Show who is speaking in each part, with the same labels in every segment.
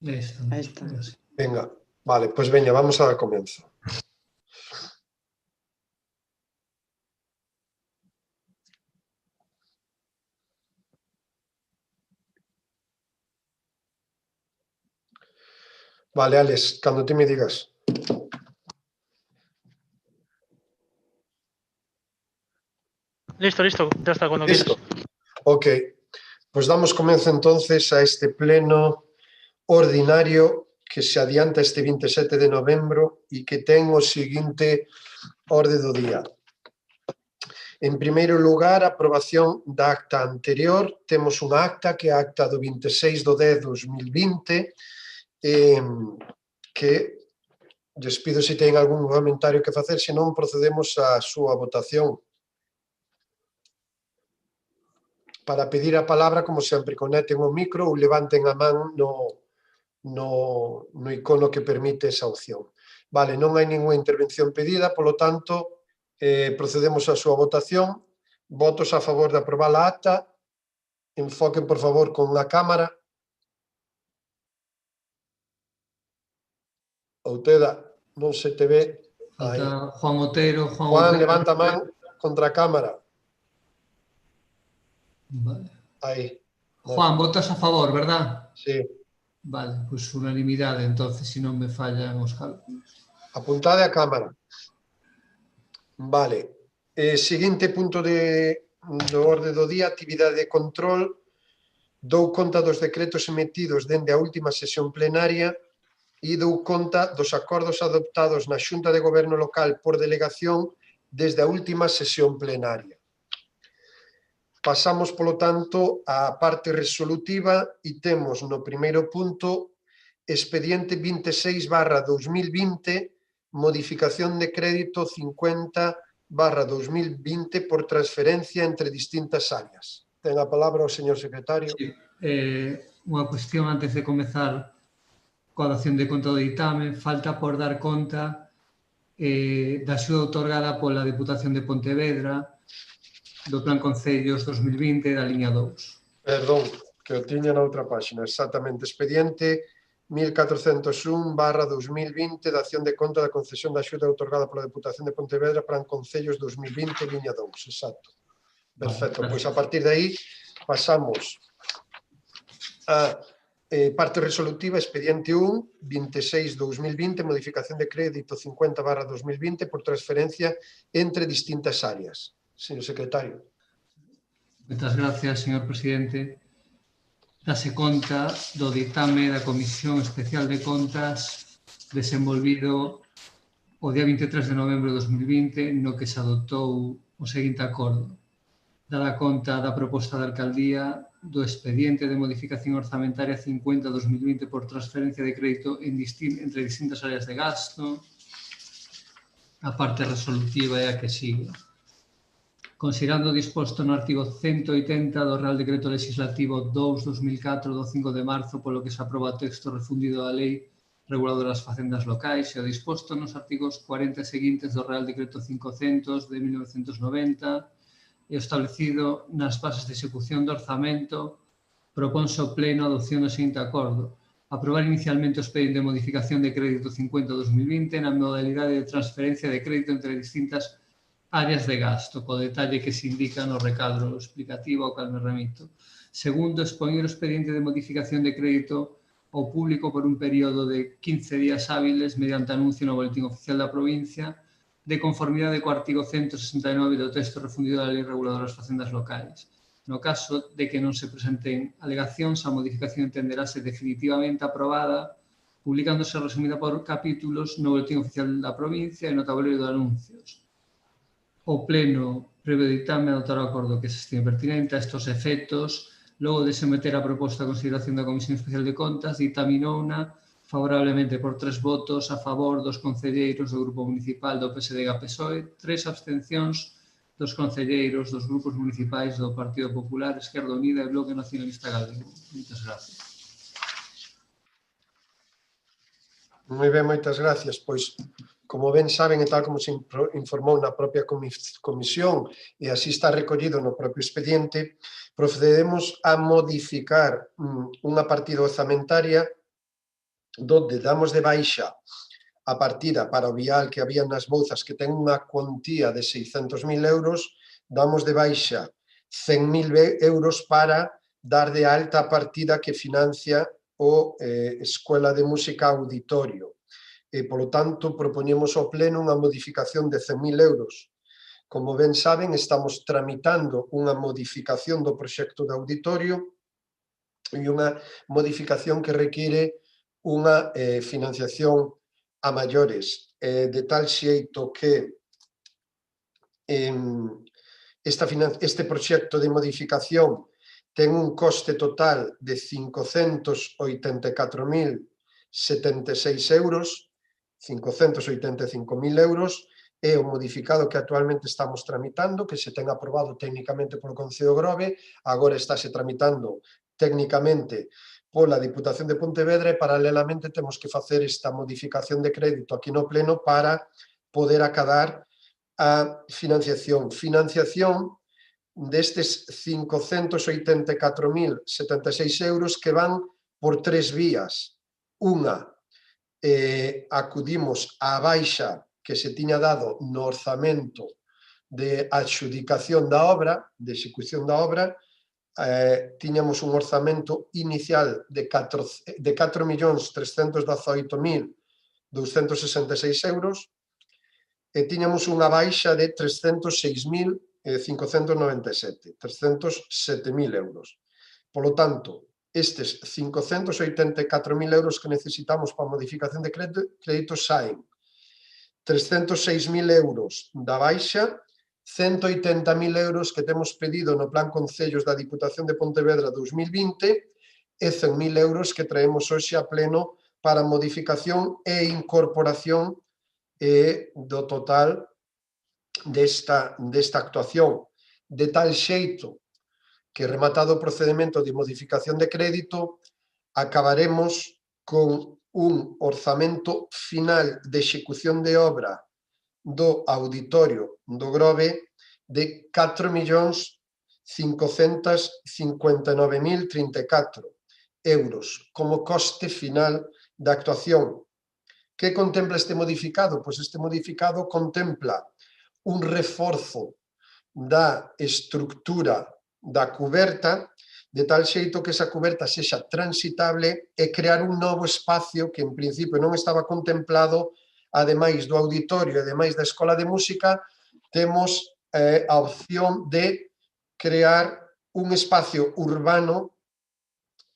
Speaker 1: Ahí está.
Speaker 2: Venga, vale, pues veña, vamos a dar comienzo. Vale, Alex, cando ti me digas.
Speaker 3: Listo, ya está, cuando quieras.
Speaker 2: Ok, pues damos comienzo entonces a este pleno ordinario que se adianta este 27 de novembro e que ten o seguinte orde do día. En primeiro lugar, a aprobación da acta anterior. Temos unha acta que é a acta do 26 de 2020 que lles pido se ten algún comentario que facer, senón procedemos á súa votación. Para pedir a palabra, como sempre, conecten o micro ou levanten a man no icono que permite esa opción. Vale, non hai ninguna intervención pedida, polo tanto, procedemos á súa votación. Votos a favor de aprobar a acta. Enfoquen, por favor, con a cámara. Outeda, non se te ve.
Speaker 1: Falta Juan Otero.
Speaker 2: Juan, levanta a man contra a cámara.
Speaker 1: Vale.
Speaker 2: Aí.
Speaker 1: Juan, votas a favor, verdad?
Speaker 2: Sí.
Speaker 1: Vale, pues unanimidade, entonces, se non me fallan os cálculos.
Speaker 2: Apuntade a cámara. Vale. Seguinte punto do orde do día, actividade de control. Dou conta dos decretos emitidos dende a última sesión plenaria e dou conta dos acordos adoptados na Xunta de Goberno Local por delegación desde a última sesión plenaria. Pasamos, polo tanto, á parte resolutiva e temos no primeiro punto expediente 26/2020, modificación de crédito 50/2020 por transferencia entre distintas áreas. Ten a palabra o señor secretario.
Speaker 1: Sí. Unha cuestión antes de comezar coa dación de conta do ditame. Falta por dar conta da axuda outorgada pola Deputación de Pontevedra do Plan Concellos 2020 da liña 2.
Speaker 2: Perdón, que o tiña na outra páxina. Exactamente, expediente 1401/2020, dación de conta da concesión da axuda outorgada pola Deputación de Pontevedra Plan Concellos 2020, liña 2. Exacto. Perfecto, pois a partir de aí pasamos a parte resolutiva, expediente 1, 26/2020, modificación de crédito 50/2020 por transferencia entre distintas áreas. Señor secretario.
Speaker 1: Moitas gracias, señor presidente. Dase conta do ditame da Comisión Especial de Contas desenvolvido o día 23 de novembro de 2020, no que se adoptou o seguinte acordo. Dada conta da proposta da Alcaldía do expediente de modificación orzamentaria 50/2020 por transferencia de crédito entre distintas áreas de gasto, a parte resolutiva é a que sigue. Considerando o disposto no artigo 180 do Real Decreto Legislativo 2/2004 do 5 de marzo, polo que se aproba o texto refundido da Lei Reguladora das Facendas Locais e o disposto nos artigos 40 e seguintes do Real Decreto 500 de 1990 e establecido nas bases de execución do orzamento, proponse ao Pleno a adopción do seguinte acordo: aprobar inicialmente o expediente de modificación de crédito 50/2020 na modalidade de transferencia de crédito entre distintas áreas de gasto, co detalle que se indica no recadro explicativo ao cal me remito. Segundo, expoñer o expediente de modificación de crédito ao público por un período de 15 días hábiles mediante anuncio no Boletín Oficial da Provincia, de conformidade co artigo 169 do texto refundido da Lei Reguladora das Facendas Locais. No caso de que non se presenten alegacións, a modificación entenderase definitivamente aprobada, publicándose resumida por capítulos no Boletín Oficial da Provincia e no tabuleiro de anuncios. O Pleno, previo ditame, adotará o acordo que se estime pertinente a estos efectos, logo de se meter a proposta a consideración da Comisión Especial de Contas, ditaminou-na favorablemente por 3 votos a favor dos concelleiros do Grupo Municipal do PSDG-PSOE, 3 abstencións dos concelleiros dos grupos municipais do Partido Popular, Esquerda Unida e Bloque Nacionalista Galego. Moitas gracias.
Speaker 2: Moi ben, moitas gracias. Pois, como ben saben, e tal como se informou na propia comisión, e así está recollido no propio expediente, procedemos a modificar unha partida orzamentaria donde damos de baixa a partida para o vial que había nas bouzas que ten unha cuantía de 600.000 euros, damos de baixa 100.000 euros para dar de alta a partida que financia o Escuela de Música Auditorio. E, polo tanto, propoñemos ao Pleno unha modificación de 100.000 euros. Como ben saben, estamos tramitando unha modificación do proxecto de auditorio e unha modificación que require unha financiación a maiores, de tal xeito que este proxecto de modificación ten un coste total de 584.076 euros, 585.000 euros, é o modificado que actualmente estamos tramitando, que se ten aprobado técnicamente polo Concello de Grove, agora estáse tramitando técnicamente pola Diputación de Pontevedra e paralelamente temos que facer esta modificación de crédito aquí no Pleno para poder acadar a financiación. Financiación destes 584.076 euros que van por tres vías. Unha, acudimos á baixa que se tiña dado no orzamento de adxudicación da obra, de execución da obra, tiñamos un orzamento inicial de 4.318.266 euros e tiñamos unha baixa de 306.597, 307.000 euros. Polo tanto, estes 584.000 euros que necesitamos para a modificación de crédito saen 306.000 euros da baixa, 180.000 euros que temos pedido no Plan Concellos da Diputación de Pontevedra 2020 e 100.000 euros que traemos hoxe a Pleno para modificación e incorporación do total desta actuación, de tal xeito que, rematado o procedimento de modificación de crédito, acabaremos con un orzamento final de execución de obra do auditorio do Grove de 4.559.034 euros como coste final da actuación. Que contempla este modificado? Pois este modificado contempla un reforzo da estructura da cuberta, de tal xeito que esa cuberta sexa transitable e crear un novo espacio que en principio non estaba contemplado, ademais do auditorio e ademais da Escola de Música, temos a opción de crear un espacio urbano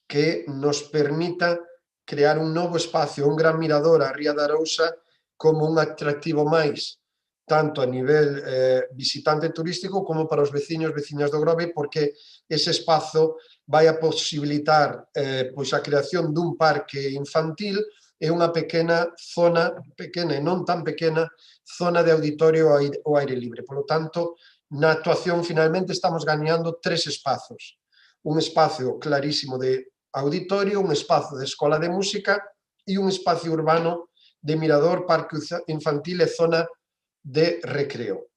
Speaker 2: que nos permita crear un novo espacio, un gran mirador á Ría da Arousa como un atractivo máis, tanto a nivel visitante turístico como para os veciños e veciñas do Grove, porque ese espazo vai a posibilitar pois a creación dun parque infantil e unha pequena zona, pequena e non tan pequena, zona de auditorio ao aire libre. Por lo tanto, na actuación finalmente estamos gañando tres espazos. Un espacio clarísimo de auditorio, un espazo de escola de música e un espacio urbano de mirador, parque infantil e zona de recreo.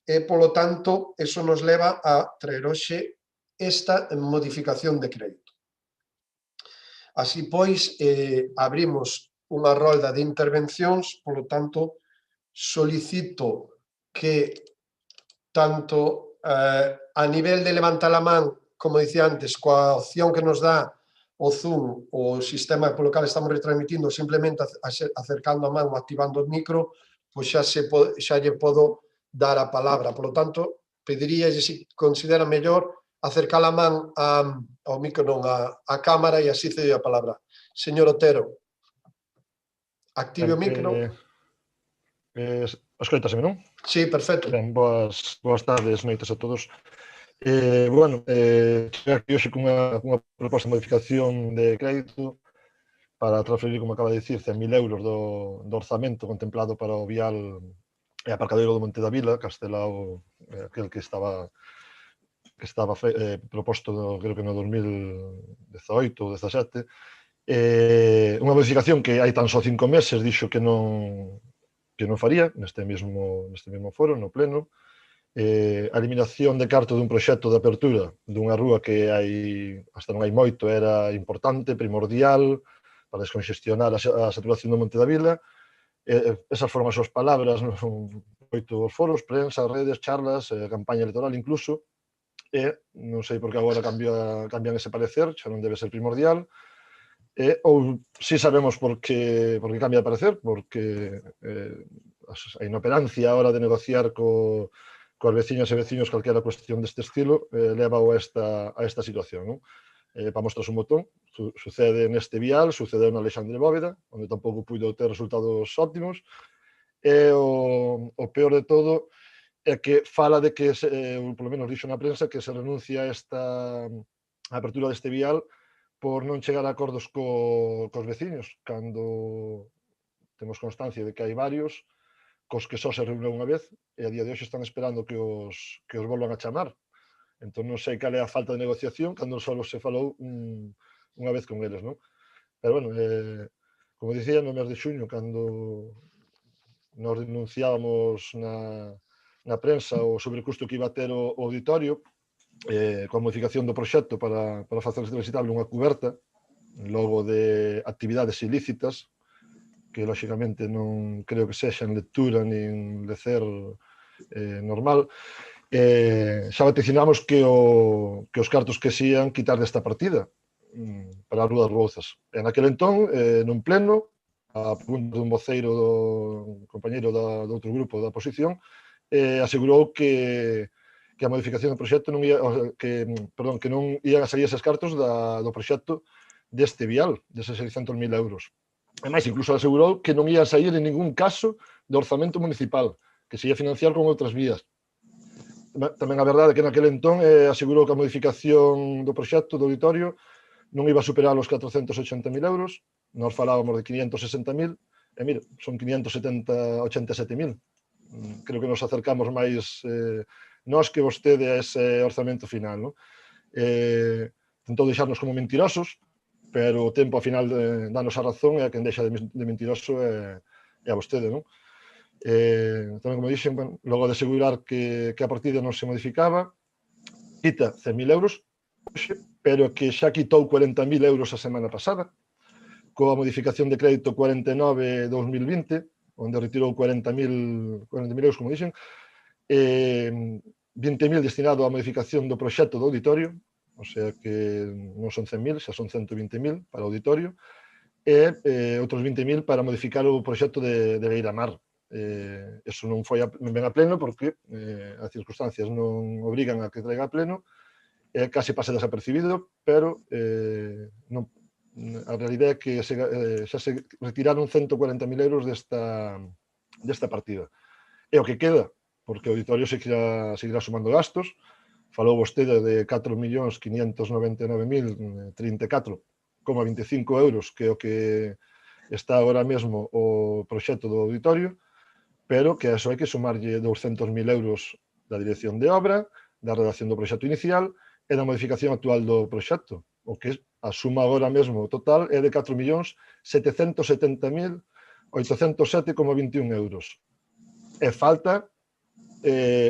Speaker 2: E, polo tanto, eso nos leva a traer hoxe esta modificación de crédito. Así pois, abrimos unha rolda de intervencións, polo tanto, solicito que tanto a nivel de levantar a man, como dicía antes, coa opción que nos dá o Zoom, o sistema polo cal estamos retransmitindo, simplemente acercando a man ou activando o micro, pois xa lle podo dar a palabra. Por lo tanto, pediría se considera mellor acercar a man ao micro, non, a cámara, e así cede a palabra. Señor Otero, active o micro.
Speaker 4: Escoitaseme, non?
Speaker 2: Sí, perfecto.
Speaker 4: Ben, boas tardes, noites a todos. Bueno, chega aquí hoxe cunha proposta de modificación de crédito para transferir, como acaba de dicir, 100.000 euros do orzamento contemplado para o vial e aparcadoiro do Monte da Vila, Castelao, aquel que estaba proposto, creo que no 2018 ou 2017, unha modificación que hai tan só 5 meses dixo que non faría neste mesmo foro, no Pleno, a eliminación de carto dun proxecto de apertura dunha rúa que hasta non hai moito era importante, primordial, descongestionar a saturación do Monte da Vila. Esas foron as súas palabras, moitos foros, prensa, redes, charlas, campaña electoral incluso, e non sei por que agora cambian ese parecer, xa non debe ser primordial, ou si sabemos por que cambia de parecer, porque a inoperancia a hora de negociar coas veciñas e veciños calquera cuestión deste estilo leva a esta situación, non? Para mostras un botón, sucede neste vial, sucedeu na Alexandre Bóveda, onde tampouco puido ter resultados óptimos, e o peor de todo é que fala de que, polo menos dixo na prensa, que se renuncia a esta apertura deste vial por non chegar a acordos cos veciños, cando temos constancia de que hai varios cos que só se reuniu unha vez e a día de hoxe están esperando que os volvan a chamar. Entón non sei cal é a falta de negociación cando só se falou unha vez con eles, non? Pero, bueno, como dicía, no mes de xuño, cando nos denunciábamos na prensa o sobrecusto que iba a ter o auditorio, coa modificación do proxecto para facer transitable unha cuberta, logo de actividades ilícitas, que lóxicamente non creo que sexa en lectura nin lecer normal, xa vaticinamos que os cartos que se ian quitar desta partida para a Rúa das Rouzas. En aquel entón, nun pleno, a pregunta dun voceiro do compañeiro do outro grupo da oposición, asegurou que a modificación do proxecto non ia, que non ian a salir eses cartos do proxecto deste vial, deses 600.000 euros. E máis, incluso asegurou que non ia a sair en ningún caso do orzamento municipal, que se ia financiar con outras vías. Tamén a verdade é que naquele entón asegurou que a modificación do proxecto do auditorio non iba a superar os 480.000 euros, nós falábamos de 560.000, e mira, son 587.000. Creo que nos acercamos máis nós que vostede a ese orzamento final, non? Tentou deixarnos como mentirosos, pero o tempo, ao final, danos a razón, e a quen deixa de mentiroso é a vostede, non? Tamén, como dixen, logo de asegurar que a partida non se modificaba, quita 100.000 euros, pero que xa quitou 40.000 euros a semana pasada, coa modificación de crédito 49/2020, onde retirou 40.000 euros, como dixen, 20.000 destinado á modificación do proxecto do auditorio, o sea que non son 100.000, xa son 120.000 para o auditorio, e outros 20.000 para modificar o proxecto de Beira-Mar. Eso non ven a pleno porque as circunstancias non obrigan a que traiga a pleno, case pasa desapercibido, pero a realidade é que xa se retiraron 140.000 euros desta partida. É o que queda, porque o auditorio seguirá sumando gastos. Falou vostede de 4.599.034,25 euros, que é o que está agora mesmo o proxecto do auditorio, pero que a eso hai que sumarlle 200.000 euros da dirección de obra, da redacción do proxecto inicial e da modificación actual do proxecto, o que a suma agora mesmo total é de 4.770.807,21 euros. E falta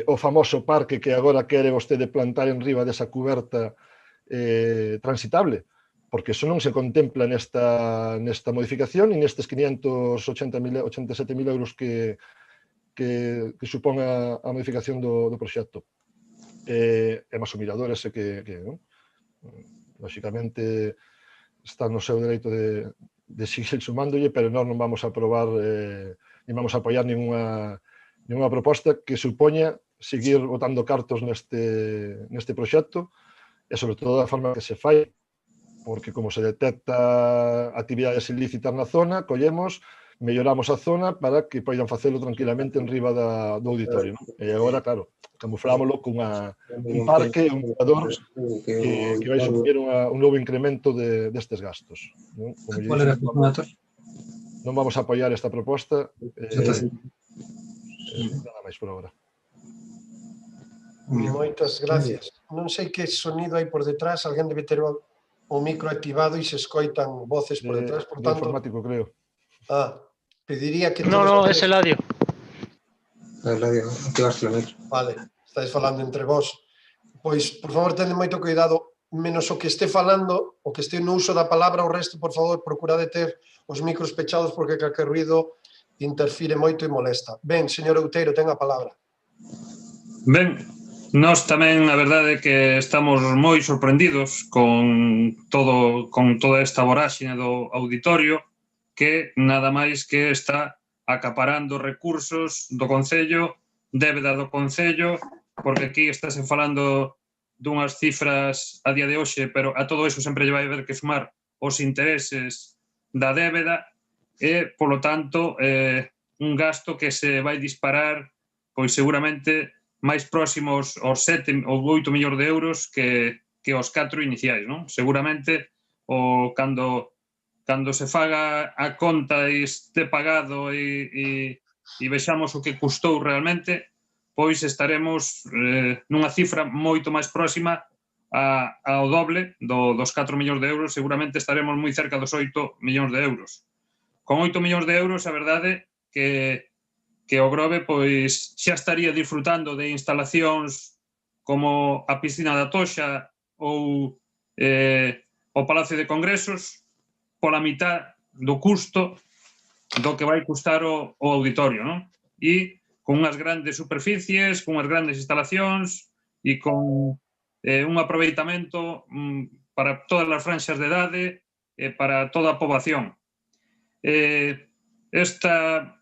Speaker 4: o famoso parque que agora quere vostede plantar en riba desa cuberta transitable, porque eso non se contempla nesta modificación e nestes 587.000 euros que supón a modificación do proxecto. E máis o mirador ese que lóxicamente está no seu dereito de seguir sumándolle, pero nós non vamos a aprobar nin vamos a apoiar ninguna proposta que supoña seguir botando cartos neste proxecto e sobre todo da forma que se fai, porque como se detecta actividades ilícitas na zona, collemos, melloramos a zona para que poidan facelo tranquilamente en riba do auditorio. E agora, claro, camuflámoslo con un parque, un mirador que vai supoñer un novo incremento destes gastos.
Speaker 5: Qual era o relator?
Speaker 4: Non vamos a apoiar esta proposta. Nada máis por agora.
Speaker 2: Moitas gracias. Non sei que sonido hai por detrás, alguén debe ter o micro activado e se escoitan voces por detrás, por tanto...
Speaker 4: informático, creo.
Speaker 2: Pediría que...
Speaker 3: No, es Eladio.
Speaker 5: Eladio, activaste o micro.
Speaker 2: Vale, estáis falando entre vós. Pois, por favor, tende moito cuidado menos o que este falando, o que este no uso da palabra, o resto, por favor, procurade ter os micros pechados porque calquer ruido interfire moito e molesta. Ben, señor Outeiro, ten a palabra.
Speaker 6: Ben, nós tamén a verdade é que estamos moi sorprendidos con toda esta voráxine do auditorio que nada máis que está acaparando recursos do Concello, débeda do Concello, porque aquí estáse falando dunhas cifras a día de hoxe, pero a todo eso sempre lle vai haber que sumar os intereses da débeda e, polo tanto, un gasto que se vai disparar pois seguramente máis próximos aos 7 ou 8 millóns de euros que os 4 iniciais, non? Seguramente, cando se faga a conta e este pagado e vexamos o que custou realmente, pois estaremos nunha cifra moito máis próxima ao doble dos 4 millóns de euros, seguramente estaremos moi cerca dos 8 millóns de euros. Con 8 millóns de euros, a verdade que o Grove pois xa estaría disfrutando de instalacións como a piscina da Toxa ou o Palacio de Congresos pola mitad do custo do que vai custar o auditorio, non? E con unhas grandes superficies, con unhas grandes instalacións e con un aproveitamento para todas as franxas de idade e para toda a poboación. Esta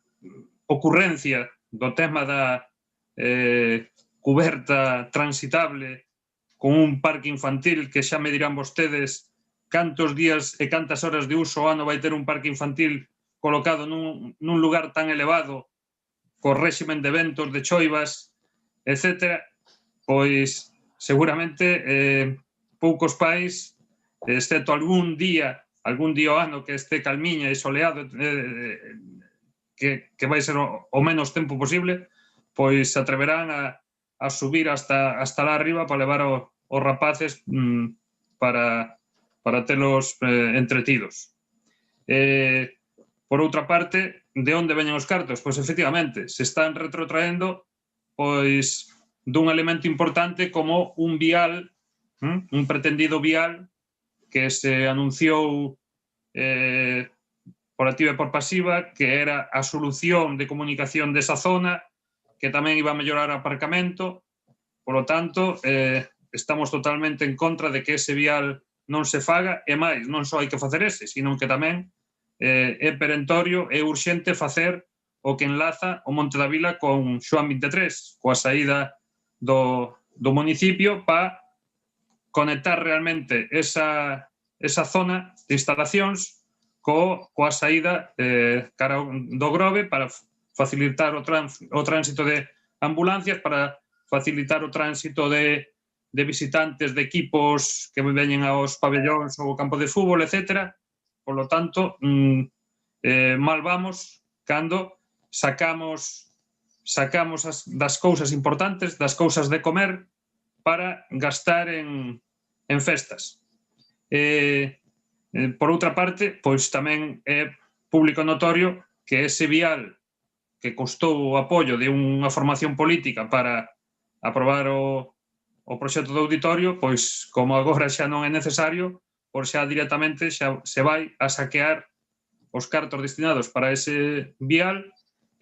Speaker 6: ocurrencia do tema da cuberta transitable con un parque infantil que xa me dirán vostedes cantos días e cantas horas de uso ao ano vai ter un parque infantil colocado nun lugar tan elevado co réximen de ventos, de choivas, etc., pois seguramente poucos pais, excepto algún día ao ano que este calmiña e soleado, que vai ser o menos tempo posible, pois se atreverán a subir hasta lá arriba para levar os rapaces para telos entretidos. Por outra parte, de onde veñen os cartos? Pois, efectivamente, se están retrotraendo pois dun elemento importante como un vial, un pretendido vial que se anunciou por activa e por pasiva, que era a solución de comunicación desa zona, que tamén iba a mellorar o aparcamento. Por lo tanto, estamos totalmente en contra de que ese vial non se faga, e máis, non só hai que facer ese, sino que tamén é perentorio, é urxente facer o que enlaza o Monte da Vila con Xoán 23, coa saída do municipio para conectar realmente esa zona de instalacións coa saída cara do Grove para facilitar o tránsito de ambulancias, para facilitar o tránsito de visitantes de equipos que veñen aos pabellóns ou ao campo de fútbol, etc. Por lo tanto, mal vamos cando sacamos das cousas importantes, das cousas de comer, para gastar en festas. Por outra parte, pois tamén é público notorio que ese vial que custou o apoio de unha formación política para aprobar o proxecto do auditorio, pois como agora xa non é necesario, por xa directamente xa se vai a saquear os cartos destinados para ese vial,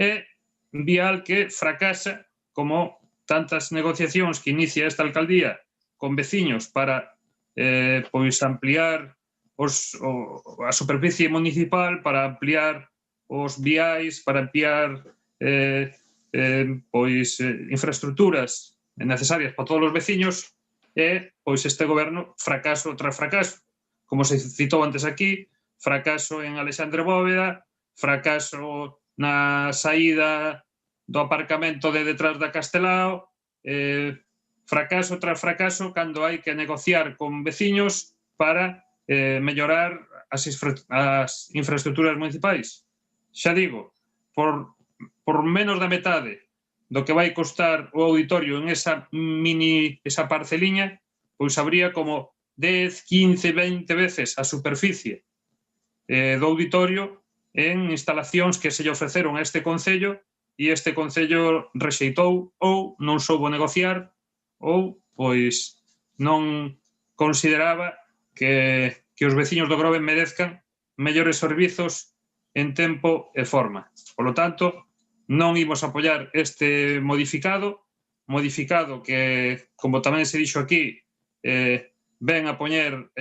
Speaker 6: e vial que fracasa como tantas negociacións que inicia esta alcaldía con veciños para pois ampliar a superficie municipal, para ampliar os viais, para ampliar pois infraestructuras necesarias para todos os veciños, e pois este goberno, fracaso tras fracaso. Como se citou antes aquí, fracaso en Alexandre Bóveda, fracaso na saída do aparcamento de detrás da Castelao, fracaso tras fracaso cando hai que negociar con veciños para mellorar as infraestructuras municipais. Xa digo, por menos da metade do que vai costar o auditorio en esa parceliña, pois habría como 10, 15, 20 veces a superficie do auditorio en instalacións que se lle ofreceron a este Concello e este Concello rexeitou ou non soubo negociar ou pois non consideraba que os veciños do Grove merezcan mellores servizos en tempo e forma. Por lo tanto, non imos apoiar este modificado que, como tamén se dixo aquí, ven a poñer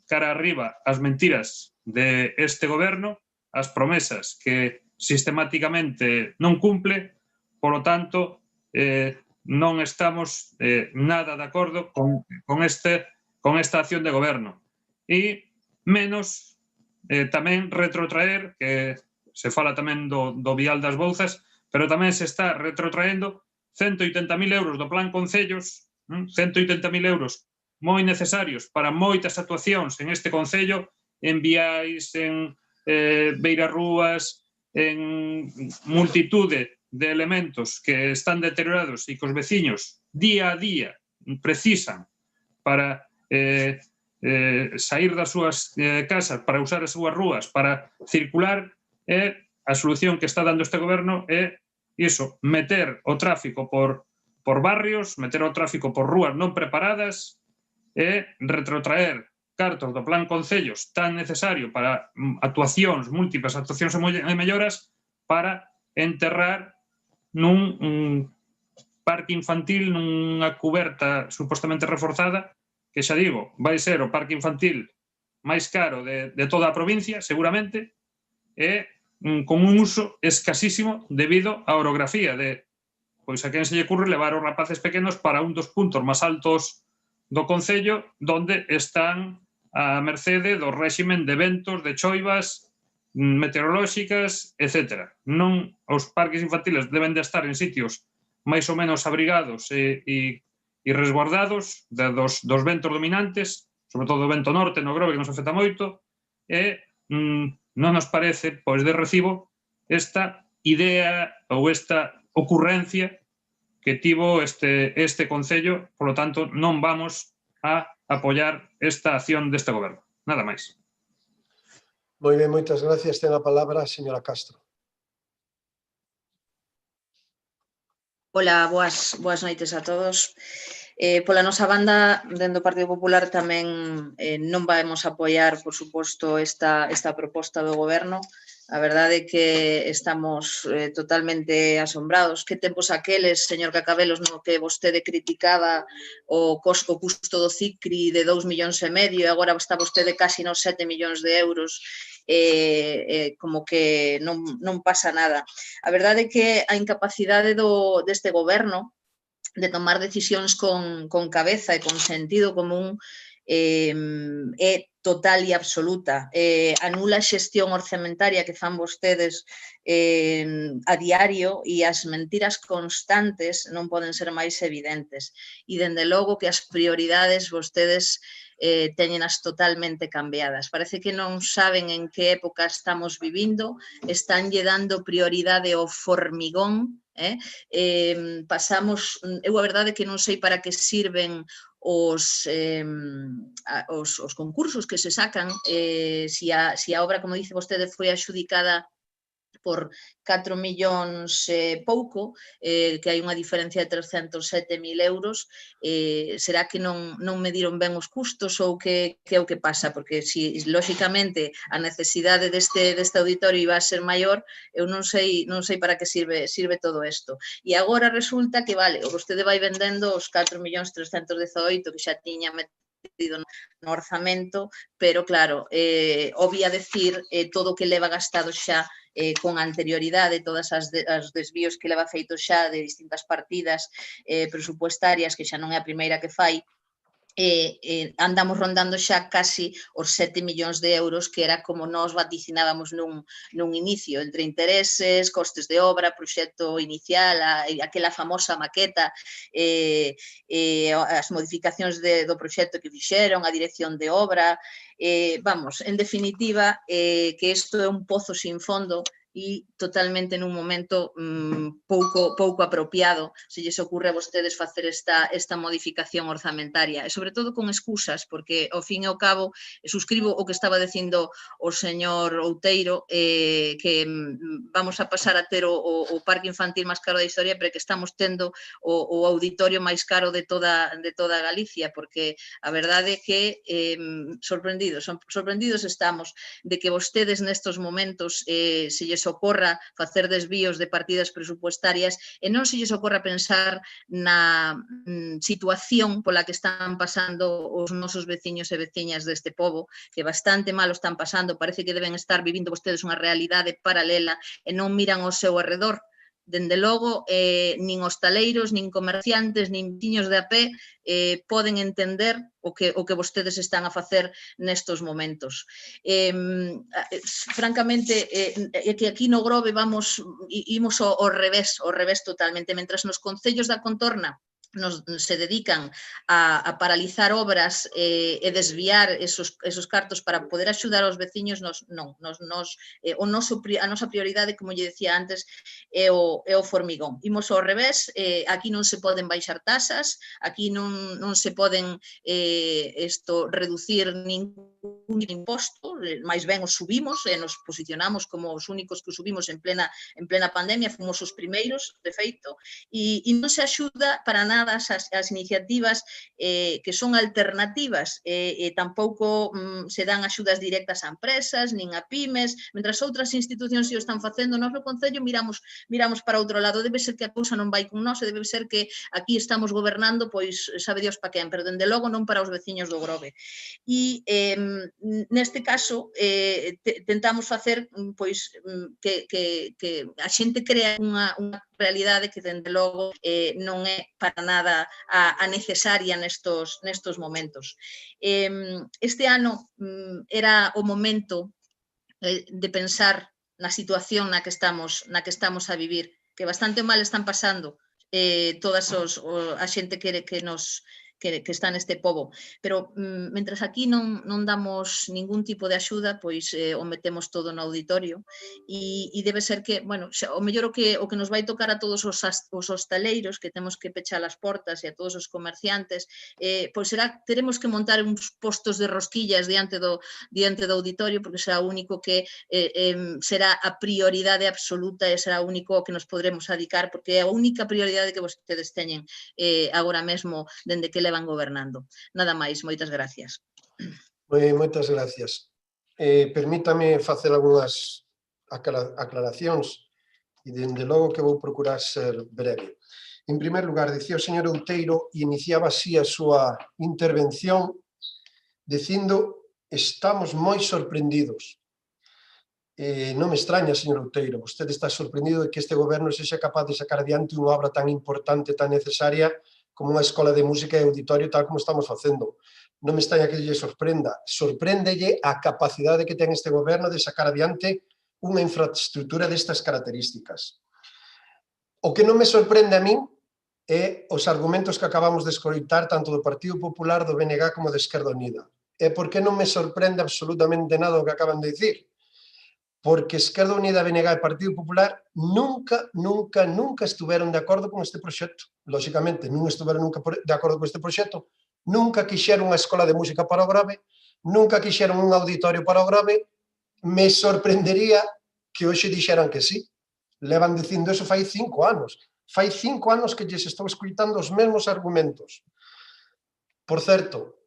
Speaker 6: cara arriba as mentiras de este goberno, as promesas que sistemáticamente non cumple. Por lo tanto, non estamos nada de acordo con esta acción de goberno. E menos tamén retrotraer, que se fala tamén do vial das Bouzas, pero tamén se está retrotraendo 180.000 euros do Plan Concellos, 180.000 euros moi necesarios para moitas actuacións en este Concello, en viais, en beirarrúas, en multitude de elementos que están deteriorados e que os veciños día a día precisan para sair das súas casas, para usar as súas rúas, para circular. A solución que está dando este goberno é iso, meter o tráfico por barrios, meter o tráfico por rúas non preparadas e retrotraer cartos do Plan Concellos tan necesario para actuacións, múltiples actuacións e melloras, para enterrar nun parque infantil, nunha cuberta supostamente reforzada, que xa digo, vai ser o parque infantil máis caro de toda a provincia, seguramente, e con un uso escasísimo debido á orografía de, pois a quen se lle ocurre levar os rapaces pequenos para un dos puntos máis altos do Concello, donde están a mercede do réximen de ventos, de choivas meteorolóxicas, etc. Non, os parques infantiles deben de estar en sitios máis ou menos abrigados e resguardados dos ventos dominantes, sobre todo o vento norte no Grove, que nos afecta moito, e non nos parece, pois, de recibo esta idea ou esta ocurrencia que tivo este Concello. Por lo tanto, non vamos a apoiar esta acción deste goberno. Nada máis.
Speaker 2: Moi ben, moitas gracias. Ten a palabra a señora Castro.
Speaker 7: Hola, boas noites a todos. Pola nosa banda, dentro do Partido Popular, tamén non vamos a apoiar, por suposto, esta proposta do goberno. A verdade é que estamos totalmente asombrados. Que tempos aqueles, señor Cacabelos, no que vostede criticaba o custo do CICRI de 2,5 millóns e agora está vostede casi nos 7 millóns de euros, como que non pasa nada. A verdade é que a incapacidade deste goberno de tomar decisións con cabeza e con sentido común é total e absoluta. Anula a xestión orzamentaria que fan vostedes a diario e as mentiras constantes non poden ser máis evidentes. E, dende logo, que as prioridades vostedes teñenas totalmente cambiadas. Parece que non saben en que época estamos vivindo, estánlle dando prioridade ao formigón. Pasamos, eu a verdade que non sei para que sirven os concursos que se sacan, se a obra, como dice vostede, foi adxudicada por 4 millóns e pouco, que hai unha diferencia de 307.000 euros, será que non mediron ben os custos ou que é o que pasa? Porque, si, lóxicamente, a necesidade deste auditorio iba a ser maior, eu non sei para que sirve todo isto. E agora resulta que, vale, vostede vai vendendo os 4.318.000 que xa tiña metido no orzamento, pero, claro, obvia decir todo o que leva gastado xa con anterioridade, todas as desvíos que leva feito xa de distintas partidas presupuestarias, que xa non é a primeira que fai, andamos rondando xa casi os 7 millóns de euros, que era como nós vaticinábamos nun inicio, entre intereses, costes de obra, proxecto inicial, aquela famosa maqueta, as modificacións do proxecto que fixeron, a dirección de obra. Vamos, en definitiva, que isto é un pozo sin fondo, e totalmente nun momento pouco apropiado se lles ocurre a vostedes facer esta modificación orzamentaria, e sobre todo con excusas, porque ao fin e ao cabo suscribo o que estaba dicindo o señor Outeiro, que vamos a pasar a ter o parque infantil máis caro da historia, pero que estamos tendo o auditorio máis caro de toda Galicia, porque a verdade é que sorprendidos estamos de que vostedes nestos momentos se lles ocorra facer desvíos de partidas presupuestarias e non se lles ocorra pensar na situación pola que están pasando os nosos veciños e veciñas deste pobo, que bastante mal están pasando, parece que deben estar vivindo vostedes unha realidade paralela e non miran ao seu arredor. Dende logo, nin hostaleiros, nin comerciantes, nin veciños de a pé poden entender o que vostedes están a facer nestos momentos. Francamente, é que aquí no Grove imos ao revés totalmente. Mentras nos concellos da contorna se dedican a paralizar obras e desviar esos cartos para poder axudar aos veciños, a nosa prioridade, como lle decía antes, é o formigón. Imos ao revés, aquí non se poden baixar tasas, aquí non se poden reducir ningún imposto, máis ben os subimos e nos posicionamos como os únicos que subimos en plena pandemia, fomos os primeiros, de feito, e non se axuda para nada as iniciativas que son alternativas, e tampouco se dan axudas directas a empresas, nin a pymes, mentras outras institucións o están facendo. Nós no Concello miramos para outro lado, debe ser que a cousa non vai con nós, debe ser que aquí estamos gobernando, pois sabe Dios pa quen, pero dende logo non para os veciños do Grove. E neste caso tentamos facer pois que a xente crea unha realidade que dende logo non é para nada a necesaria nestos momentos. Este ano era o momento de pensar na situación na que estamos a vivir, que bastante mal están pasando toda a xente que está neste pobo, pero mentras aquí non damos ningún tipo de axuda, pois o metemos todo no auditorio, e debe ser que, bueno, o mellor o que nos vai tocar a todos os hostaleiros, que temos que pechar as portas, e a todos os comerciantes, pois teremos que montar uns postos de rosquillas diante do auditorio, porque será o único que será a prioridade absoluta, e será o único que nos podremos dedicar, porque é a única prioridade que vostedes teñen agora mesmo dende que van gobernando. Nada máis, moitas gracias.
Speaker 2: Moitas gracias. Permítame facer algunhas aclaracións e, dende logo, que vou procurar ser breve. En primer lugar, dicía o señor Outeiro, e iniciaba así a súa intervención, dicindo: estamos moi sorprendidos. Non me extraña, señor Outeiro, vostede está sorprendido de que este goberno sexa capaz de sacar adiante unha obra tan importante, tan necesaria, como unha escola de música e auditorio, tal como estamos facendo. Non me extraña que lle sorprenda. Sorpréndelle a capacidade que ten este goberno de sacar adiante unha infraestructura destas características. O que non me sorprende a min é os argumentos que acabamos de escoitar tanto do Partido Popular, do BNG, como de Esquerda Unida. E por que non me sorprende absolutamente nada o que acaban de dicir? Porque Esquerda Unida, BNG e Partido Popular nunca estiveron de acordo con este proxecto. Lóxicamente, non estiveron nunca de acordo con este proxecto, nunca quixeron unha escola de música para o Grove, nunca quixeron un auditorio para o Grove. Me sorprendería que hoxe dixeran que sí. Levan dicindo eso fai 5 anos. Fai 5 anos que lles estou escoitando os mesmos argumentos. Por certo,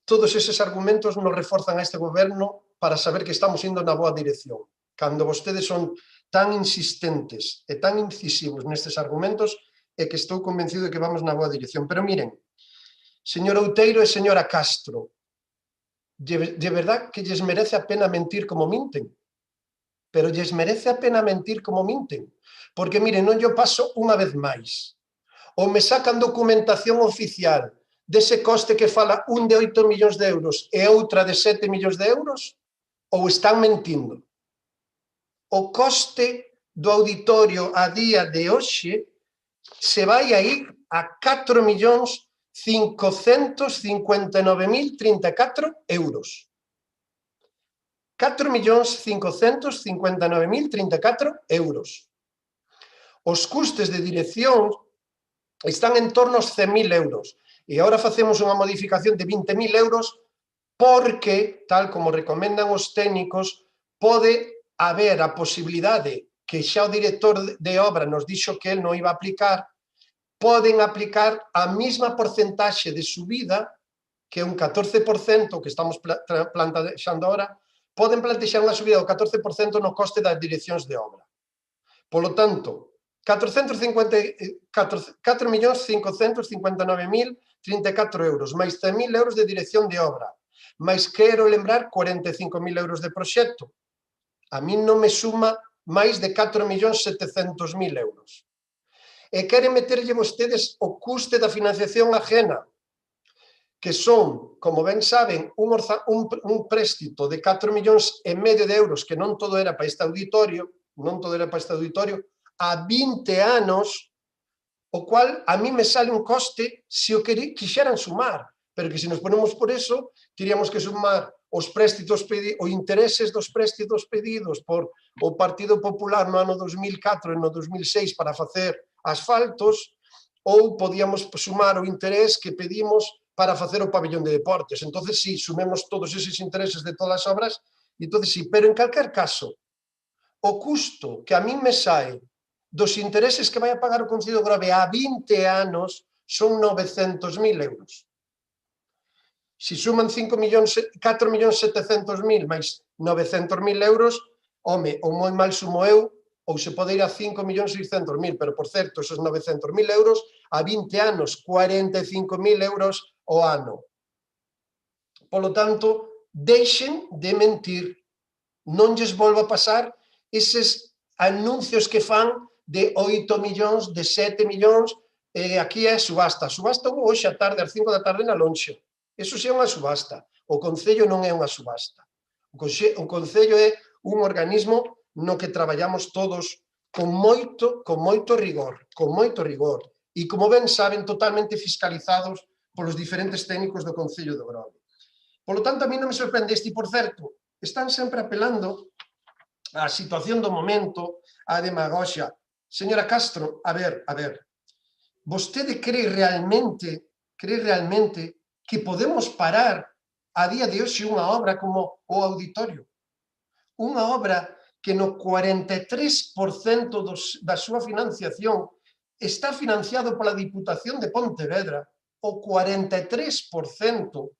Speaker 2: todos eses argumentos nos reforzan a este goberno para saber que estamos indo na boa dirección. Cando vostedes son tan insistentes e tan incisivos nestes argumentos, é que estou convencido de que vamos na boa dirección. Pero miren, señor Outeiro e señora Castro, de verdad que lles merece a pena mentir como minten. Pero lles merece a pena mentir como minten. Porque, miren, non yo paso unha vez máis. Ou me sacan documentación oficial dese coste que fala un de 8 millóns de euros e outra de 7 millóns de euros, ou están mentindo. O coste do auditorio a día de hoxe se vai a ir a 4.559.034 euros. 4.559.034 euros. Os custes de dirección están en torno aos 100.000 euros. E agora facemos unha modificación de 20.000 euros porque, tal como recomendan os técnicos, pode haber a posibilidade que xa o director de obra nos dixo que el non iba a aplicar, poden aplicar a mesma porcentaxe de subida, que é un 14%, que estamos plantexando agora, poden plantexar unha subida do 14% no coste das direccións de obra. Polo tanto, 4.559.034 euros, máis 100.000 euros de dirección de obra, máis quero lembrar 45.000 euros de proxecto. A mí non me suma máis de 4.700.000 euros. E queren meterlle vostedes o custe da financiación ajena, que son, como ben saben, un préstito de 4,5 millóns de euros, que non todo era para este auditorio, a 20 anos, o cual a mí me sale un coste se o quixeran sumar, pero que se nos ponemos por eso, teríamos que sumar os préstitos os intereses dos préstitos pedidos por o Partido Popular no ano 2004 e no 2006 para facer asfaltos, ou podíamos sumar o interés que pedimos para facer o pabellón de deportes. Entonces, sí, sumemos todos esos intereses de todas as obras, entonces sí, pero en calquer caso, o custo que a mí me sae dos intereses que vai a pagar o Concello de Grove a 20 anos son 900.000 euros. Se suman 4.700.000 máis 900.000 euros, home, ou moi mal sumo eu, ou se pode ir a 5.600.000, pero, por certo, esos 900.000 euros a 20 anos, 45.000 euros ao ano. Polo tanto, deixen de mentir. Non lles volva a pasar eses anuncios que fan de 8 millóns, de 7 millóns, aquí é subasta. Subasta hoxe a tarde, ás 5 da tarde na Lonxa. Eso sí é unha subasta. O Concello non é unha subasta. O Concello é un organismo no que traballamos todos con moito rigor, e, como ben saben, totalmente fiscalizados polos diferentes técnicos do Concello de Grove. Por lo tanto, a mí non me sorprende este, e, por certo, están sempre apelando á situación do momento, á demagoxia. Señora Castro, a ver, vostede cree realmente que podemos parar a día de hoxe unha obra como o auditorio? Unha obra que no 43% da súa financiación está financiado pola Diputación de Pontevedra, o 43%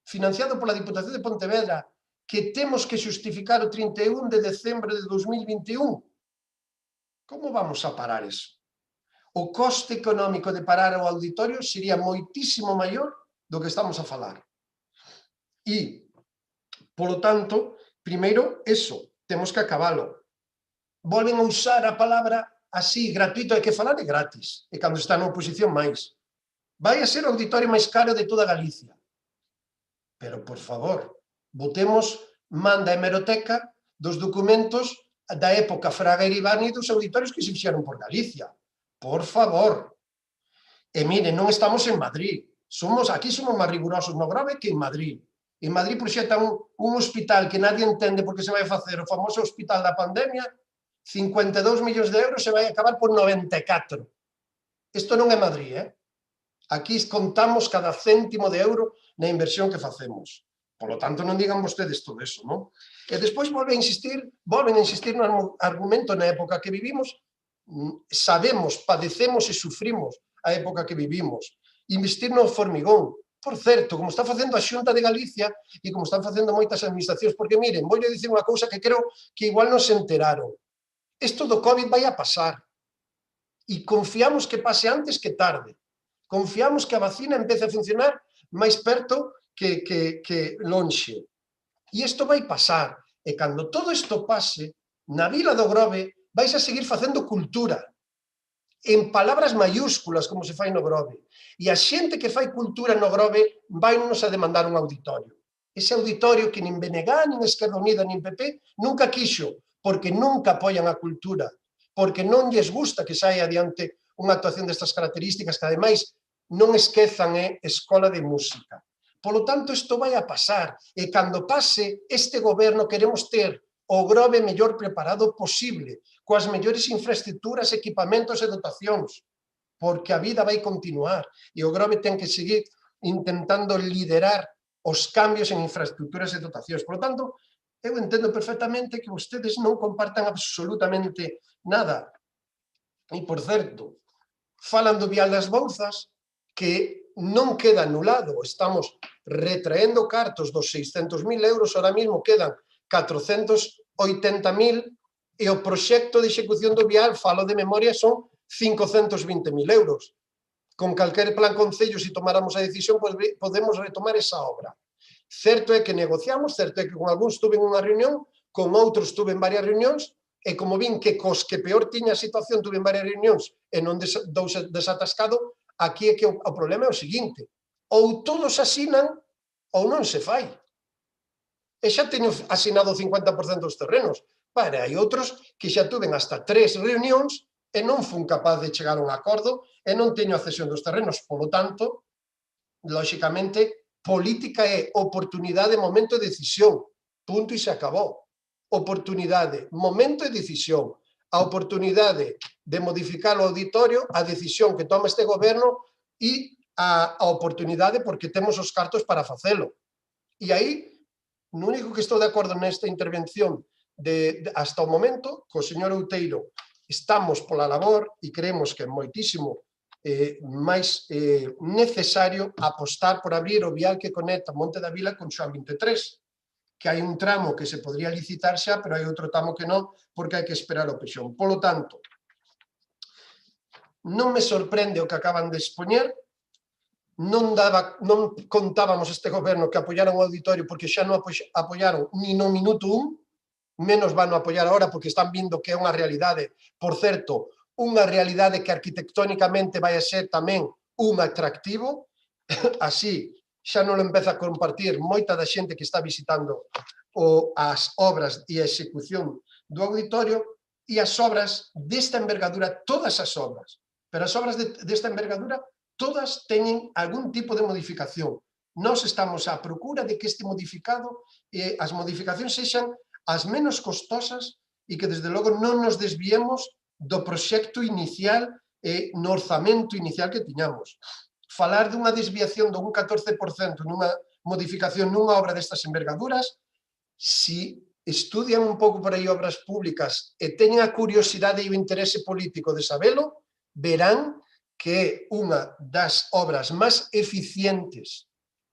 Speaker 2: financiado pola Diputación de Pontevedra, que temos que xustificar o 31 de decembro de 2021. Como vamos a parar eso? O coste económico de parar o auditorio sería moitísimo maior do que estamos a falar. E, polo tanto, primeiro, eso, temos que acabalo. Volven a usar a palabra así, gratuito, hai que falar de gratis, e cando está na oposición máis. Vai a ser o auditorio máis caro de toda Galicia. Pero, por favor, botemos manda hemeroteca dos documentos da época Fraga Iribani e dos auditorios que se fixeron por Galicia. Por favor. E mire, non estamos en Madrid. Aquí somos máis rigurosos no Grove que en Madrid. En Madrid proxectan un hospital que nadie entende por que se vai facer, o famoso hospital da pandemia, 52 millóns de euros, se vai acabar por 94. Isto non é Madrid, Aquí contamos cada céntimo de euro na inversión que facemos. Por lo tanto, non digan vostedes todo eso, non? E despois volven a insistir no argumento na época que vivimos. Sabemos, padecemos e sufrimos a época que vivimos. Investir no formigón. Por certo, como está facendo a Xunta de Galicia e como están facendo moitas administracións, porque miren, vou dicir unha cousa que creo que igual non se enteraron. Isto do COVID vai a pasar. E confiamos que pase antes que tarde. Confiamos que a vacina empece a funcionar máis perto que lonxe. E isto vai pasar. E cando todo isto pase, na Vila do Grove vais a seguir facendo cultura. En palabras maiúsculas, como se fai no Grove. E a xente que fai cultura no Grove vai nos a demandar un auditorio. Ese auditorio que nin BNG, nin Esquerda Unida, nin PP nunca quixo, porque nunca apoian a cultura, porque non lles gusta que saia adiante unha actuación destas características, que ademais non esquezan é escola de música. Polo tanto, isto vai a pasar. E cando pase, este goberno queremos ter o Grove mellor preparado posible, coas mellores infraestructuras, equipamentos e dotacións, porque a vida vai continuar e o Grove ten que seguir intentando liderar os cambios en infraestructuras e dotacións. Por lo tanto, eu entendo perfectamente que vostedes non compartan absolutamente nada. E, por certo, falan do vial das Bouzas, que non queda anulado. Estamos retraendo cartos dos 600.000 euros, ahora mismo quedan 480.000 e o proxecto de execución do vial, falo de memoria, son 520.000 euros. Con calquer plan concello, se tomáramos a decisión, podemos retomar esa obra. Certo é que negociamos, certo é que con algúns tuve unha reunión, con outros tuve varias reunións, e como vin que cos que peor tiña a situación tuve varias reunións e non dou desatascado, aquí é que o problema é o seguinte: ou todos asinan ou non se fai. E xa teño asinado o 50% dos terrenos. Para, hai outros que xa tuven hasta 3 reunións e non fun capaz de chegar a un acordo e non teño a cesión dos terrenos. Polo tanto, lóxicamente, política é oportunidade, momento e decisión. Punto e se acabou. Oportunidade, momento e decisión. A oportunidade de modificar o auditorio, a decisión que toma este goberno e a oportunidade porque temos os cartos para facelo. E aí, no único que estou de acordo nesta intervención hasta o momento, co señor Outeiro, estamos pola labor e creemos que é moitísimo máis necesario apostar por abrir o vial que conecta Monte da Vila con Xoán 23, que hai un tramo que se podría licitar xa, pero hai outro tramo que non, porque hai que esperar o pexón. Polo tanto, non me sorprende o que acaban de expoñer, non contábamos este goberno que apoyaron o auditorio porque xa non apoyaron ni no minuto 1, menos van a apoiar agora porque están vindo que é unha realidade, por certo, unha realidade que arquitectónicamente vai a ser tamén un atractivo, así xa non lo empeza a compartir moita da xente que está visitando as obras e a execución do auditorio e as obras desta envergadura, todas as obras, pero as obras desta envergadura todas teñen algún tipo de modificación. Nós estamos á procura de que este modificado, as modificacións sexan as menos costosas e que desde logo non nos desviemos do proxecto inicial e no orzamento inicial que tiñamos. Falar dunha desviación dun 14% nunha modificación nunha obra destas envergaduras, si estudian un pouco por aí obras públicas e teñen a curiosidade e o interese político de sabelo, verán que é unha das obras máis eficientes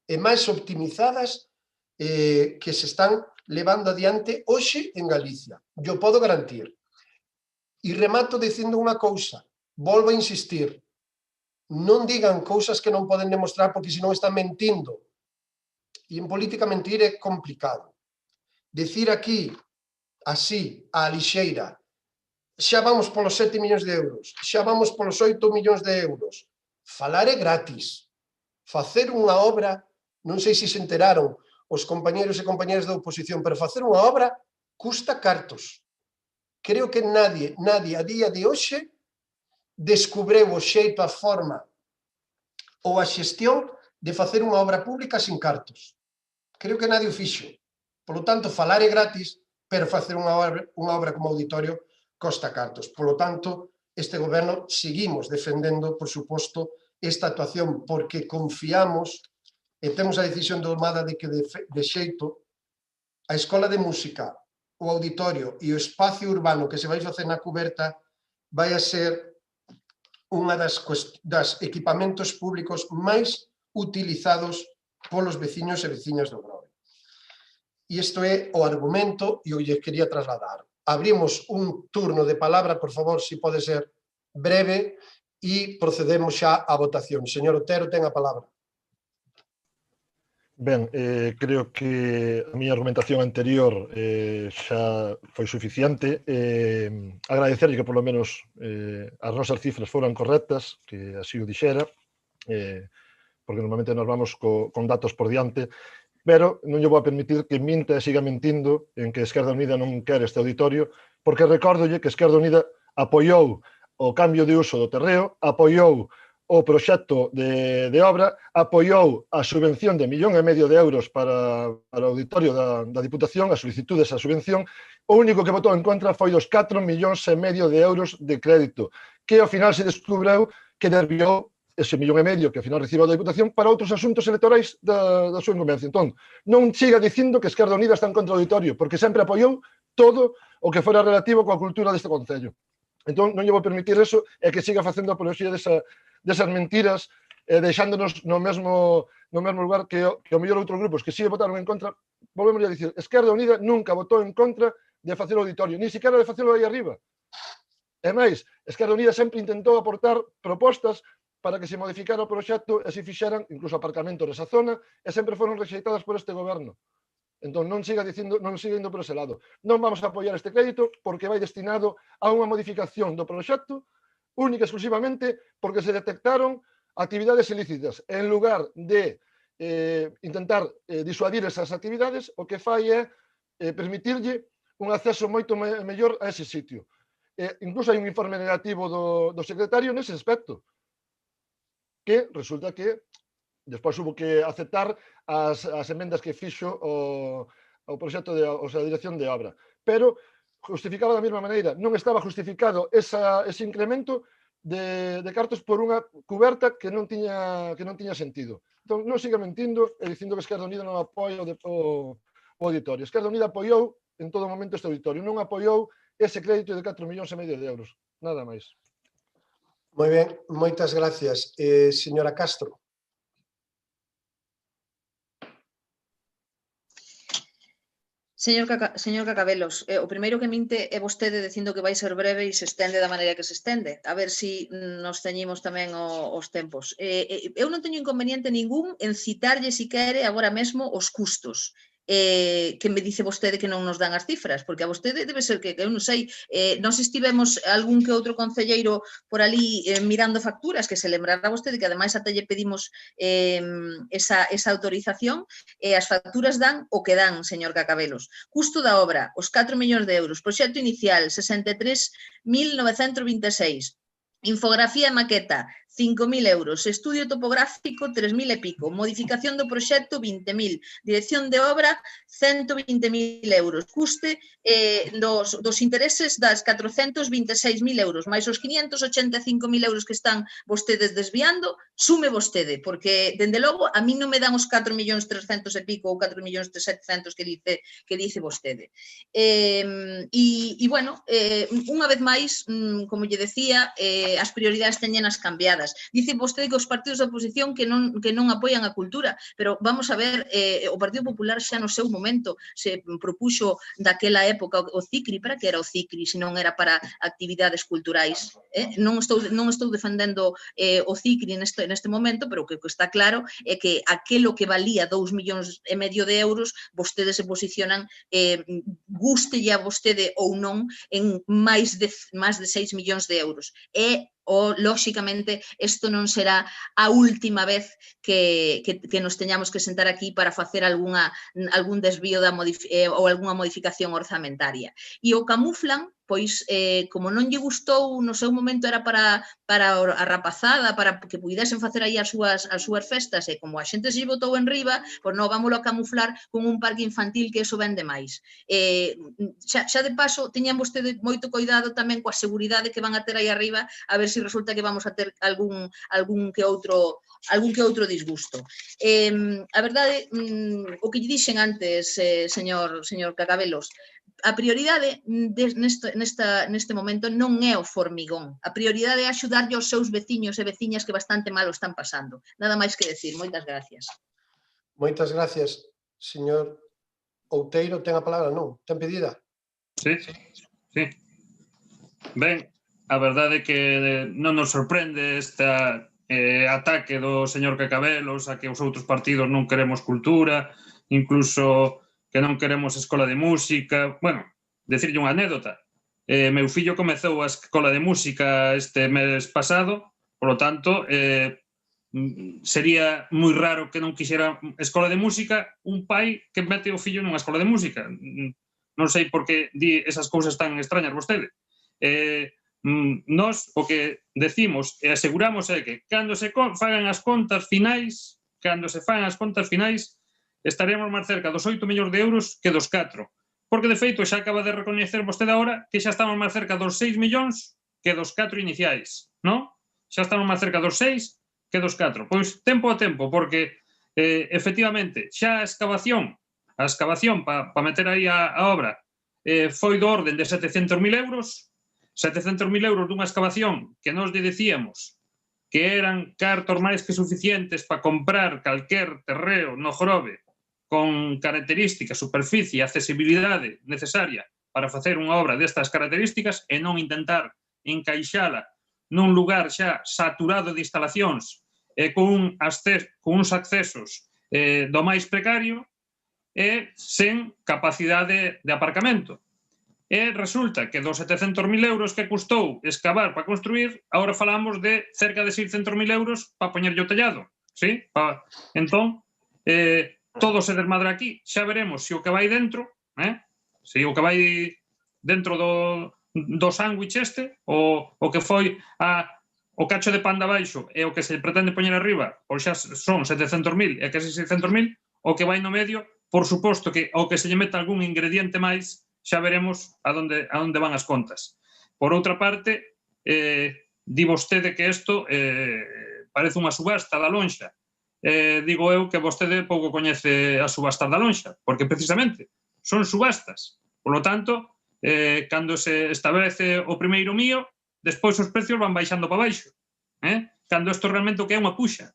Speaker 2: e máis optimizadas que se están levando adiante hoxe en Galicia. Yo podo garantir. E remato dicindo unha cousa, volvo a insistir, non digan cousas que non poden demostrar porque senón están mentindo. E en política mentir é complicado. Decir aquí, así, a lixeira, xa vamos polos 7 millóns de euros, xa vamos polos 8 millóns de euros. Falar é gratis. Facer unha obra, non sei se se enteraron os compañeros e compañeras da oposición, pero facer unha obra custa cartos. Creo que nadie a día de hoxe descubreu o xeito, a forma ou a xestión de facer unha obra pública sin cartos. Creo que nadie o fixo. Por lo tanto, falar é gratis, pero facer unha obra como auditorio costa cartos. Por lo tanto, este goberno seguimos defendendo, por suposto, esta actuación porque confiamos e temos a decisión tomada de que de xeito a Escola de Música, o auditorio e o espacio urbano que se vai facer na cuberta vai a ser unha das equipamentos públicos máis utilizados polos veciños e veciñas do Grove. E isto é o argumento e o que quería trasladar. Abrimos un turno de palabra, por favor, se pode ser breve, e procedemos xa á votación. Señor Otero, ten a palabra.
Speaker 4: Ben, creo que a miña argumentación anterior xa foi suficiente. Agradecerlle que polo menos as nosas cifras foran correctas, que así o dixera, porque normalmente nos vamos con datos por diante, pero non lle vou a permitir que minta e siga mentindo en que Esquerda Unida non quere este auditorio, porque recórdolle que Esquerda Unida apoiou o cambio de uso do terreo, apoiou o proxecto de obra, apoiou a subvención de 1,5 millón de euros para o auditorio da Diputación, a solicitud desa subvención. O único que votou en contra foi dos 4,5 millóns de euros de crédito, que ao final se descubreu que desviou ese 1,5 millón que ao final reciba da Diputación para outros asuntos electorais da súa incumbencia. Entón, non siga dicindo que Esquerda Unida está en contra do auditorio, porque sempre apoiou todo o que fora relativo coa cultura deste concello. Entón, non lle vou permitir eso e que siga facendo apoloxía desas mentiras, deixándonos no mesmo lugar que o mellor outros grupos que sigue votaron en contra. Volvemos a dicir, Esquerda Unida nunca votou en contra de facer o auditorio, ni siquiera de facelo aí arriba. E máis, Esquerda Unida sempre intentou aportar propostas para que se modificara o proxecto e se fixeran incluso aparcamentos nesa zona e sempre foron rexeitadas por este goberno. Entón, non siga indo por ese lado. Non vamos a apoiar este crédito porque vai destinado a unha modificación do proxecto única e exclusivamente porque se detectaron actividades ilícitas. En lugar de intentar disuadir esas actividades, o que fai é permitirlle un acceso moito mellor a ese sitio. Incluso hai un informe negativo do secretario nese aspecto, que resulta que despois hubo que aceptar as emendas que fixo o proxecto a dirección de obra. Pero justificaba da mesma maneira. Non estaba justificado ese incremento de cartos por unha cuberta que non tiña sentido. Entón, non siga mentindo e dicindo que Esquerda Unida non apoia o auditorio. Esquerda Unida apoiou en todo momento este auditorio. Non apoiou ese crédito de 4,5 millóns de euros. Nada máis.
Speaker 2: Moi ben, moitas gracias. Señora Castro.
Speaker 7: Señor Cacabelos, o primeiro que minte é vostede dicindo que vai ser breve e se estende da maneira que se estende. A ver se nos ceñimos tamén os tempos. Eu non teño inconveniente ningún en citarlle, se quere, agora mesmo os custos. Que me dice vostede que non nos dan as cifras, porque a vostede debe ser que eu non sei, nós estivemos algún que outro concelleiro por ali mirando facturas, que se lembrará vostede que ademais até lle pedimos esa autorización, e as facturas dan o que dan, señor Cacabelos. Custo da obra, os 4 millóns de euros, proxecto inicial, 63.926, infografía e maqueta, 5.000 euros, estudio topográfico 3.000 e pico, modificación do proxecto 20.000, dirección de obra 120.000 euros, custe dos intereses das 426.000 euros, máis os 585.000 euros que están vostedes desviando, sume vostede, porque, dende logo, a mí non me dan os 4.300.000 e pico ou 4.700.000 que dice vostede. E, bueno, unha vez máis, como lle decía, as prioridades teñenas cambiadas. Dice vostede que os partidos da oposición que non apoian a cultura, pero vamos a ver, o Partido Popular xa no seu momento se propuxo daquela época o CICRI. Para que era o CICRI se non era para actividades culturais? Non estou defendendo o CICRI neste momento, pero o que está claro é que aquelo que valía 2,5 millóns de euros, vostedes se posicionan, gústelle a vostede ou non, en máis de 6 millóns de euros. Lóxicamente, isto non será a última vez que nos teñamos que sentar aquí para facer algún desvío ou algunha modificación orzamentaria. E o camuflan, pois, como non lle gustou, no seu momento era para a rapazada, para que puidesen facer aí as súas festas, e como a xente se botou en riba, pois non, vámoslo a camuflar con un parque infantil que iso vende máis. Xa de paso, teñan vostede moito cuidado tamén coa seguridade que van a ter aí arriba, a ver se resulta que vamos a ter algún que outro disgusto. A verdade, o que lle dixen antes, señor Cacabelos, a prioridade neste momento non é o formigón. A prioridade é axudarlle aos seus veciños e veciñas que bastante mal o están pasando. Nada máis que decir. Moitas gracias.
Speaker 2: Moitas gracias, señor Outeiro. Ten a palabra, non? Ten pedida?
Speaker 6: Sí. Ben, a verdade é que non nos sorprende este ataque do señor Cacabelos a que os outros partidos non queremos cultura, incluso que non queremos escola de música. Bueno, decirlle unha anécdota. Meu fillo comezou a escola de música este mes pasado, polo tanto, sería moi raro que non quixera escola de música un pai que mete o fillo nunha escola de música. Non sei por que di esas cousas tan extrañas vostede. Nós o que decimos e aseguramos é que cando se fagan as contas finais, estaremos máis cerca dos 8 millóns de euros que dos 4. Porque, de feito, xa acaba de recoñecer vostede agora que xa estamos máis cerca dos 6 millóns que dos 4 iniciais, non? Xa estamos máis cerca dos 6 que dos 4. Pois tempo a tempo, porque efectivamente xa a excavación para meter aí a obra foi do orden de 700.000 euros, 700.000 euros dunha excavación que nós dicíamos que eran cartos máis que suficientes para comprar calquer terreo no Grove con características, superficie, accesibilidade necesaria para facer unha obra destas características e non intentar encaixala nun lugar xa saturado de instalacións e con uns accesos do máis precario e sen capacidade de aparcamento. E resulta que dos 700.000 euros que custou excavar para construir, agora falamos de cerca de 600.000 euros para poñerlle o tellado. ¿Sí? Entón, todo se desmadra aquí. Xa veremos se o que vai dentro, se o que vai dentro do sándwich este, o que foi o cacho de pan de abaixo e o que se pretende poñer arriba, pois xa son 700.000 e casi 600.000, o que vai no medio, por suposto que ao que se lle meta algún ingrediente máis, xa veremos a onde van as contas. Por outra parte, di vostede que isto parece unha subasta da lonxa. Digo eu que vostede pouco coñece as subastas da lonxa, porque precisamente son subastas. Por lo tanto, cando se establece o primeiro mío, despois os precios van baixando para baixo. Cando isto realmente o que é unha puxa.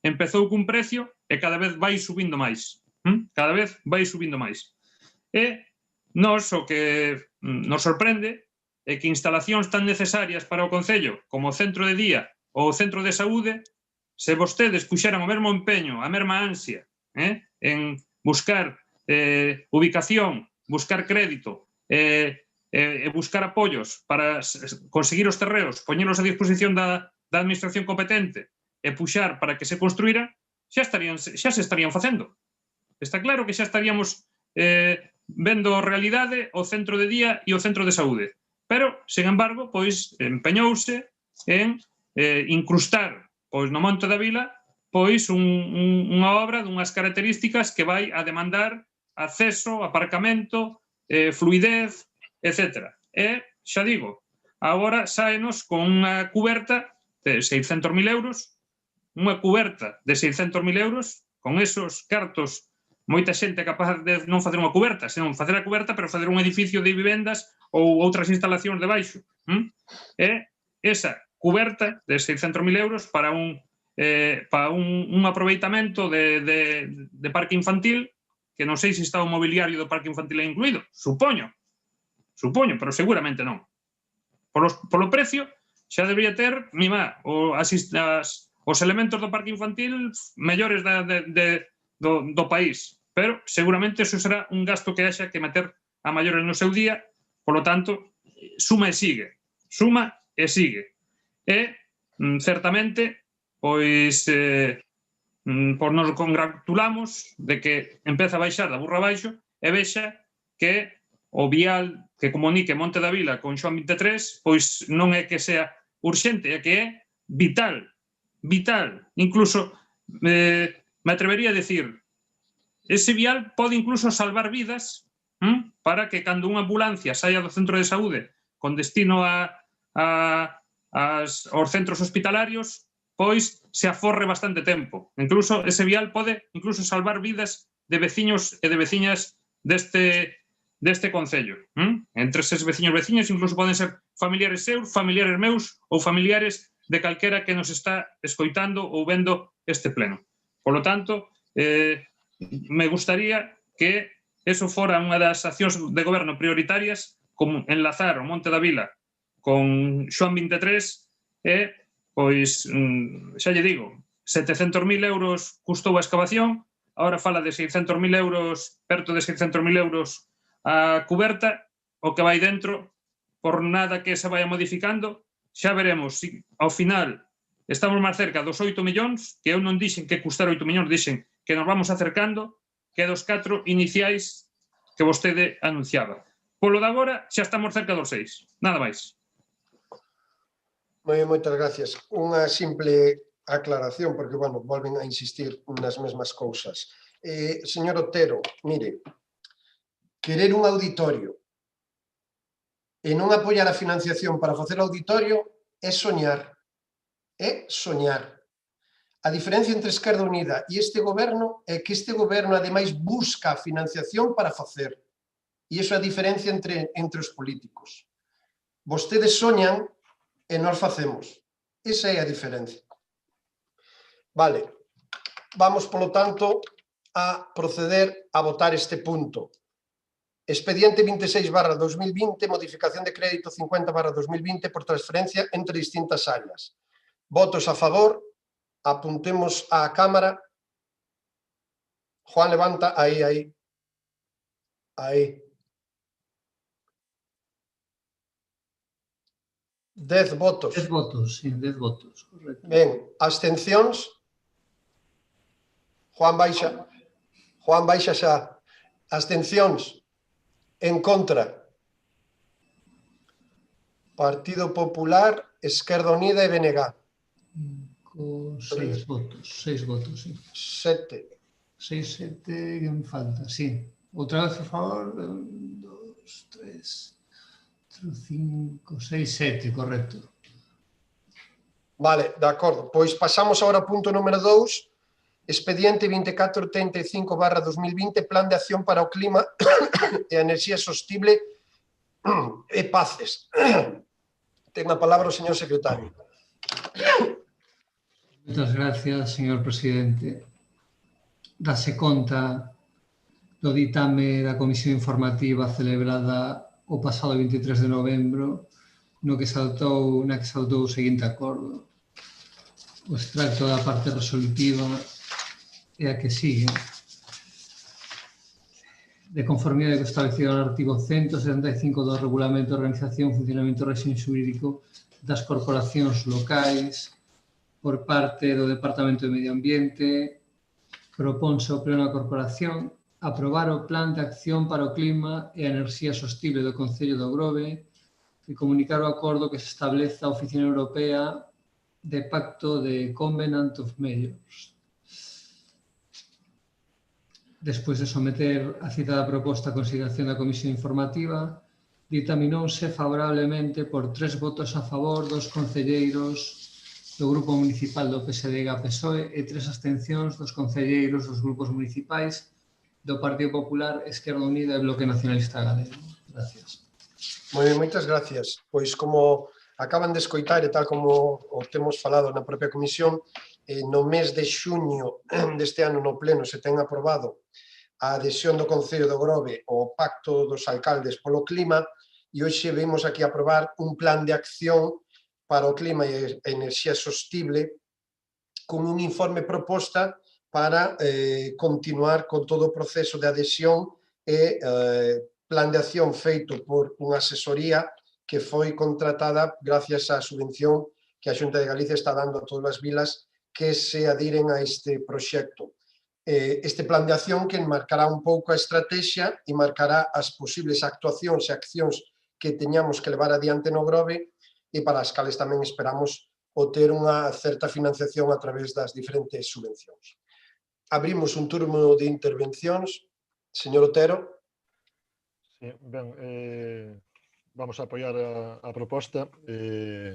Speaker 6: Empezou cun precio e cada vez vai subindo máis. Cada vez vai subindo máis. E nos o que nos sorprende é que instalacións tan necesarias para o Concello como o centro de día ou o centro de saúde, se vostedes puxeran o mesmo empeño, a mesma ansia en buscar ubicación, buscar crédito e buscar apoios para conseguir os terreos, poñelos a disposición da administración competente e puxar para que se construíra, xa se estarían facendo. Está claro que xa estaríamos vendo realidade o centro de día e o centro de saúde. Pero, sen embargo, pois empeñouse en incrustar no Monte da Vila pois unha obra dunhas características que vai a demandar acceso, aparcamento, fluidez, etc. E, xa digo, agora saenos con unha cuberta de 600.000 euros, unha cuberta de 600.000 euros, con esos cartos. Moita xente é capaz de non facer unha cuberta, senón facer a cuberta, pero facer un edificio de vivendas ou outras instalacións debaixo. E esa cuberta de 600.000 euros para un aproveitamento de parque infantil, que non sei se está o mobiliario do parque infantil incluído. Supoño, pero seguramente non. Polo precio, xa debería ter, os elementos do parque infantil mellores do país, pero seguramente eso será un gasto que haxa que meter a maiores no seu día, polo tanto, suma e sigue. E, certamente, pois, nos congratulamos de que empeza a baixar da burra abaixo e vexa que o vial que comunique Monte da Vila con Xoán 23, pois non é que sea urxente, é que é vital. Incluso me atrevería a decir, ese vial pode incluso salvar vidas para que cando unha ambulancia saia do centro de saúde con destino aos centros hospitalarios, pois se aforre bastante tempo. Incluso ese vial pode incluso salvar vidas de veciños e de veciñas deste Concello. Entre eses veciños e veciñas incluso poden ser familiares seus, familiares meus ou familiares de calquera que nos está escoitando ou vendo este pleno. Por lo tanto, me gustaría que eso fora unha das accións de goberno prioritarias, como enlazar o Monte da Vila con Xoán 23 e, pois, xa lle digo, 700.000 euros custou a excavación, agora fala de 600.000 euros, perto de 600.000 euros a cuberta, o que vai dentro, por nada que se vaya modificando, xa veremos se ao final estamos máis cerca dos 8 millóns, que eu non dixen que custar 8 millóns, dixen que nos vamos acercando, que dos 4 iniciais que vostede anunciaba. Polo de agora, xa estamos cerca dos 6. Nada máis.
Speaker 2: Moitas gracias. Unha simple aclaración, porque, bueno, volven a insistir nas mesmas cousas. Señor Otero, mire, querer un auditorio e non apoiar a financiación para facer auditorio é soñar. É soñar. A diferencia entre Esquerda Unida e este goberno é que este goberno, ademais, busca a financiación para facer. E iso é a diferencia entre os políticos. Vostedes soñan e nós facemos. Esa é a diferencia. Vale. Vamos, polo tanto, a proceder a votar este punto. Expediente 26/2020, modificación de crédito 50/2020 por transferencia entre distintas áreas. Votos a favor, apuntemos á Cámara. Juan, levanta, aí. 10 votos.
Speaker 1: 10 votos, sí, 10 votos, correcto.
Speaker 2: Ben, abstencións. Juan baixa xa. Abstencións. En contra. Partido Popular, Esquerda Unida e BNG.
Speaker 1: 6 votos, sí.
Speaker 2: 7.
Speaker 1: 6, 7, que me falta, sí. Outra vez, por favor. 1, 2, 3, 4, 5, 6, 7, correcto.
Speaker 2: Vale, de acordo. Pois pasamos agora ao punto número 2. Expediente 2435/2020, Plan de Acción para o Clima e a Enerxía Sostible e Paces. Ten a palabra o señor secretario.
Speaker 1: Moitas gracias, señor presidente. Dase conta do ditame da Comisión Informativa celebrada o pasado 23 de novembro, na que saltou o seguinte acordo. O extracto da parte resolutiva é a que sigue. De conformidade co establecido no artigo 175 do Regulamento de Organización, Funcionamento e Réxime Xurídico das Corporacións Locais, por parte do Departamento de Medio Ambiente, proponse ao Pleno da Corporación aprobar o Plan de Acción para o Clima e a Enerxía Sostible do Concello do Grove e comunicar o acordo que se estableza a Oficina Europea de Pacto de Covenant of Mayors. Despois de someter a citada proposta a consideración da Comisión Informativa, ditaminouse favorablemente por 3 votos a favor dos concelleiros do Grupo Municipal do PSDG-PSOE e 3 abstencións dos concelleiros dos grupos municipais do Partido Popular, Esquerda Unida e Bloque Nacionalista Galego. Gracias.
Speaker 2: Moi ben, moitas gracias. Pois como acaban de escoitar e tal como o temos falado na propia comisión, no mes de xuño deste ano no pleno se ten aprobado a adhesión do Concello do Grove ao Pacto dos Alcaldes polo Clima e hoxe vemos aquí aprobar un plan de acción para o clima e a enerxía sostible con un informe proposta para continuar con todo o proceso de adhesión e plan de acción feito por unha asesoría que foi contratada gracias á subvención que a Xunta de Galicia está dando a todas as vilas que se adiren a este proxecto. Este plan de acción que marcará un pouco a estrategia e marcará as posibles actuacións e accións que teñamos que levar adiante no Grove e para as cales tamén esperamos obter unha certa financiación a través das diferentes subvencións. Abrimos un turno de intervencións. Señor Otero.
Speaker 4: Sí, ben, vamos a apoiar a proposta.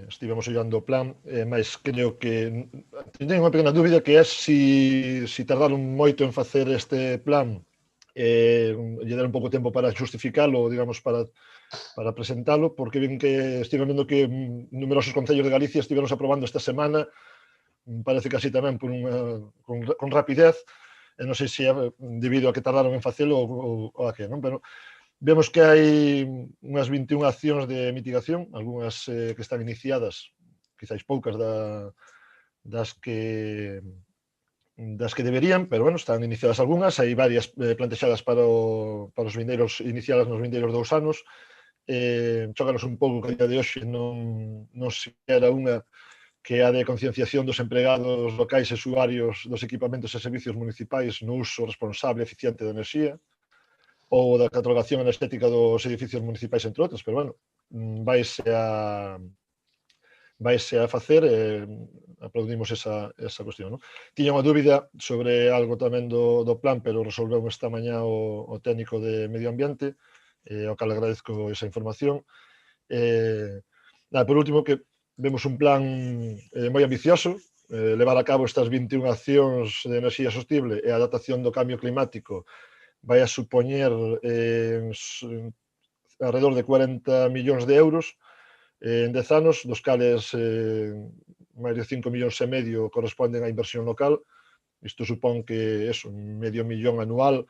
Speaker 4: Estivemos ollando o plan, mas creo que teño unha pequena dúbida que é si tardaron moito en facer este plan lle dar un pouco tempo para justificalo, digamos, para presentalo, porque ven que estiven vendo que numerosos concellos de Galicia estiveron aprobando esta semana, parece que así tamén con rapidez, non sei se é debido a que tardaron en facelo ou a que, non? Pero vemos que hai unhas 21 accións de mitigación, algunhas que están iniciadas, quizáis poucas das que deberían, pero bueno, están iniciadas algunhas, hai varias plantexadas para os vindeiros, iniciadas nos vindeiros 2 anos. Chócanos un pouco que a día de hoxe non se era unha que a de concienciación dos empregados locais e usuarios dos equipamentos e servicios municipais no uso responsable e eficiente da enerxía, ou da catalogación enerxética dos edificios municipais, entre outros, pero bueno, vaise vaise a facer e aplaudimos esa cuestión. Tiña unha dúbida sobre algo tamén do plan, pero resolveu esta mañá o técnico de Medio Ambiente, ao cal agradezco esa información. Por último, que vemos un plan moi ambicioso, levar a cabo estas 21 accións de enerxía sostible e a adaptación do cambio climático vai a supoñer alrededor de 40 millóns de euros en 10 anos, dos cales máis de 5,5 millóns corresponden á inversión local. Isto supón que medio millón anual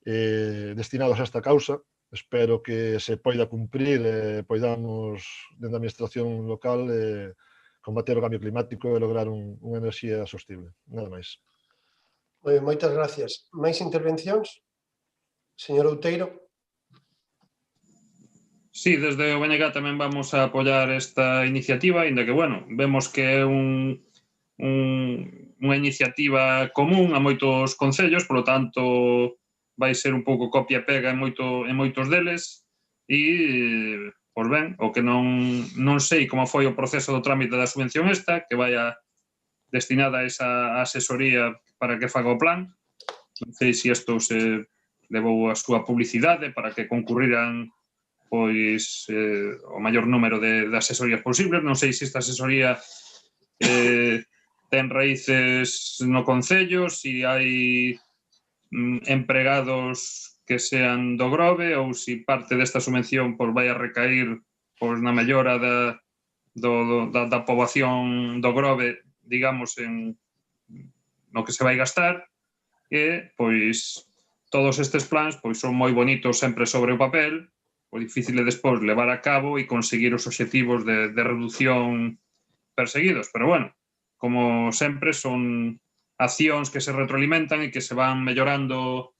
Speaker 4: destinados a esta causa. Espero que se poida cumprir e poidamos, dentro da administración local, combater o cambio climático e lograr unha enerxía sostible. Nada máis.
Speaker 2: Moitas gracias. Máis intervencións? Señor Outeiro.
Speaker 6: Sí, desde o BNG tamén vamos a apoiar esta iniciativa, inda que, bueno, vemos que é unha iniciativa común a moitos concellos, polo tanto, vai ser un pouco copia e pega en moitos deles, e, pois ben, o que non sei como foi o proceso do trámite da subvención esta, que vai destinada a esa asesoría para que faga o plan. Non sei se isto se levou a súa publicidade para que concurriran pois o maior número de asesorías posibles. Non sei se esta asesoría ten raíces no concello, se hai empregados que sean do Grove ou se parte desta subvención vai a recair na mellora da poboación do Grove, digamos, no que se vai gastar. E, pois, todos estes plans son moi bonitos sempre sobre o papel, o difícil é despois levar a cabo e conseguir os obxectivos de reducción perseguidos. Pero, bueno, como sempre, son accións que se retroalimentan e que se van mellorando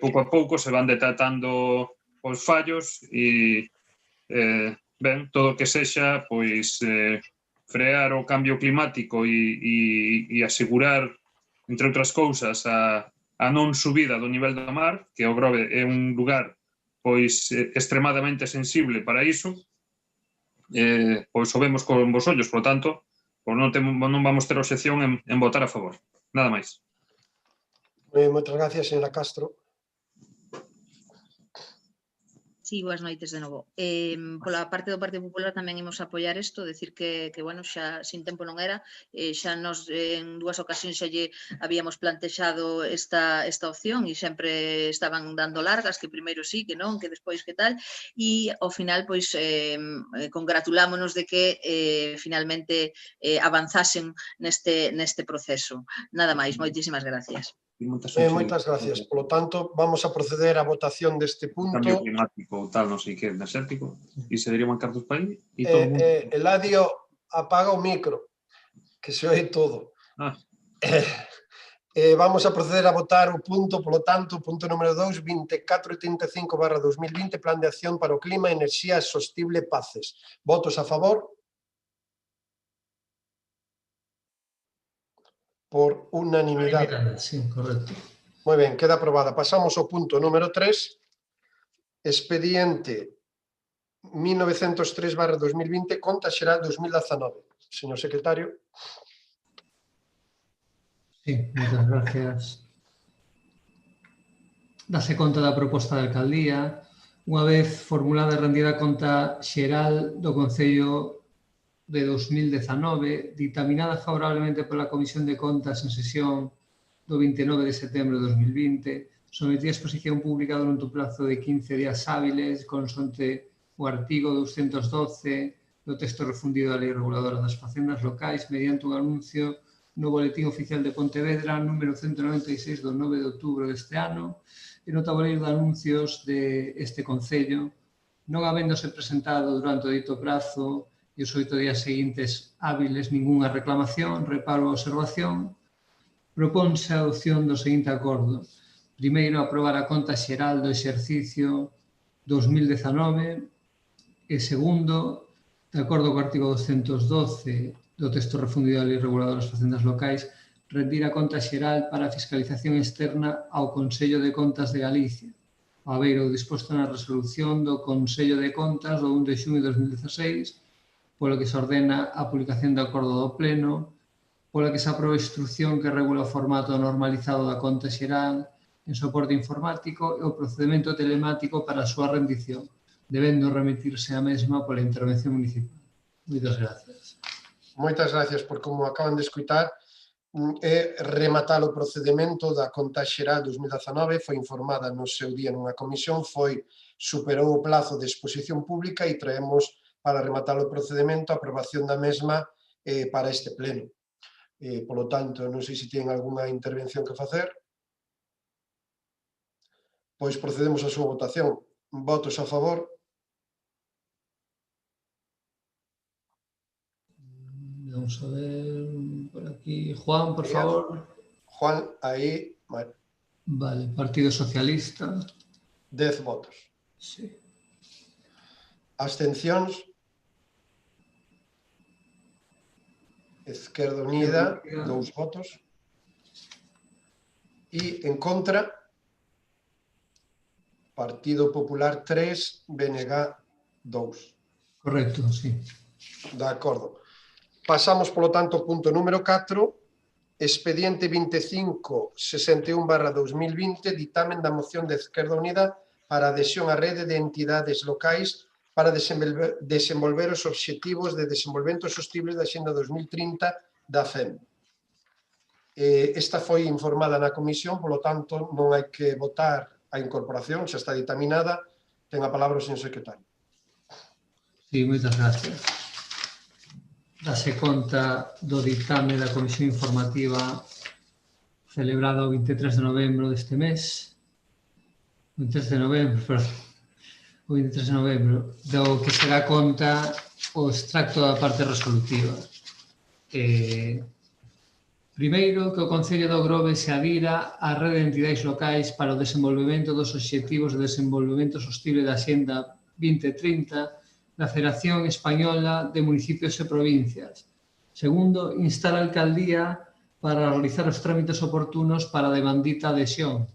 Speaker 6: pouco a pouco, se van detectando os fallos e, ben, todo o que sexa, pois, frear o cambio climático e asegurar, entre outras cousas, a non subida do nivel do mar, que o Grove é un lugar pois extremadamente sensible para iso, pois o vemos con vos ollos, por tanto, non vamos ter obxección en votar a favor. Nada máis.
Speaker 2: Moitas gracias, señora Castro.
Speaker 7: Sí, boas noites de novo. Pola parte do Partido Popular tamén imos apoiar isto, decir que, bueno, xa sin tempo non era, xa nos en dúas ocasións xa lle habíamos plantexado esta opción e sempre estaban dando largas, que primeiro sí, que non, que despois que tal, e ao final, pois, congratulámonos de que finalmente avanzasen neste proceso. Nada máis, moitísimas gracias.
Speaker 2: Moitas gracias. Polo tanto, vamos a proceder á votación deste punto.
Speaker 6: Cambio climático ou tal, non sei que, enerxético, e se derivan cartos para aí, e todo o mundo.
Speaker 2: Eladio, apaga o micro, que se oe todo. Vamos a proceder a votar o punto, polo tanto, punto número 2, 2485/2020, Plan de Acción para o Clima e Enerxía Sostible Paces. Votos a favor? Por unanimidade.
Speaker 1: Sí, correcto.
Speaker 2: Moi ben, queda aprobada. Pasamos ao punto número 3, expediente 1903/2020, conta xeral 2019. Señor secretario.
Speaker 1: Sí, moitas gracias. Dase conta da proposta da alcaldía, unha vez formulada e rendida a conta xeral do Concello de 2019, dictaminada favorablemente pola Comisión de Contas en sesión do 29 de setembro de 2020, sometida a exposición pública durante un plazo de 15 días hábiles, consonte o artigo 212 do texto refundido da Lei Reguladora das Facendas Locais, mediante un anuncio no Boletín Oficial de Pontevedra, número 196 do 9 de outubro deste ano, e no tabuleiro de anuncios deste Concello, non habéndose presentado durante o dito prazo e os 8 días seguintes hábiles ningunha reclamación, reparo ou observación, propónse a adopción do seguinte acordo. Primeiro, aprobar a conta xeral do exercicio 2019 e segundo, de acordo co artigo 212 do texto refundido da Lei Reguladora das Facendas Locais, rendir a conta xeral para a fiscalización externa ao Consello de Contas de Galicia, ao haber o disposto na resolución do Consello de Contas do 1 de xunio de 2016, polo que se ordena a publicación do acordo do Pleno, pola que se aproba a instrucción que regula o formato normalizado da conta xeral en soporte informático e o procedimento telemático para a súa rendición, debendo remitirse a mesma pola intervención municipal. Moitas gracias.
Speaker 2: Moitas gracias por como acaban de escutar. É rematar o procedimento da conta xeral 2019, foi informada no seu día nunha comisión, superou o plazo de exposición pública e traemos para rematar o procedimento a aprobación da mesma para este pleno. Polo tanto, non sei se ten algunha intervención que facer. Pois procedemos á súa votación. Votos a favor.
Speaker 1: Vamos a ver por aquí. Juan, por favor.
Speaker 2: Juan, aí.
Speaker 1: Vale, Partido Socialista.
Speaker 2: 10 votos.
Speaker 1: Sí.
Speaker 2: Abstencións. Esquerda Unida, 2 votos. E en contra, Partido Popular 3, BNG 2.
Speaker 1: Correcto, sí.
Speaker 2: De acordo. Pasamos, polo tanto, ao punto número 4, expediente 2561/2020, ditamen da moción de Esquerda Unida para adhesión á rede de entidades locais para desenvolver os obxectivos de desenvolvemento sostible da Axenda 2030 da FEM. Esta foi informada na comisión, polo tanto, non hai que votar a incorporación, xa está ditaminada. Ten a palabra o señor secretario.
Speaker 1: Sí, moitas gracias. Dase conta do ditame da Comisión Informativa celebrada o 23 de novembro deste mes, o 23 de novembro, do que se dá conta o extracto da parte resolutiva. Primeiro, que o Concello do Grove se adira á rede de entidades locais para o desenvolvemento dos obxectivos de desenvolvemento sostible da Axenda 2030 da Federación Española de Municipios e Provincias. Segundo, instar a Alcaldía para realizar os trámites oportunos para a demandita adhesión.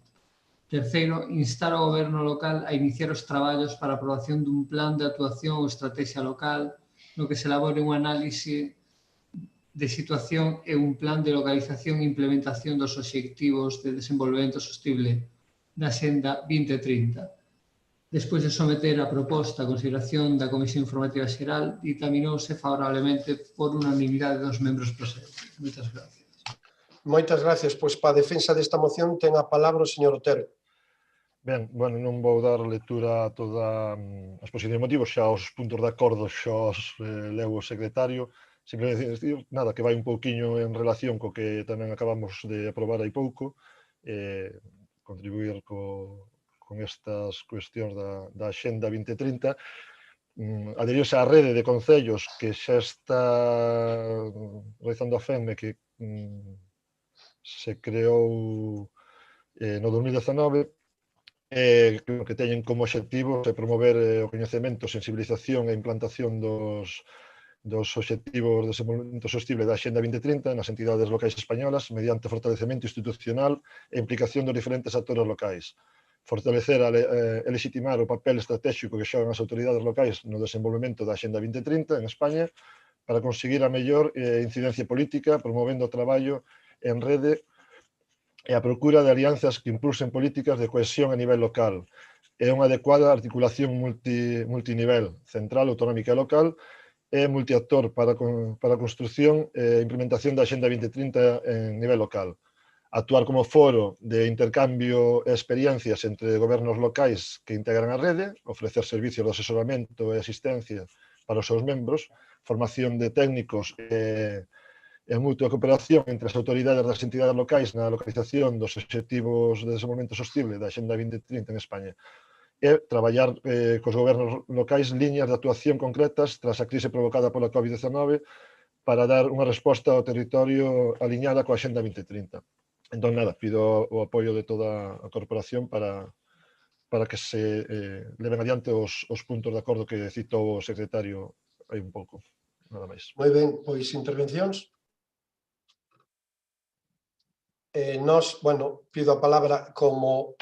Speaker 1: Terceiro, instar ao Goberno local a iniciar os traballos para a aprobación dun plan de actuación ou estrategia local no que se elabore un análise de situación e un plan de localización e implementación dos obxectivos de desenvolvemento sostible da Axenda 2030. Despois de someter a proposta a consideración da Comisión Informativa Xeral, ditaminouse favorablemente por unanimidade dos membros presentes. Moitas gracias.
Speaker 2: Moitas gracias. Pois para a defensa desta moción ten a palabra o señor Otero.
Speaker 4: Ben, bueno, non vou dar lectura a toda a exposición de motivos, xa os puntos de acordo xa os leu o secretario. Simplemente decir, nada, que vai un pouquiño en relación co que tamén acabamos de aprobar hai pouco, contribuir con estas cuestións da Axenda 2030, adherirse á rede de concellos que xa está realizando a FEM e que se creou no 2019, que teñen como obxectivo promover o coñecemento, sensibilización e implantación dos obxectivos de desenvolvemento sostible da Axenda 2030 nas entidades locais españolas mediante fortalecemento institucional e implicación dos diferentes actores locais. Fortalecer e legitimar o papel estratégico que xogan as autoridades locais no desenvolvemento da Axenda 2030 en España para conseguir a mellor incidencia política, promovendo o traballo en rede e a procura de alianzas que impulsen políticas de cohesión a nivel local e unha adecuada articulación multinivel, central, autonómica e local, e multiactor para a construción e implementación da Axenda 2030 en nivel local. Actuar como foro de intercambio e experiencias entre gobernos locais que integran a rede, ofrecer servicios de asesoramento e asistencia para os seus membros, formación de técnicos e mutua cooperación entre as autoridades das entidades locais na localización dos obxectivos de desenvolvemento sostible da Axenda 2030 en España e traballar cos gobernos locais liñas de actuación concretas tras a crise provocada pola COVID-19 para dar unha resposta ao territorio aliñada coa Axenda 2030. Entón, nada, pido o apoio de toda a corporación para que se leven adiante os puntos de acordo que citou o secretario hai un pouco. Nada máis.
Speaker 2: Moi ben, pois intervencións. Nos, bueno, pido a palabra como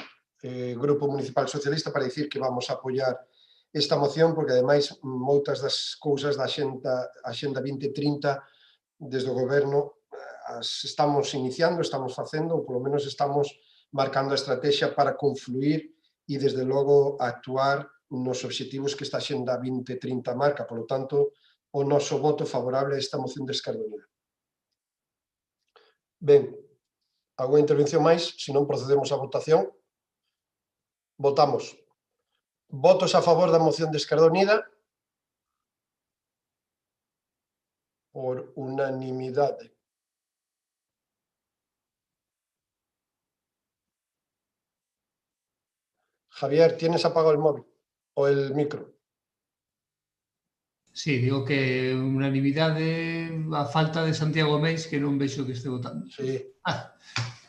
Speaker 2: Grupo Municipal Socialista para dicir que vamos a apoiar esta moción, porque ademais moitas das cousas da Axenda 2030 desde o Goberno as estamos iniciando, estamos facendo, ou polo menos estamos marcando a estrategia para confluir e, desde logo, actuar nos obxectivos que esta Axenda 2030 marca. Por lo tanto, o noso voto favorable a esta moción de Esquerda Unida. Ben, alguna intervención máis? Se non, procedemos á votación. Votamos. Votos a favor da moción de Esquerda Unida? Por unanimidade. Javier, ¿tienes apagado el móvil o el micro?
Speaker 1: Sí, digo que unanimidade a falta de Santiago Meis, que non vexo que este votando.
Speaker 2: Sí.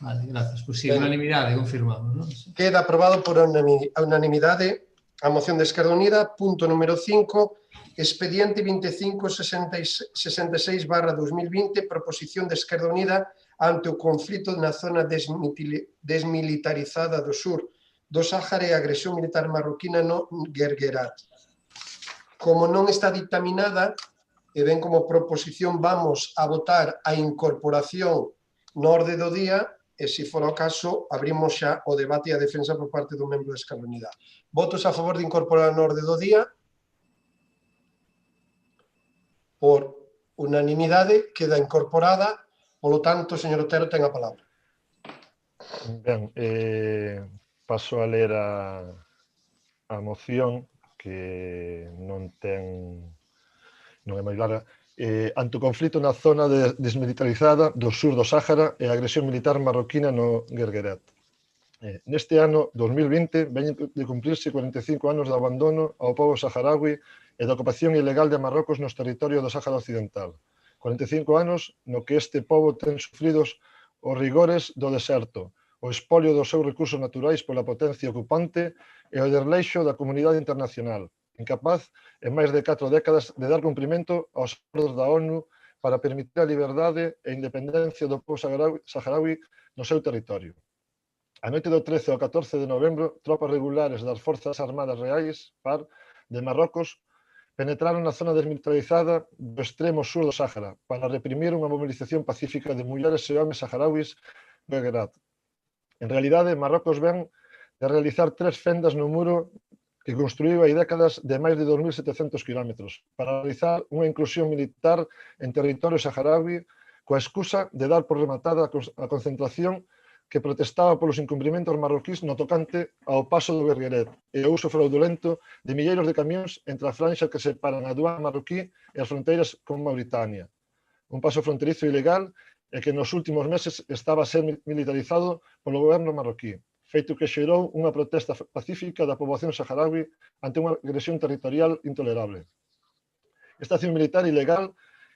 Speaker 1: Vale, gracias. Pois sí,
Speaker 2: Ben.
Speaker 1: unanimidade, confirmamos, non?
Speaker 2: Queda aprobado por unanimidade a moción de Esquerda Unida. Punto número 5, expediente 2566/2020, proposición de Esquerda Unida ante o conflito na zona desmilitarizada do sur do Sáhara e a agresión militar marroquina no Guerguerat. Como non está dictaminada, e ben como proposición, vamos a votar a incorporación no orde do día, e, se for o caso, abrimos xa o debate e a defensa por parte do membro da Esquerda Unida. Votos a favor de incorporar no orde do día? Por unanimidade, queda incorporada. Polo tanto, señor Otero, ten a palabra.
Speaker 4: Ben, paso a ler a moción, que non é moi larga. Ante o conflito na zona desmilitarizada do sur do Sáhara e a agresión militar marroquina no Guerguerat. Neste ano 2020 veñen de cumplirse 45 anos de abandono ao pobo saharaui e da ocupación ilegal de Marrocos nos territorios do Sáhara Occidental. 45 anos no que este pobo ten sufridos os rigores do deserto, o espolio dos seus recursos naturais pola potencia ocupante e o desleixo da comunidade internacional, incapaz en máis de 4 décadas de dar cumprimento aos acordos da ONU para permitir a liberdade e independencia do pobo saharaui no seu territorio. A noite do 13 ao 14 de novembro, tropas regulares das Forzas Armadas Reais, FARC, de Marrocos, penetraron na zona desmilitarizada do extremo sur do Sáhara para reprimir unha mobilización pacífica de mulleres e homes saharauis no Guerguerat. En realidade, Marrocos ven de realizar 3 fendas no muro que construíu hai décadas de máis de 2.700 kilómetros para realizar unha inclusión militar en territorio saharaui coa excusa de dar por rematada a concentración que protestaba polos incumprimentos marroquís no tocante ao paso do Guerguerat e o uso fraudulento de milleiros de camións entre a franxa que separan a aduana marroquí e as fronteiras con Mauritania. Un paso fronterizo ilegal e que nos últimos meses estaba a ser militarizado polo goberno marroquí, feito que xerou unha protesta pacífica da poboación saharaui ante unha agresión territorial intolerable. Esta acción militar ilegal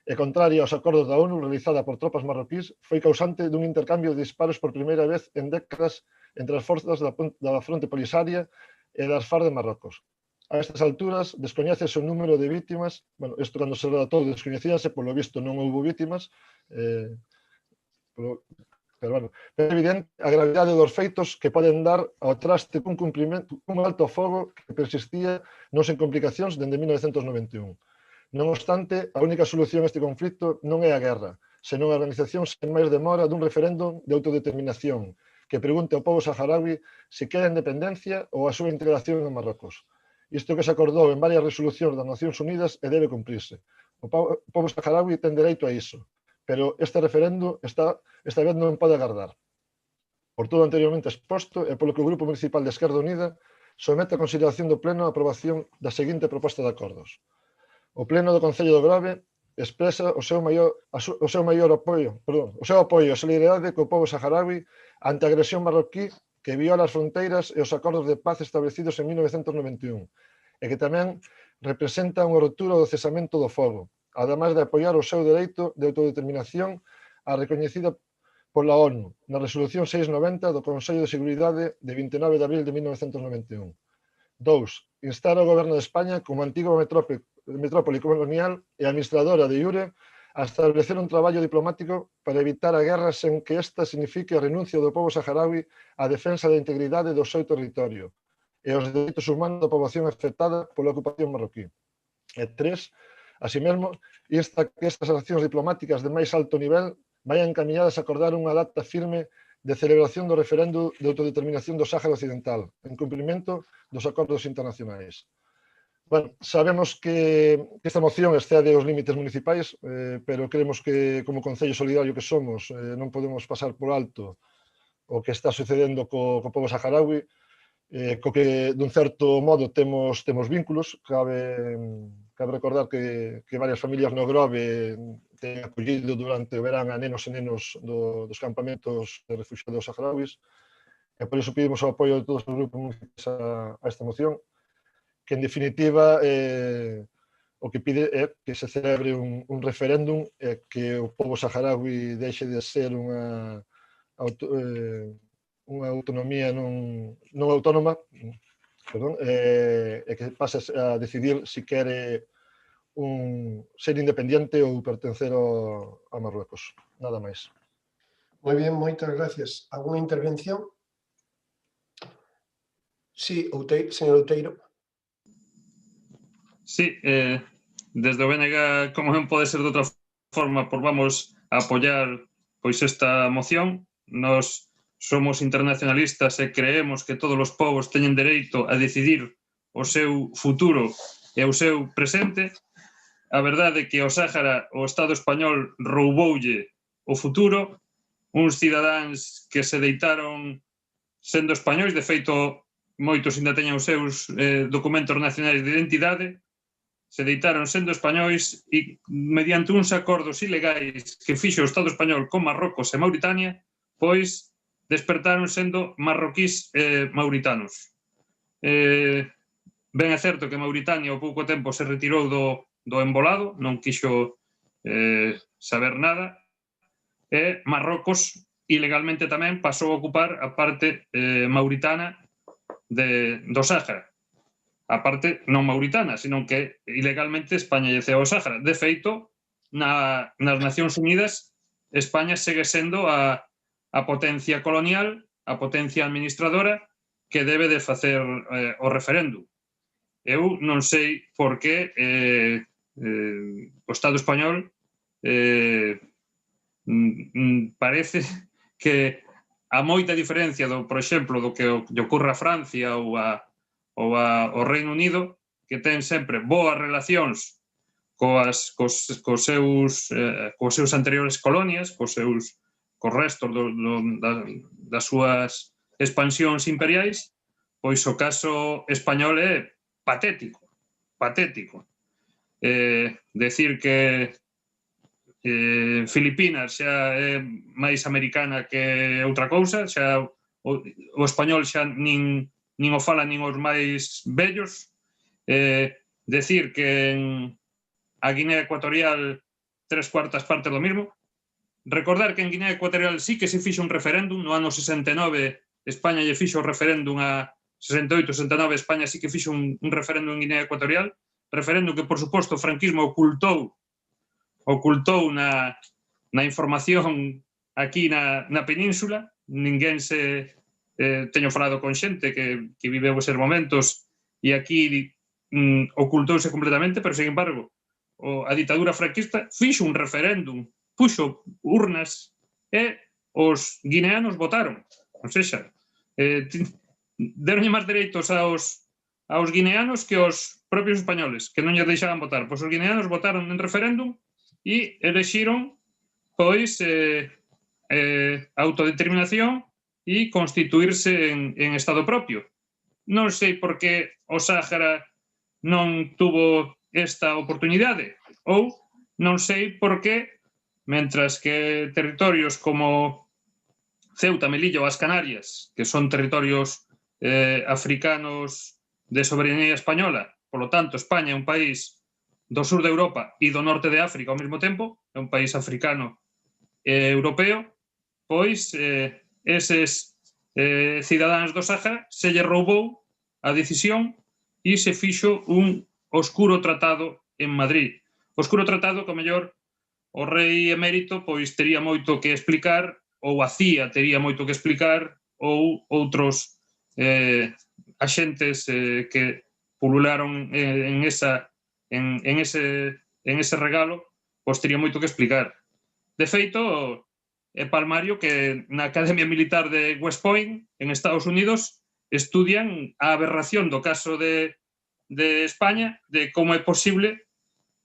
Speaker 4: e contraria aos acordos da ONU realizada por tropas marroquís foi causante dun intercambio de disparos por primeira vez en décadas entre as forzas da Fronte Polisaria e das FARC de Marrocos. A estas alturas, descoñécese o número de vítimas, bueno, isto cando se relatou descoñecíase, polo visto non houbo vítimas, pero bueno, é evidente a gravidade dos feitos que poden dar ao traste cun alto fogo que persistía non sen complicacións dende 1991. Non obstante, a única solución a este conflito non é a guerra, senón a organización sen máis demora dun referéndum de autodeterminación que pregunte ao pobo saharaui se quere a independencia ou a súa integración en Marrocos. Isto que se acordou en varias resolucións das Nacións Unidas e debe cumprirse. O pobo saharaui ten dereito a iso, pero este referendo esta vez non pode agardar. Por todo anteriormente exposto e polo que o Grupo Municipal de Esquerda Unida somete a consideración do Pleno a aprobación da seguinte proposta de acordos. O Pleno do Concello do Grove expresa o seu apoio e solidariedade co pobo saharaui ante a agresión marroquí que viola as fronteiras e os acordos de paz establecidos en 1991 e que tamén representa unha ruptura do cesamento do fogo, ademais de apoiar o seu dereito de autodeterminación a recoñecida pola ONU na Resolución 690 do Consello de Seguridade de 29 de abril de 1991. 2. Instar ao Goberno de España como antiga metrópole colonial e administradora de iure a establecer un traballo diplomático para evitar a guerra sen que esta signifique a renuncia do pobo saharaui á defensa da integridade do seu territorio e os dereitos humanos da poboación afectada pola ocupación marroquí. E 3, así mesmo, insta que estas accións diplomáticas de máis alto nivel vayan encaminhadas a acordar unha data firme de celebración do referendo de autodeterminación do Sáhara Occidental, en cumprimento dos acordos internacionais. Bueno, sabemos que esta moción excede os límites municipais, pero creemos que, como Concello Solidario que somos, non podemos pasar por alto o que está sucedendo co pobo saharaui, co que, dun certo modo, temos vínculos. Cabe recordar que varias familias no Grove ten acollido durante o verán a nenos e nenos dos campamentos de refugiados saharauis, e por iso pedimos o apoio de todos os grupos municipais a esta moción, que en definitiva o que pide é que se celebre un referéndum e que o pobo saharaui deixe de ser unha autonomía non autónoma, e que pase a decidir se quere ser independiente ou pertencer a Marruecos. Nada máis.
Speaker 2: Moi bien, moitas gracias. Alguna intervención? Sí, señor Outeiro.
Speaker 6: Sí, desde o BNG, como non pode ser de outra forma, por vamos a apoiar pois esta moción. Nos somos internacionalistas e creemos que todos os povos teñen dereito a decidir o seu futuro e o seu presente. A verdade é que o Sáhara, o Estado español, rouboulle o futuro, uns cidadáns que se deitaron sendo españois, de feito, moitos ainda teñen os seus documentos nacionais de identidade, se deitaron sendo españois e, mediante uns acordos ilegais que fixo o Estado español con Marrocos e Mauritania, pois despertaron sendo marroquís e mauritanos. Ben é certo que Mauritania ao pouco tempo se retirou do embolado, non quixo saber nada, e Marrocos ilegalmente tamén pasou a ocupar a parte mauritana do Sáhara. A parte non mauritana, sino que ilegalmente España lle cedeu o Sáhara. De feito, nas Nacións Unidas, España segue sendo a potencia colonial, a potencia administradora que debe de facer o referéndum. Eu non sei por que o Estado español parece que a moita diferencia, por exemplo, do que ocorre a Francia ou ao Reino Unido, que ten sempre boas relacións cos seus anteriores colonias, cos restos das súas expansións imperiais, pois o caso español é patético. Decir que Filipinas xa é máis americana que outra cousa, xa o español xa nin o falan nin os máis vellos. Decir que a Guinea Ecuatorial 3/4 partes do mismo. Recordar que en Guinea Ecuatorial sí que se fixo un referéndum no ano 69, España lle fixo o referéndum a 68-69, España sí que fixo un referéndum en Guinea Ecuatorial, referéndum que, por suposto, o franquismo ocultou na información aquí na península. Ninguén teño falado con xente que viveu eses momentos e aquí ocultouse completamente, pero, sin embargo, a ditadura franquista fixo un referéndum, puxo urnas e os guineanos votaron. Ou seja, deronlle máis dereitos aos guineanos que aos propios españoles, que non lle deixaban votar. Pois os guineanos votaron en referéndum e elexiron pois autodeterminación e constituirse en Estado propio. Non sei por que o Sáhara non tuvo esta oportunidade, ou non sei por que, mentras que territorios como Ceuta, Melilla ou as Canarias, que son territorios africanos de soberanía española, polo tanto, España é un país do sur de Europa e do norte de África ao mesmo tempo, é un país africano e europeo, pois eses cidadáns do Sáhara se lle roubou a decisión e se fixo un oscuro tratado en Madrid. Oscuro tratado que, ao mellor, o rei emérito pois tería moito que explicar, ou a CIA tería moito que explicar, ou outros axentes que pulularon en ese regalo, pois tería moito que explicar. De feito, é palmario que na Academia Militar de West Point, en Estados Unidos, estudian a aberración do caso de España, de como é posible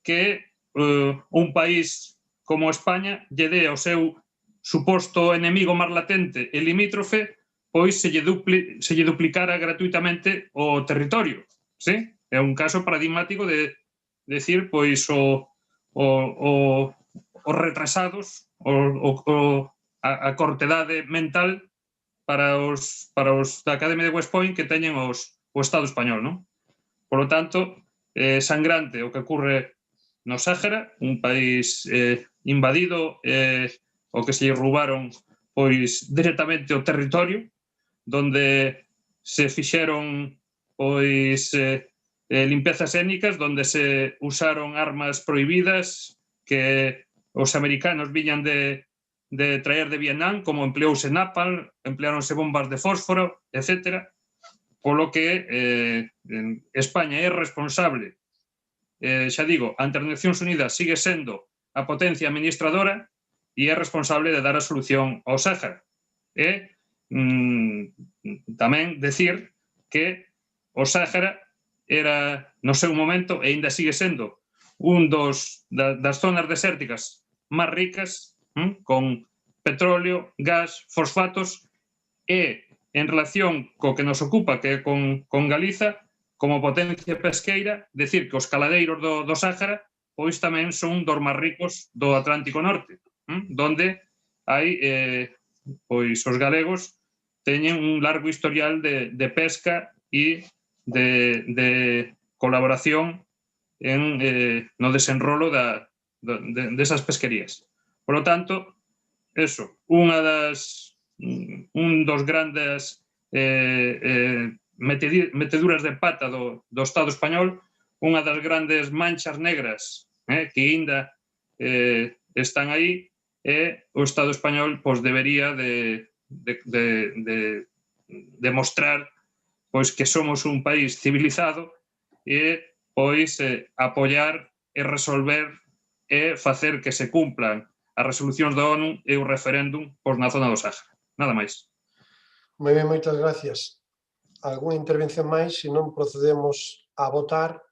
Speaker 6: que un país como España lle dé ao seu suposto enemigo máis latente e limítrofe, pois se lle duplicara gratuitamente o territorio. Sí? É un caso paradigmático de decir, pois, os retrasados, a cortedade mental para os da Academia de West Point que teñen o Estado español, non? Por lo tanto, sangrante o que ocurre no Sáhara, un país invadido, o que se roubaron pois directamente o territorio, donde se fixeron pois limpezas étnicas, donde se usaron armas prohibidas que os americanos viñan de traer de Vietnam, como empleouse napalm, empleáronse bombas de fósforo, etc. Polo que España é responsable, xa digo, ante as Nacións Unidas sigue sendo a potencia administradora e é responsable de dar a solución ao Sáhara. E tamén decir que o Sáhara era, no seu momento, e ainda sigue sendo, un das zonas desérticas máis ricas, con petróleo, gas, fosfatos, e en relación co que nos ocupa, que é con Galiza, como potencia pesqueira, decir que os caladeiros do Sáhara pois tamén son dos máis ricos do Atlántico Norte, donde hai, pois os galegos teñen un largo historial de pesca e de colaboración no desenrolo desas pesquerías. Por lo tanto, eso, un dos grandes meteduras de pata do Estado español, unha das grandes manchas negras que ainda están aí, e o Estado español pois debería de demostrar pois que somos un país civilizado e pois apoiar e resolver e facer que se cumplan as resolucións da ONU e o referéndum pois na zona do Sáhara. Nada máis.
Speaker 2: Moi ben, moitas gracias. Alguna intervención máis? Se non, procedemos a votar.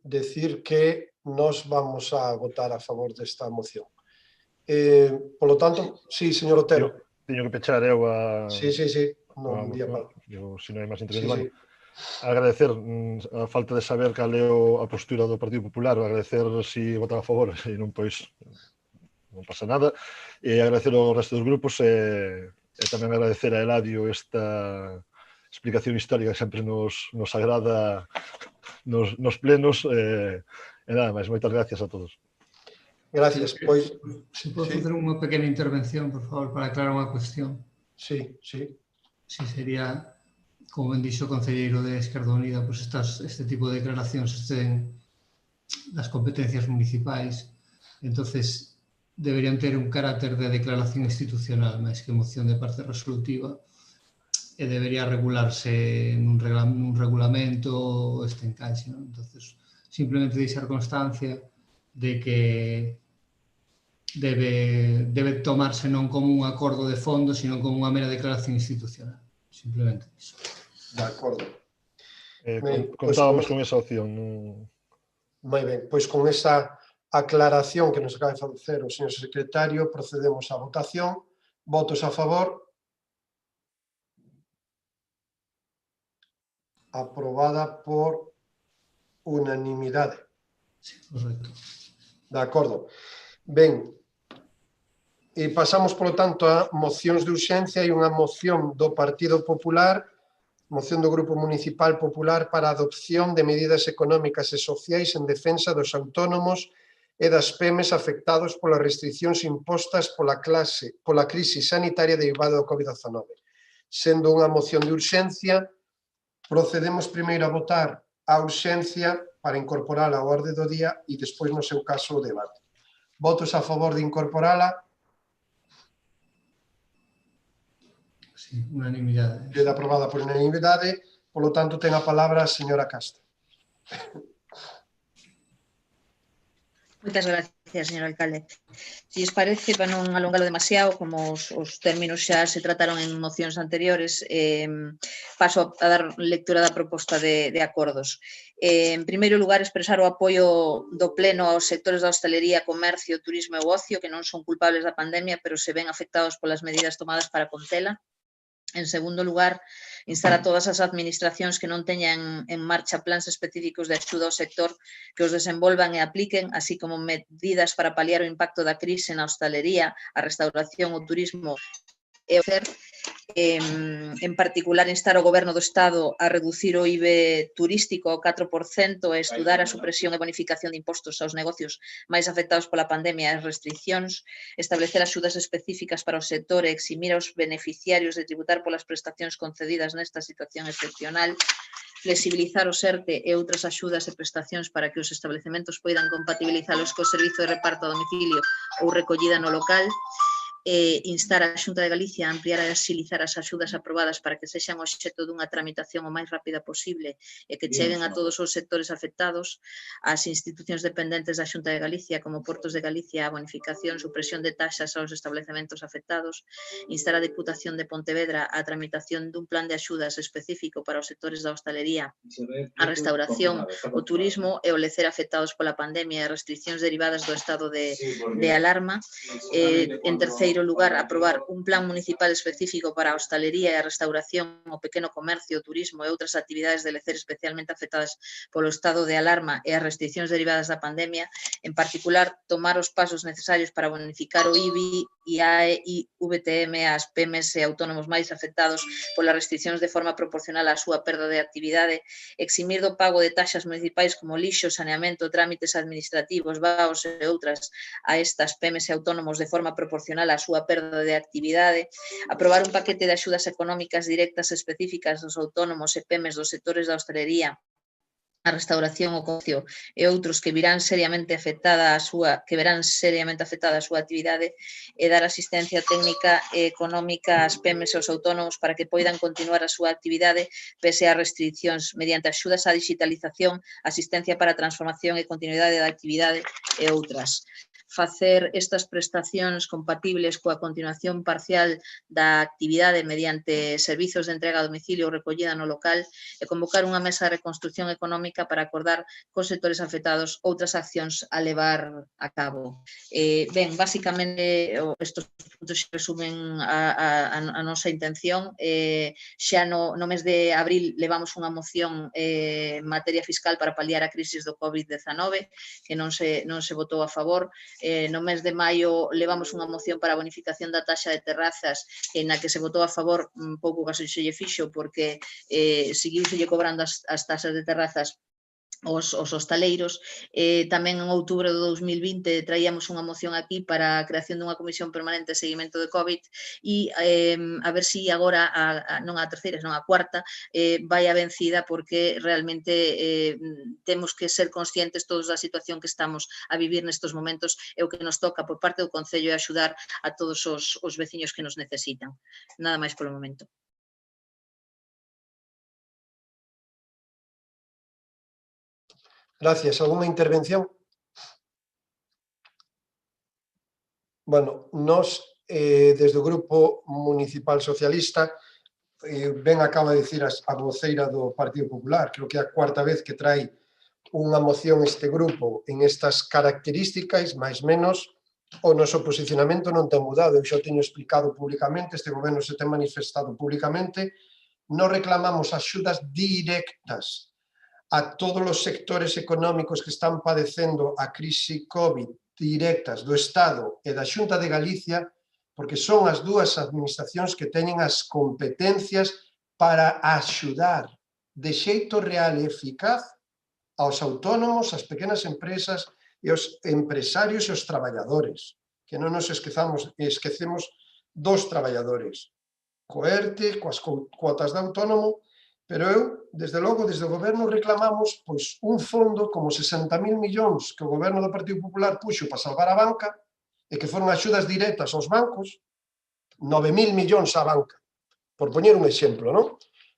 Speaker 2: Decir que nós vamos a votar a favor desta moción. Por lo tanto, sí, señor Otero.
Speaker 4: Teño que pechar eu a...
Speaker 2: Sí. Non, día para...
Speaker 4: Se non hai máis intervención. Agradecer a falta de saber cal é a postura do Partido Popular, agradecer si votar a favor, e non, pois, non pasa nada. E agradecer ao resto dos grupos e tamén agradecer a Eladio esta explicación histórica que sempre nos agrada nos plenos. E nada máis, moitas gracias a todos.
Speaker 2: Gracias. Pois,
Speaker 1: se pode facer unha pequena intervención, por favor, para aclarar unha cuestión.
Speaker 2: Sí.
Speaker 1: Si sería, como ben dixo o concelleiro de Esquerda Unida, pues este tipo de declaracións estén das competencias municipais, entonces deberían ter un carácter de declaración institucional máis que moción de parte resolutiva, e debería regularse nun regulamento este encaixe, non? Entonces, simplemente deixar constancia de que debe tomarse non como un acordo de fondo, sino como unha mera declaración institucional. Simplemente iso.
Speaker 2: De acordo.
Speaker 4: Contábamos con esa opción.
Speaker 2: Moi ben, pois con esa aclaración que nos acaba de facer o señor secretario, procedemos á votación. Votos a favor. Aprobada por unanimidade.
Speaker 1: Sí, correcto.
Speaker 2: De acordo. Ben, e pasamos, polo tanto, a mocións de urxencia e unha moción do Partido Popular, moción do Grupo Municipal Popular para a adopción de medidas económicas e sociais en defensa dos autónomos e das PEMES afectados polas restriccións impostas pola crise sanitaria derivada do COVID-19. Sendo unha moción de urxencia, procedemos primeiro a votar a urxencia para incorporala ao orde do día e despois, no seu caso, o debate. Votos a favor de incorporala?
Speaker 1: Sí, unanimidade.
Speaker 2: Queda aprobada por unanimidade. Polo tanto, ten a palabra a señora Castro.
Speaker 7: Moitas gracias, señor alcalde. Si os parece, para non alongalo demasiado, como os términos xa se trataron en mocións anteriores, paso a dar lectura da proposta de acordos. En primeiro lugar, expresar o apoio do pleno aos sectores da hostalería, comercio, turismo e ocio, que non son culpables da pandemia, pero se ven afectados polas medidas tomadas para contela. En segundo lugar, instar a todas as administracións que non teñan en marcha plans específicos de axuda ao sector que os desenvolvan e apliquen, así como medidas para paliar o impacto da crise na hostalería, a restauración, o turismo e o CER. En particular, instar o Goberno do Estado a reducir o IBE turístico ao 4% e estudar a supresión e bonificación de impostos aos negocios máis afectados pola pandemia e as restriccións, establecer axudas específicas para o sector e eximir aos beneficiarios de tributar polas prestacións concedidas nesta situación excepcional, flexibilizar o SERTE e outras axudas e prestacións para que os establecementos poidan compatibilizalos co servizo de reparto a domicilio ou recollida no local, instar a Xunta de Galicia a ampliar e axilizar as axudas aprobadas para que sexan obxecto dunha tramitación o máis rápida posible e que cheguen a todos os sectores afectados, as institucións dependentes da Xunta de Galicia, como Portos de Galicia, a bonificación, supresión de taxas aos establecementos afectados, instar a Diputación de Pontevedra a tramitación dun plan de axudas específico para os sectores da hostalería, a restauración, o turismo e o lecer afectados pola pandemia e restriccións derivadas do estado de alarma. En terceiro lugar, aprobar un plan municipal específico para a hostalería e a restauración, o pequeno comercio, o turismo e outras actividades de lecer especialmente afectadas polo estado de alarma e as restriccións derivadas da pandemia, en particular, tomar os pasos necesarios para bonificar o IBI, IAE e VTM ás PEMES e autónomos máis afectados polas restriccións de forma proporcional á súa perda de actividade, eximir do pago de taxas municipais como lixo, saneamento, trámites administrativos, vaos e outras a estas PEMES e autónomos de forma proporcional á súa perda de actividade, aprobar un paquete de axudas económicas directas específicas aos autónomos e PEMES dos sectores da hostalería, a restauración, o comercio e outros que verán seriamente afectada a súa actividade e dar asistencia técnica e económica ás PEMES e aos autónomos para que poidan continuar a súa actividade pese ás restriccións mediante axudas á digitalización, asistencia para a transformación e continuidade da actividade e outras. Facer estas prestacións compatibles coa continuación parcial da actividade mediante servizos de entrega a domicilio ou recollida no local e convocar unha mesa de reconstrucción económica para acordar cos sectores afectados outras accións a levar a cabo. Ben, basicamente, estes puntos resumen a nosa intención. Xa no mes de abril levamos unha moción en materia fiscal para paliar a crisis do COVID-19 que non se votou a favor. No mes de maio levamos unha moción para a bonificación da taxa de terrazas na que se votou a favor, pouco caso se lle fixo porque seguiuselle cobrando as taxas de terrazas os hostaleiros. Tamén en outubro de 2020 traíamos unha moción aquí para a creación dunha comisión permanente de seguimento de COVID e a ver se agora, non a terceira, senón a cuarta, vai a vencida porque realmente temos que ser conscientes todos da situación que estamos a vivir nestes momentos e o que nos toca por parte do Concello é axudar a todos os veciños que nos necesitan. Nada máis polo momento.
Speaker 2: Gracias. ¿Alguna intervención? Bueno, nos, desde o Grupo Municipal Socialista, ben acaba de dicir a voceira do Partido Popular, creo que é a cuarta vez que trae unha moción este grupo en estas características, máis menos, o noso posicionamento non ten mudado. Eu xa o teño explicado públicamente, este goberno se ten manifestado públicamente, non reclamamos axudas directas a todos os sectores económicos que están padecendo a crise COVID directas do Estado e da Xunta de Galicia, porque son as dúas administracións que teñen as competencias para axudar de xeito real e eficaz aos autónomos, as pequenas empresas e os empresarios e os traballadores, que non nos esquecemos dos traballadores, co ERTE, coas cuotas de autónomo. Pero eu, desde logo, desde o goberno reclamamos un fondo como 60.000 millóns que o goberno do Partido Popular puxo para salvar a banca e que foron axudas directas aos bancos, 9.000 millóns á banca, por poñer un exemplo, non?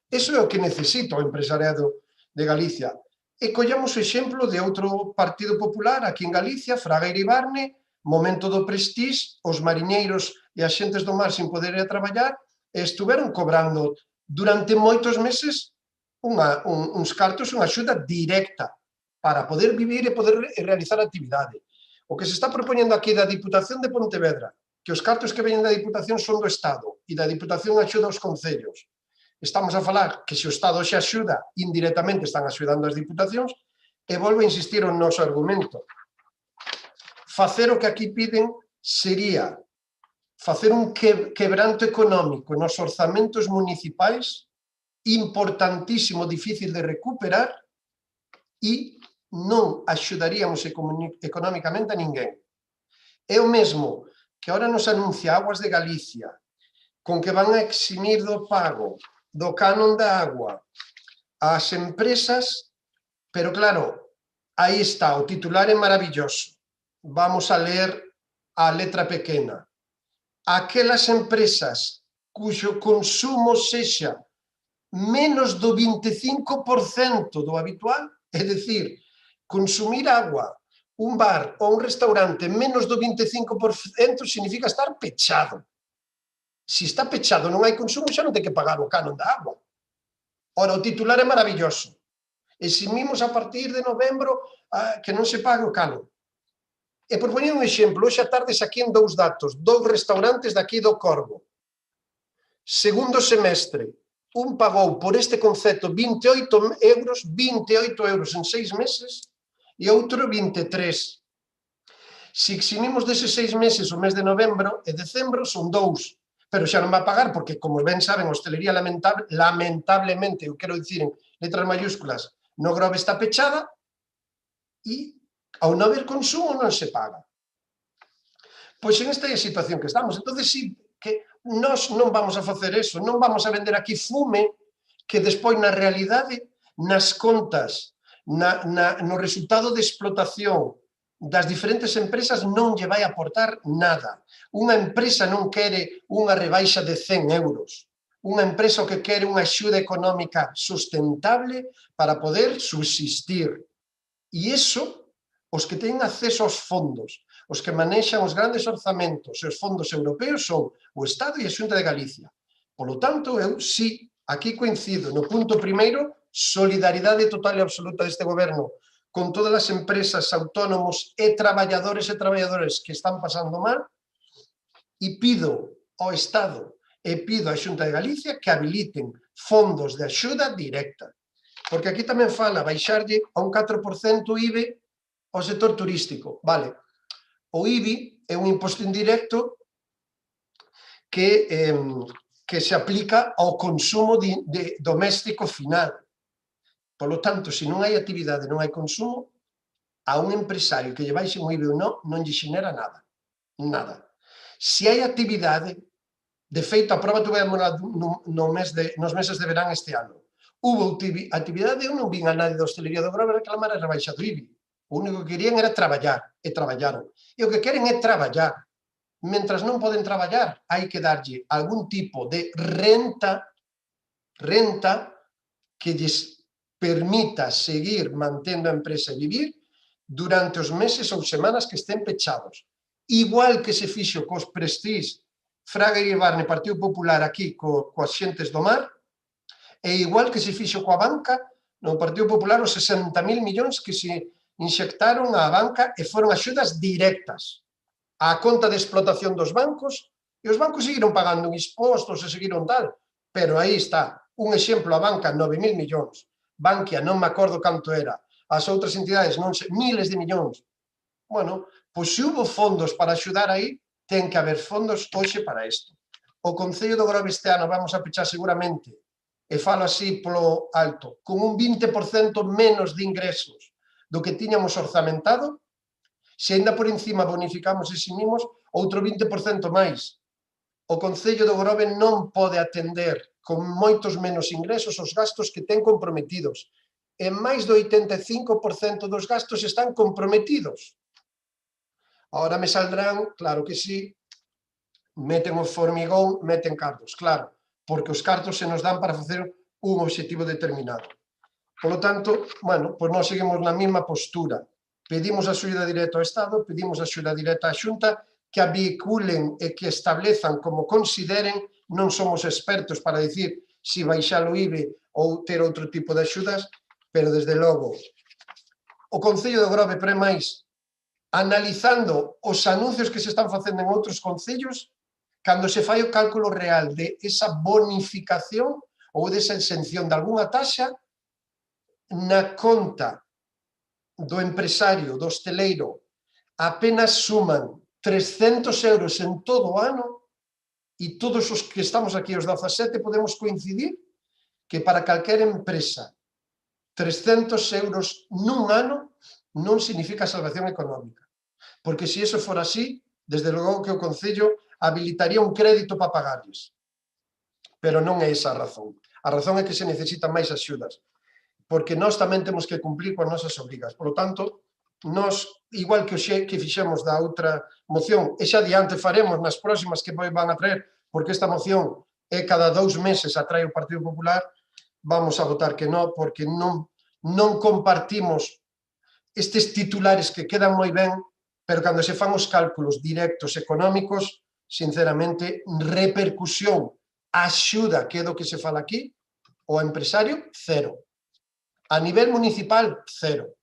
Speaker 2: Iso é o que necesita o empresariado de Galicia. E collamos o exemplo de outro partido popular aquí en Galicia, Fraga Iribarne, momento do Prestige, os mariñeiros e as xentes do mar sin poder ir a traballar, e estuveron cobrando durante moitos meses uns cartos, unha axuda directa para poder vivir e poder realizar actividade. O que se está propoñendo aquí da Diputación de Pontevedra, que os cartos que veñen da Diputación son do Estado e da Diputación axuda aos concellos. Estamos a falar que se o Estado xe axuda, indirectamente están axudando as diputacións, e volvo a insistir no noso argumento. Facer o que aquí piden sería facer un quebranto económico nos orzamentos municipais importantísimo, difícil de recuperar, e non axudaríamos económicamente a ninguén. É o mesmo que ahora nos anuncia Aguas de Galicia, con que van a eximir do pago do canon da agua ás empresas, pero claro, aí está, o titular é maravilloso. Vamos a ler a letra pequena. Aquelas empresas cuxo consumo sexa menos do 25% do habitual, é dicir, consumir agua, un bar ou un restaurante menos do 25% significa estar pechado. Se está pechado, non hai consumo, xa non ten que pagar o canon da agua. Ora, o titular é maravilloso. Eximimos a partir de novembro que non se pague o canon. E por poñer un exemplo, hoxe a tarde saquén dous datos, dous restaurantes daqui do Corvo. Segundo semestre, un pagou por este concepto 28 euros en 6 meses e outro 23. Se eximimos deses 6 meses o mes de novembro e decembro son 2. Pero xa non va a pagar porque, como ben saben, a hostelería lamentablemente, eu quero dicir en letras mayúsculas, no Grove está pechada e ao non haber consumo non se paga. Pois en esta é a situación que estamos. Entón, sí, que nós non vamos a facer eso, non vamos a vender aquí fume que despois na realidade, nas contas, no resultado de explotación das diferentes empresas non lle vai aportar nada. Unha empresa non quere unha rebaixa de 100 euros. Unha empresa o que quere unha axuda económica sustentable para poder subsistir. E iso, os que teñen acceso aos fondos, os que manexan os grandes orzamentos e os fondos europeos son o Estado e a Xunta de Galicia. Por lo tanto, eu sí, aquí coincido no punto primeiro, solidaridade total e absoluta deste goberno con todas as empresas, autónomos e traballadores que están pasando mal, e pido ao Estado e pido á Xunta de Galicia que habiliten fondos de axuda directa. Porque aquí tamén fala baixarlle a un 4% o IBI ao sector turístico. Vale, o IBI é un imposto indirecto que se aplica ao consumo doméstico final. Por lo tanto, se non hai actividade, non hai consumo, a un empresario que lle baixe un IBI ou non lle xenera nada. Nada. Se hai actividade, de feito, a prova tuvemos nos meses de verán este ano. Hubo actividade, eu non vin a nadie da hostelería do Grove reclamar a rebaixa do IBI. O único que querían era traballar, e traballaron. E o que queren é traballar. Mentras non poden traballar, hai que darlle algún tipo de renta que lles permita seguir mantendo a empresa e vivir durante os meses ou semanas que estén pechados. Igual que se fixo cos Prestige, Fraga Iribarne, Partido Popular aquí coas xentes do mar, e igual que se fixo coa banca, no Partido Popular os 60.000 millóns que se inxectaron á banca e foron axudas directas á conta de explotación dos bancos, e os bancos seguiron pagando impostos e seguiron tal, pero aí está, un exemplo, a banca, 9.000 millóns, Bankia, non me acordo canto era, as outras entidades, non sei, miles de millóns. Bueno, pois se hubo fondos para axudar aí, ten que haber fondos hoxe para isto. O Concello do Grove este ano vamos a pechar seguramente, e falo así polo alto, con un 20% menos de ingresos do que tiñamos orzamentado, se ainda por encima bonificamos e eximimos, outro 20% máis. O Concello do Grove non pode atender con moitos menos ingresos os gastos que ten comprometidos. E máis do 85% dos gastos están comprometidos. Ahora me saldrán, claro que sí, meten o formigón, meten cartos, claro, porque os cartos se nos dan para facer un obxectivo determinado. Por lo tanto, bueno, pois nós seguimos na mesma postura. Pedimos axuda directa ao Estado, pedimos axuda directa á Xunta, que a vehiculen e que establezan como consideren. Non somos expertos para dicir se baixar o IBE ou ter outro tipo de axudas, pero desde logo o Concello de Grove pre máis analizando os anuncios que se están facendo en outros concellos, cando se fai o cálculo real de esa bonificación ou desa exención de algunha taxa, na conta do empresario, do hosteleiro, apenas suman 300 euros en todo o ano, e todos os que estamos aquí, os 17, podemos coincidir que para calquera empresa 300 euros nun ano non significa salvación económica. Porque se iso fora así, desde logo que o Concello habilitaría un crédito para pagarles. Pero non é esa a razón. A razón é que se necesitan máis axudas. Porque nós tamén temos que cumplir con nosas obrigas. Por lo tanto, nós, igual que fixemos da outra moción, e xa adiante faremos nas próximas que van a traer, porque esta moción é cada 2 meses a trae o Partido Popular, vamos a votar que non, porque non compartimos estes titulares que quedan moi ben, pero cando se fan os cálculos directos económicos, sinceramente, repercusión, axuda, que é do que se fala aquí, o empresario, cero. A nivel municipal, cero.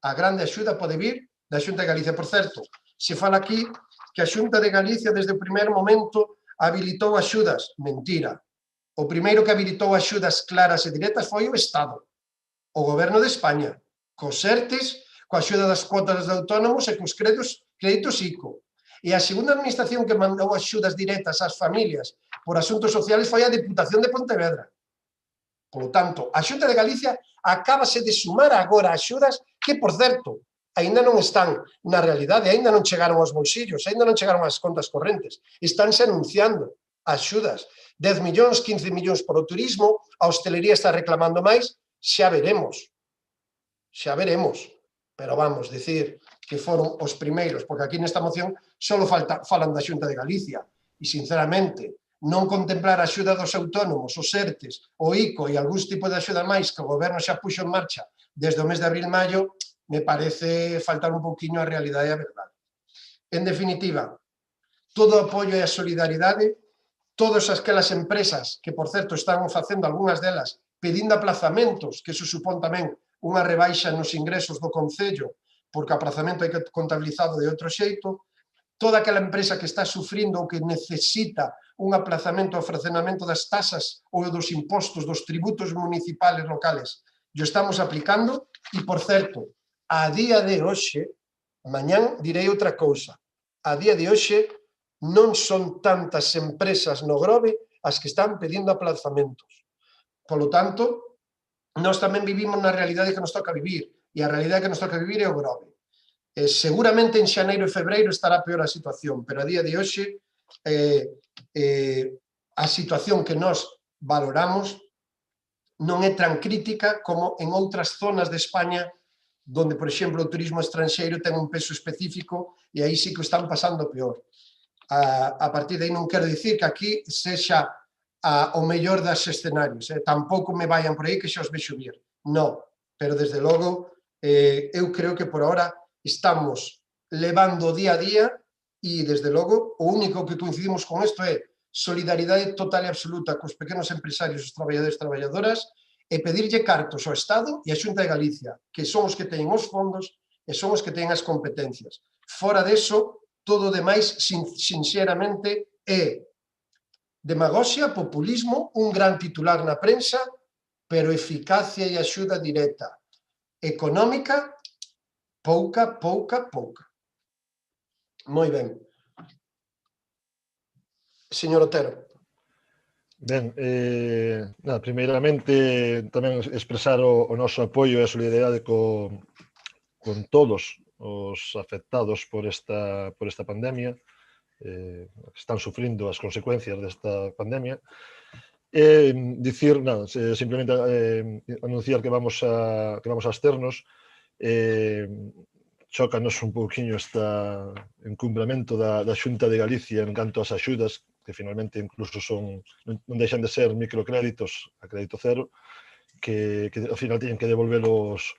Speaker 2: A grande axuda pode vir da Xunta de Galicia. Por certo, se fala aquí que a Xunta de Galicia desde o primeiro momento habilitou axudas. Mentira. O primeiro que habilitou axudas claras e directas foi o Estado, o Goberno de España, cos ERTES, coa axuda das cuotas de autónomos e cos créditos ICO. E a segunda administración que mandou axudas directas ás familias por asuntos sociales foi a Deputación de Pontevedra. Por lo tanto, a Xunta de Galicia acábase de sumar agora axudas que, por certo, aínda non están na realidade, aínda non chegaron aos bolsillos, aínda non chegaron ás contas correntes. Estánse anunciando axudas. 10 millóns, 15 millóns por o turismo, a hostelería está reclamando máis, xa veremos. Xa veremos. Pero vamos, decir que foron os primeiros, porque aquí nesta moción só falan da Xunta de Galicia. E, sinceramente, non contemplar a axuda dos autónomos, os ERTES, o ICO e algúns tipos de axuda máis que o Goberno xa puxo en marcha desde o mes de abril-maio, me parece faltar un pouquiño a realidade e a verdade. En definitiva, todo o apoio e a solidaridade, todas aquelas empresas que, por certo, están facendo algunhas delas pedindo aplazamentos, que iso supón tamén unha rebaixa nos ingresos do Concello, porque o aprazamento hai que contabilizado de outro xeito, toda aquela empresa que está sufrindo ou que necesita un aplazamento ao fraccionamento das tasas ou dos impostos, dos tributos municipales locales, yo estamos aplicando e, por certo, a día de hoxe, mañán direi outra cousa, a día de hoxe non son tantas empresas no Grove as que están pedindo aplazamentos. Por lo tanto, nós tamén vivimos na realidade que nos toca vivir, e a realidade que nos toca vivir é o Grove. Seguramente en xaneiro e febreiro estará peor a situación, pero a día de hoxe a situación que nós valoramos non é tan crítica como en outras zonas de España donde, por exemplo, o turismo estranxeiro ten un peso específico e aí sí que están pasando peor. A partir de aí non quero dicir que aquí sexa o mellor dos escenarios, tampouco me vayan por aí que xa os vexo vir, non, pero desde logo eu creo que por ahora estamos levando día a día e, desde logo, o único que coincidimos con isto é solidaridade total e absoluta cos pequenos empresarios, os traballadores e traballadoras, e pedirlle cartos ao Estado e á Xunta de Galicia, que son os que teñen os fondos e son os que teñen as competencias. Fora deso, todo o demais, sinceramente, é demagoxia, populismo, un gran titular na prensa, pero eficacia e axuda directa. Económica, pouca. Moi ben. Señor Otero.
Speaker 4: Ben, primeiramente tamén expresar o noso apoio e a solidaridade con todos os afectados por esta pandemia, que están sufrindo as consecuencias desta pandemia. Dicir, simplemente anunciar que vamos a absternos. Chócanos un pouquiño este encumbramento da Xunta de Galicia en canto ás axudas, que finalmente incluso non deixan de ser microcréditos a crédito cero, que ao final teñen que devolver os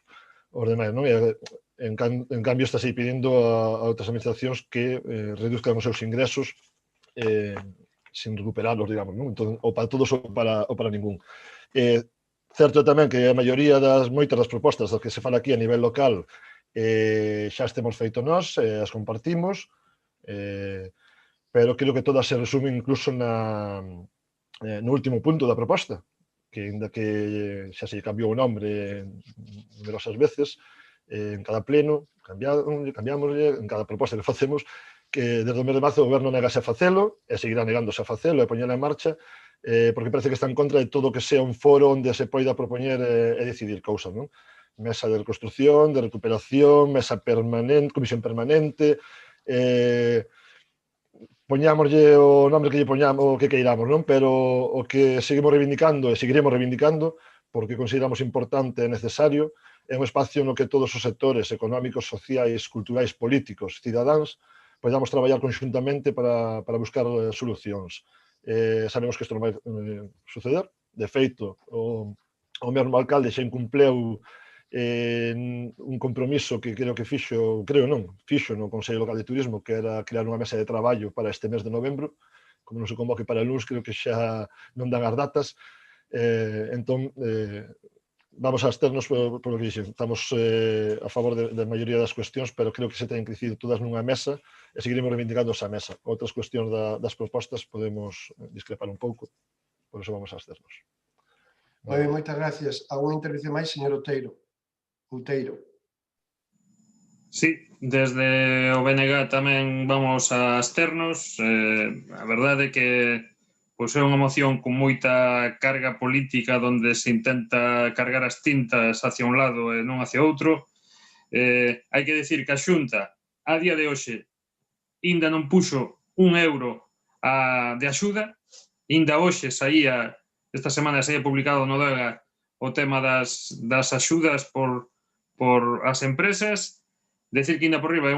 Speaker 4: demais, non? E, en cambio, está aí pedindo a outras administracións que reduzcan os seus ingresos sin recuperarlos, digamos, non? Entón, ou para todos ou para ningún. Certo tamén que a maioría moitas das propostas das que se fala aquí a nivel local xa estemos feito nós, as compartimos, pero creo que todas se resumen incluso no último punto da proposta, que ainda que xa se cambiou o nombre numerosas veces, en cada pleno cambiámoslle, en cada proposta que facemos, que desde o mes de marzo o goberno negase a facelo, e seguirá negándose a facelo e a poñela en marcha, porque parece que está en contra de todo o que sea un foro onde se poida propoñer e decidir cousas, non? Mesa de reconstrucción, de recuperación, mesa permanente, comisión permanente, poñámoslle o nombre que lle poñamos, o que queiramos, non? Pero o que seguimos reivindicando e seguiremos reivindicando, porque consideramos importante e necesario, é un espacio no que todos os sectores económicos, sociais, culturais, políticos, cidadáns, podamos traballar conxuntamente para buscar solucións. Sabemos que isto non vai suceder. De feito, o mesmo alcalde xa incumpleu un compromiso que creo no Consello Local de Turismo, que era crear unha mesa de traballo para este mes de novembro. Como non se convoque para el luns, creo que xa non dan as datas. Entón, vamos a absternos polo que dixen. Estamos a favor da maioría das cuestións, pero creo que se teñen que decidir todas nunha mesa e seguiremos reivindicando esa mesa. Outras cuestións das propostas podemos discrepar un pouco, por eso vamos a absternos.
Speaker 2: Moi ben, moitas gracias. Alguna intervención máis, señor Outeiro?
Speaker 6: Sí, desde o BNG tamén vamos a absternos. A verdade é que pois é unha moción con moita carga política onde se intenta cargar as tintas hacia un lado e non hacia outro. Hai que decir que a Xunta, a día de hoxe, ainda non puxo €1 de axuda. Ainda hoxe esta semana saía publicado no DEGA o tema das axudas por as empresas. Decir que ainda por riba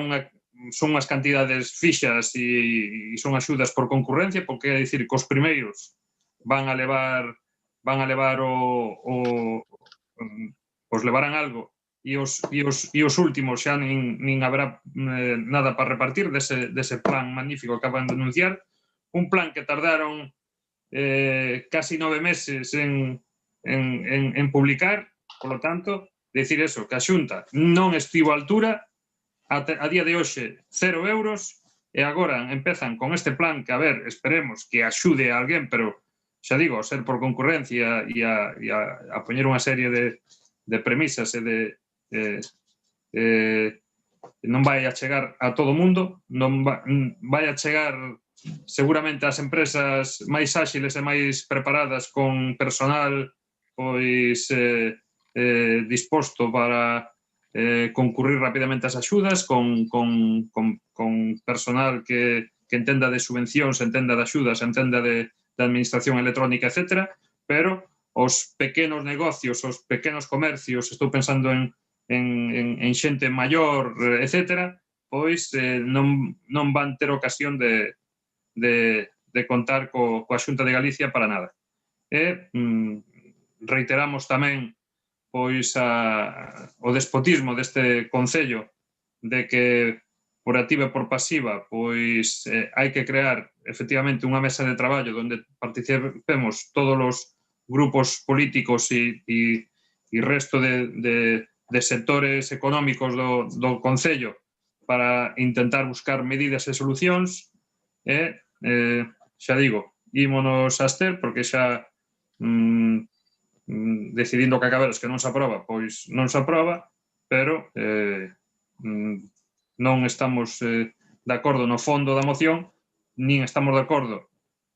Speaker 6: son unhas cantidades fixas e son axudas por concurrencia, porque é dicir que os primeiros van a levar pois levarán algo e os últimos xa nin haberá nada para repartir dese plan magnífico que acaban de anunciar. Un plan que tardaron casi 9 meses en publicar, polo tanto, decir eso, que a Xunta non estivo á altura. A día de hoxe, €0, e agora empezan con este plan que, a ver, esperemos que axude a alguén, pero, xa digo, a ser por concurrencia e a poñer unha serie de premisas e non vai a chegar a todo o mundo, non vai a chegar seguramente ás empresas máis áxiles e máis preparadas con personal pois disposto para concurrir rapidamente as axudas, con personal que entenda de subvencións, entenda de axudas, entenda de administración electrónica, etc. Pero os pequenos negocios, os pequenos comercios, estou pensando en xente maior, etc., pois non van ter ocasión de contar coa Xunta de Galicia para nada. E reiteramos tamén pois o despotismo deste Concello de que por activa e por pasiva pois hai que crear efectivamente unha mesa de traballo onde participemos todos os grupos políticos e resto de sectores económicos do Concello para intentar buscar medidas e solucións. E xa digo, ímonos a abster porque xa decidindo que acaberos que non se aproba, pois non se aproba, pero non estamos de acordo no fondo da moción, nin estamos de acordo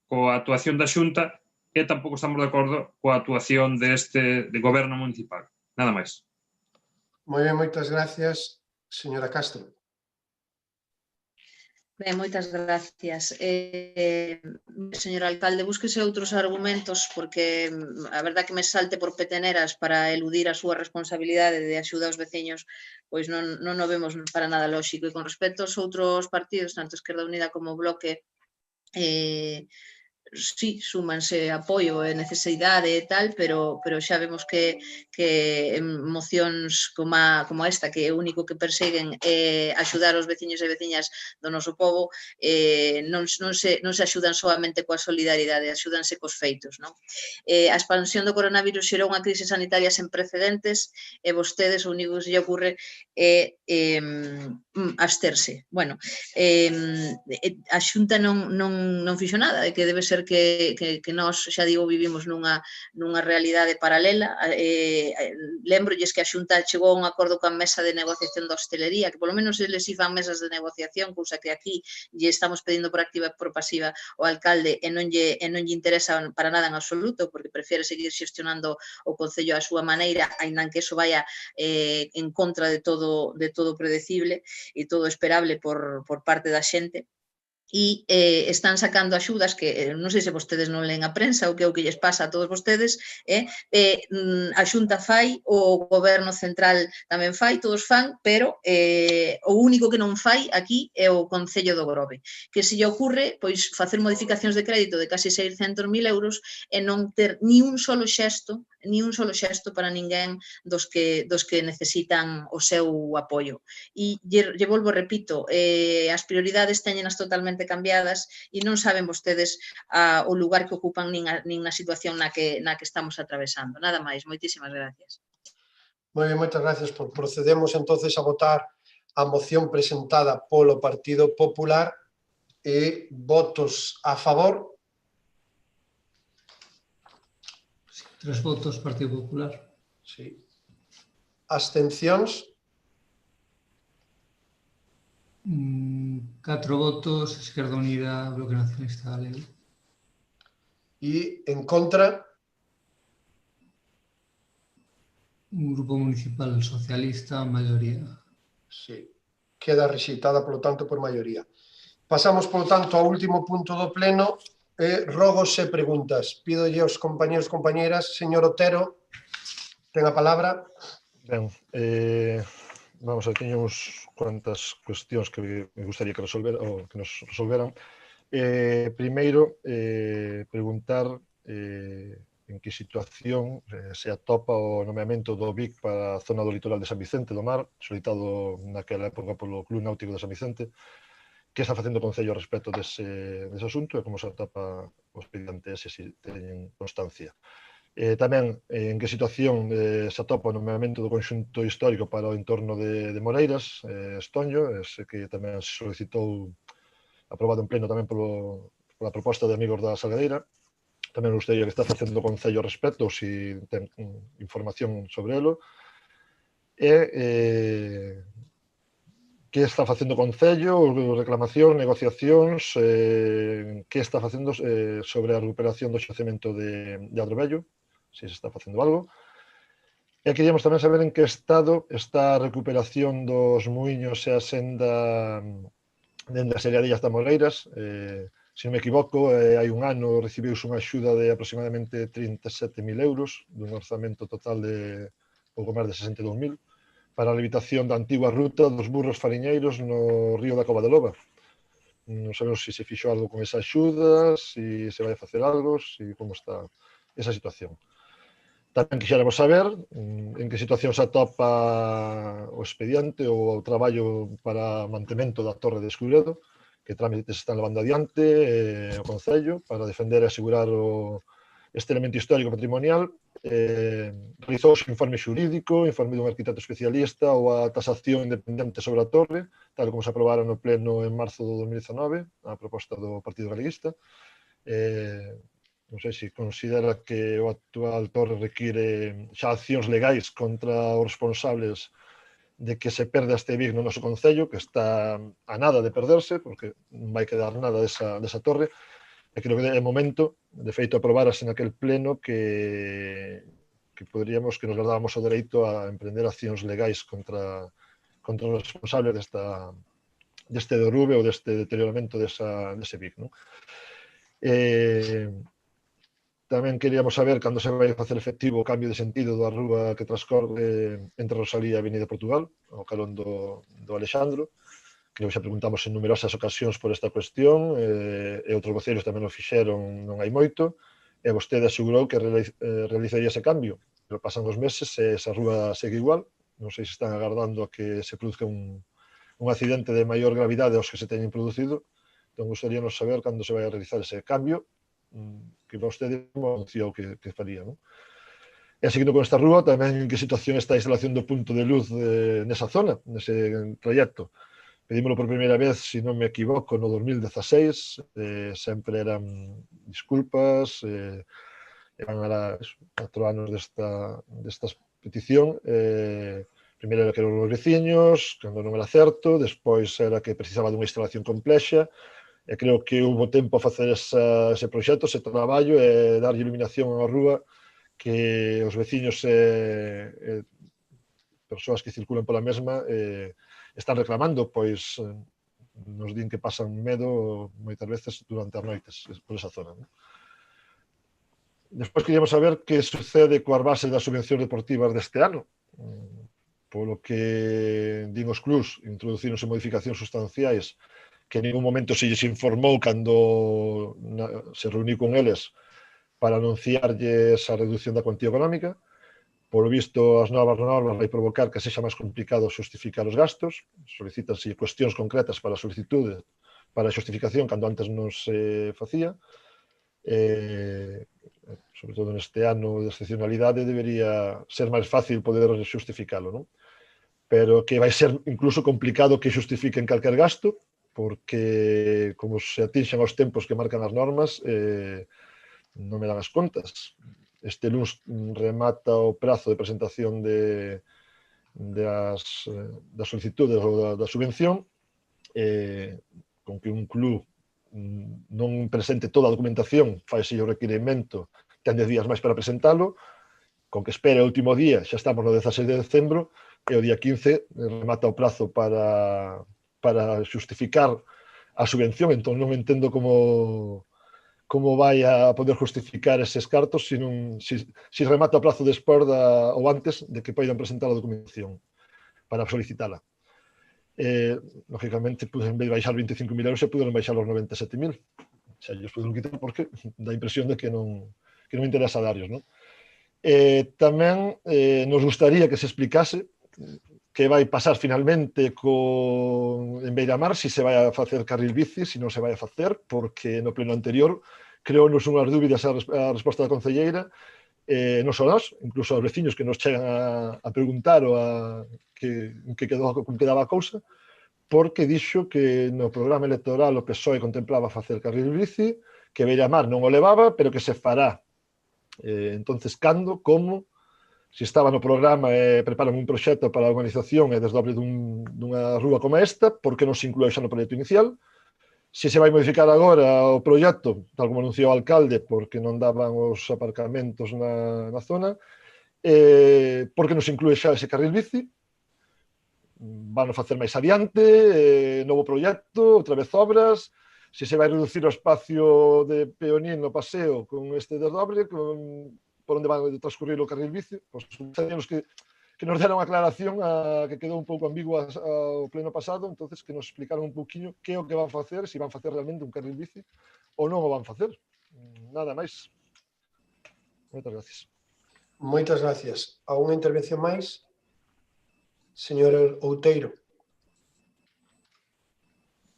Speaker 6: coa actuación da Xunta e tampouco estamos de acordo coa actuación de goberno municipal. Nada máis.
Speaker 2: Moi ben, moitas gracias, señora Castro.
Speaker 7: Ben, moitas gracias. Señor alcalde, búsquese outros argumentos porque a verdad que me salte por peteneras para eludir a súa responsabilidade de axuda aos veciños, pois non o vemos para nada lóxico. E con respecto aos outros partidos, tanto Esquerda Unida como Bloque, sí, súmanse apoio e necesidade e tal, pero xa vemos que mocións como esta, que o único que perseguen é axudar os veciños e veciñas do noso pobo, non se axudan solamente coa solidaridade, axúdanse cos feitos, non? A expansión do coronavirus xerou unha crise sanitaria sen precedentes e vostedes o único que se lle ocurre é absterse. Bueno, a Xunta non fixo nada, e que debe ser que nós, xa digo, vivimos nunha realidade paralela. Lembrolles que a Xunta chegou a un acordo coa mesa de negociación da hostelería, que polo menos eles fan mesas de negociación, cousa que aquí lle estamos pedindo por activa e por pasiva ao alcalde e non lle interesa para nada en absoluto, porque prefiere seguir xestionando o Concello á súa maneira, aínda que eso vaya en contra de todo predecible e todo esperable por parte da xente. E están sacando axudas que non sei se vostedes non leen a prensa ou que é o que lles pasa a todos vostedes, a Xunta fai, o Goberno Central tamén fai, todos fan, pero o único que non fai aquí é o Concello do Grove, que se lle ocurre pois facer modificacións de crédito de casi 600.000 euros e non ter ni un solo xesto para ninguén dos que necesitan o seu apoio. E lle volvo, repito, as prioridades teñenas totalmente cambiadas e non saben vostedes o lugar que ocupan nin na situación na que estamos atravesando. Nada máis, moitísimas gracias.
Speaker 2: Moi ben, moitas gracias. Procedemos entonces a votar a moción presentada polo Partido Popular e votos a favor.
Speaker 1: 3 votos, Partido Popular.
Speaker 2: Sí. Abstencións.
Speaker 1: 4 votos, Esquerda Unida, Bloque Nacionalista Galego.
Speaker 2: E en contra.
Speaker 1: Un grupo municipal socialista, maioría.
Speaker 2: Sí. Queda rexeitada, polo tanto, por maioría. Pasamos, polo tanto, ao último punto do pleno. Rogos e preguntas. Pídolle aos compañeros e compañeras. Señor Otero, ten a palabra.
Speaker 4: Ben, vamos a teño uns cuantas cuestións que me gustaría que nos resolveran. Primeiro, preguntar en que situación se atopa o nomeamento do BIC para a zona do litoral de San Vicente do Mar, solicitado naquela época polo Club Náutico de San Vicente. Que está facendo o Concello ao respecto dese asunto e como se atopa o expediente ese, se teñen constancia. Tamén, en que situación se atopa o nomeamento do conxunto histórico para o entorno de Moreiras, Estoño, ese que tamén se solicitou, aprobado en pleno tamén pola proposta de Amigos da Salgadeira. Tamén me gustaría que está facendo o Concello ao respecto, se ten información sobre elo. E que está facendo o Concello, reclamacións, negociacións, que está facendo sobre a recuperación do xacemento de Adrovello, se está facendo algo. E queríamos tamén saber en que estado está a recuperación dos muiños e a senda dende as Segadillas da Moreiras. Se non me equivoco, hai un ano recibiuse unha axuda de aproximadamente 37.000 euros dun orzamento total de pouco máis de 62.000 para a rehabilitación da antigua ruta dos burros fariñeiros no río da Cova de Loba. Non sabemos se fixo algo con esa axuda, se vai a facer algo, se como está esa situación. Tamén quixéramos saber en que situación se atopa o expediente ou o traballo para mantemento da Torre de Escudero, que trámites están levando adiante o Concello para defender e asegurar este elemento histórico patrimonial. Realizouse informe xurídico, informe dun arquitecto especialista ou a tasación independente sobre a torre, tal como se aprobara no pleno en marzo de 2019, a proposta do Partido Galeguista. Non sei se considera que o actual torre require xa accións legais contra os responsables de que se perda este BIC no noso Concello, que está a nada de perderse, porque non vai quedar nada desa torre, e creo que é momento, de feito, aprobarase naquel pleno que nos guardábamos o dereito a emprender accións legais contra os responsables deste derrube ou deste deterioramento dese BIC. Tamén queríamos saber cando se vai facer efectivo o cambio de sentido da rúa que transcorre entre Rosalía e Avenida Portugal, ao calón do Alexandro, que xa preguntamos en numerosas ocasións por esta cuestión, e outros voceiros tamén o fixeron non hai moito, e vostede asegurou que realizaría ese cambio, pero pasan os meses e esa rúa segue igual. Non sei se están agardando a que se produzca un accidente de maior gravidade aos que se teñen producido. Entón, gostaríamos saber cando se vai a realizar ese cambio que vostede anunciou que faría, non? E seguindo con esta rúa, tamén en que situación está a instalación do punto de luz nesa zona, nese trayecto. Pedímoslo por primeira vez, se non me equivoco, no 2016, sempre eran disculpas, eran ahora 4 anos desta petición. Primeiro era que eran os veciños, cando non era certo, despois era que precisaba dunha instalación complexa, e creo que houve tempo a facer ese proxecto, ese traballo, e dar iluminación á rúa que os veciños e persoas que circulan pola mesma están reclamando, pois nos din que pasan medo moitas veces durante as noites por esa zona. Despois queríamos saber que sucede coas bases das subvencións deportivas deste ano. Polo que din os clubs, introducíronse modificacións sustanciais que en ningún momento se lles informou cando se reuniu con eles para anunciarlles a reducción da cuantía económica. Por visto, as novas normas vai provocar que sexa máis complicado xustificar os gastos. Solicítanse cuestións concretas para a solicitude, para a xustificación, cando antes non se facía. Sobre todo neste ano de excepcionalidade, debería ser máis fácil poder xustificalo, non? Pero que vai ser incluso complicado que xustifiquen calquer gasto, porque como se atinxan aos tempos que marcan as normas, non me dan as contas. Este luns remata o prazo de presentación das solicitudes ou da subvención, con que un club non presente toda a documentación, faise o requirimento, ten 10 días máis para presentalo, con que espere o último día, xa estamos no 16 de decembro, e o día 15 remata o prazo para xustificar a subvención. Entón non entendo como vai a poder justificar eses cartos se remata o prazo despois ou antes de que poidan presentar a documentación para solicitala. Lógicamente, en vez de baixar 25.000 euros, se puderon baixar os 97.000. Xa lles puderon quitar porque dá a impresión de que non interesa darlos, non? Tamén nos gustaría que se explicase que vai pasar finalmente en Beiramar, se se vai a facer carril bici, se non se vai a facer, porque no pleno anterior creounos unhas dúbidas a resposta da concelleira, non só nós, incluso aos veciños que nos chegan a preguntar ou en que quedaba a cousa, porque dixo que no programa electoral o PSOE contemplaba facer carril bici, que Beiramar non o levaba, pero que se fará. Entonces, cando, como, se estaba no programa e preparan un proxecto para a organización e desdobre dunha rúa como esta, por que non se inclúe xa no proxecto inicial? Se se vai modificar agora o proxecto, tal como anunciou o alcalde, porque non daban os aparcamentos na zona, por que non se inclúe xa ese carril bici? Van a facer máis adiante, novo proxecto, outra vez obras, se se vai reducir o espacio de peonín no paseo con este desdobre, por onde van a transcurrir o carril bici, pois sabíamos que nos deron a aclaración que quedou un pouco ambigua ao pleno pasado, entonces que nos explicaron un pouquinho que é o que van facer, se van facer realmente un carril bici ou non o van facer. Nada máis. Moitas gracias.
Speaker 2: Moitas gracias. Alguna intervención máis? Señor Outeiro.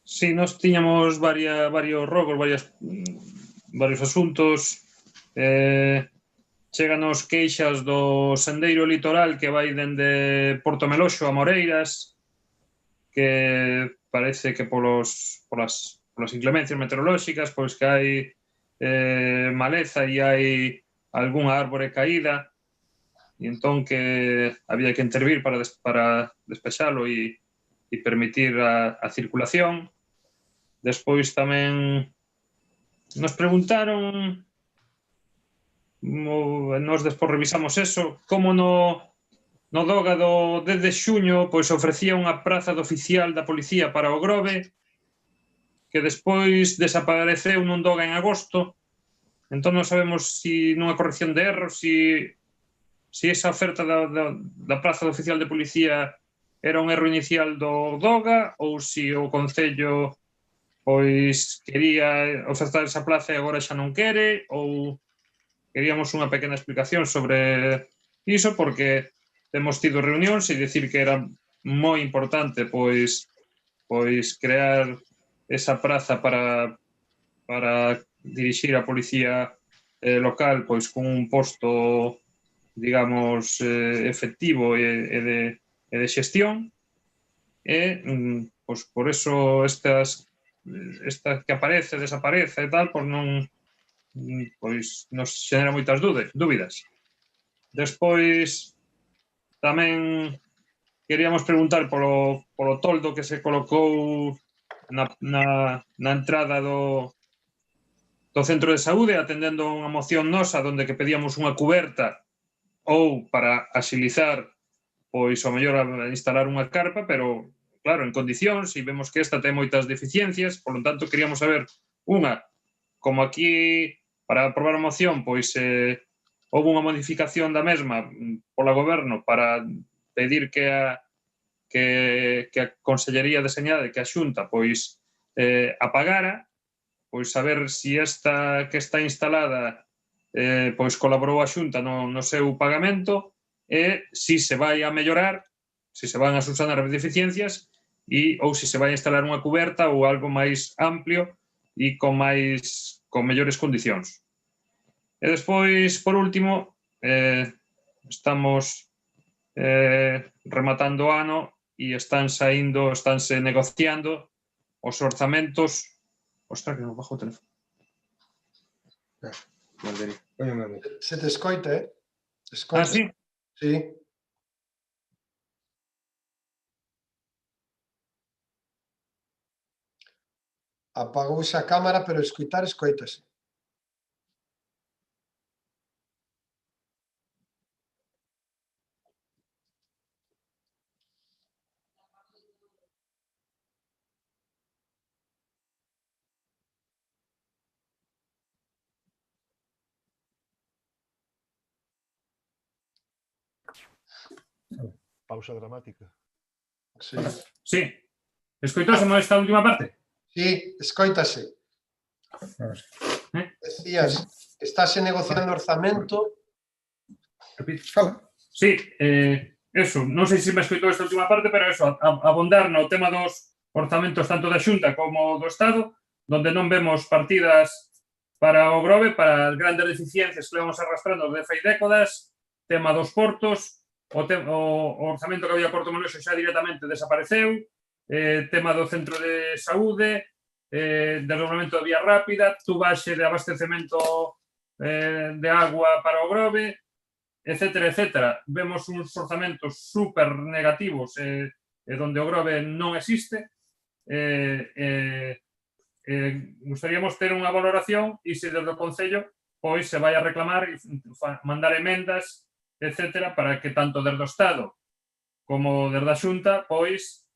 Speaker 6: Sí, nós tiñamos varios rogos, varios asuntos. Cheganos queixas do sendeiro litoral que vai dende Porto Meloxo a Moreiras, que parece que polas inclemencias meteorolóxicas, pois que hai maleza e hai algunha árbore caída, e entón que había que intervir para despexalo e permitir a circulación. Despois tamén nos preguntaron, nós despois revisamos eso, como no Doga do 10 de xuño pois ofrecía unha praza de oficial da policía para o Grove, que despois desapareceu nun Doga en agosto. Entón non sabemos se nunha corrección de erros, se esa oferta da praza de oficial de policía era un erro inicial do DOGA ou se o Concello pois quería ofertar esa plaza e agora xa non quere, ou queríamos unha pequena explicación sobre iso, porque temos tido reunións e dicir que era moi importante pois crear esa praza para dirixir a policía local pois con un posto, digamos, efectivo e de xestión, e pois por eso esta que aparece, desaparece e tal, pois non, pois nos xenera moitas dúbidas. Despois tamén queríamos preguntar polo toldo que se colocou na entrada do centro de saúde, atendendo a unha moción nosa onde que pedíamos unha cuberta ou para axilizar pois ao mellor a instalar unha carpa, pero claro, en condicións, e vemos que esta ten moitas deficiencias, por lo tanto queríamos saber unha, como aquí para aprobar a moción pois houve unha modificación da mesma pola goberno para pedir que a Consellería de Sanidade, que a Xunta pois apagara, pois saber se esta que está instalada pois colaborou a Xunta no seu pagamento e se vai a mellorar, se van a subsanar as deficiencias ou se vai a instalar unha cuberta ou algo máis amplio e con mellores condicións. E despois, por último, estamos rematando o ano e estánse negociando os orzamentos. Ostras, que non bajo o teléfono.
Speaker 2: Se te escoita,
Speaker 6: Ah, sí?
Speaker 2: Sí. Apagouse a cámara, pero escoitar escoitase.
Speaker 4: Pausa dramática.
Speaker 2: Sí.
Speaker 6: Sí. Escoitósemo esta última parte?
Speaker 2: Sí, escoítase. Decías, estáse negociando orzamento.
Speaker 5: Fala.
Speaker 6: Sí, eso, non sei se me escoitou esta última parte, pero eso, abondar no tema dos orzamentos tanto da Xunta como do Estado, donde non vemos partidas para o Grove, para as grandes deficiencias que levamos arrastrando de fai décadas, tema dos portos, o orzamento que había Porto Moloxo xa directamente desapareceu, tema do centro de saúde, desdobramento de vía rápida, tubaxe de abastecemento de agua para o Grove, etcétera, etcétera. Vemos uns orzamentos super negativos donde o Grove non existe. Gustaríamos ter unha valoración e se desde o Concello pois se vai a reclamar e mandar emendas, etcétera, para que tanto desde o Estado como desde a Xunta pois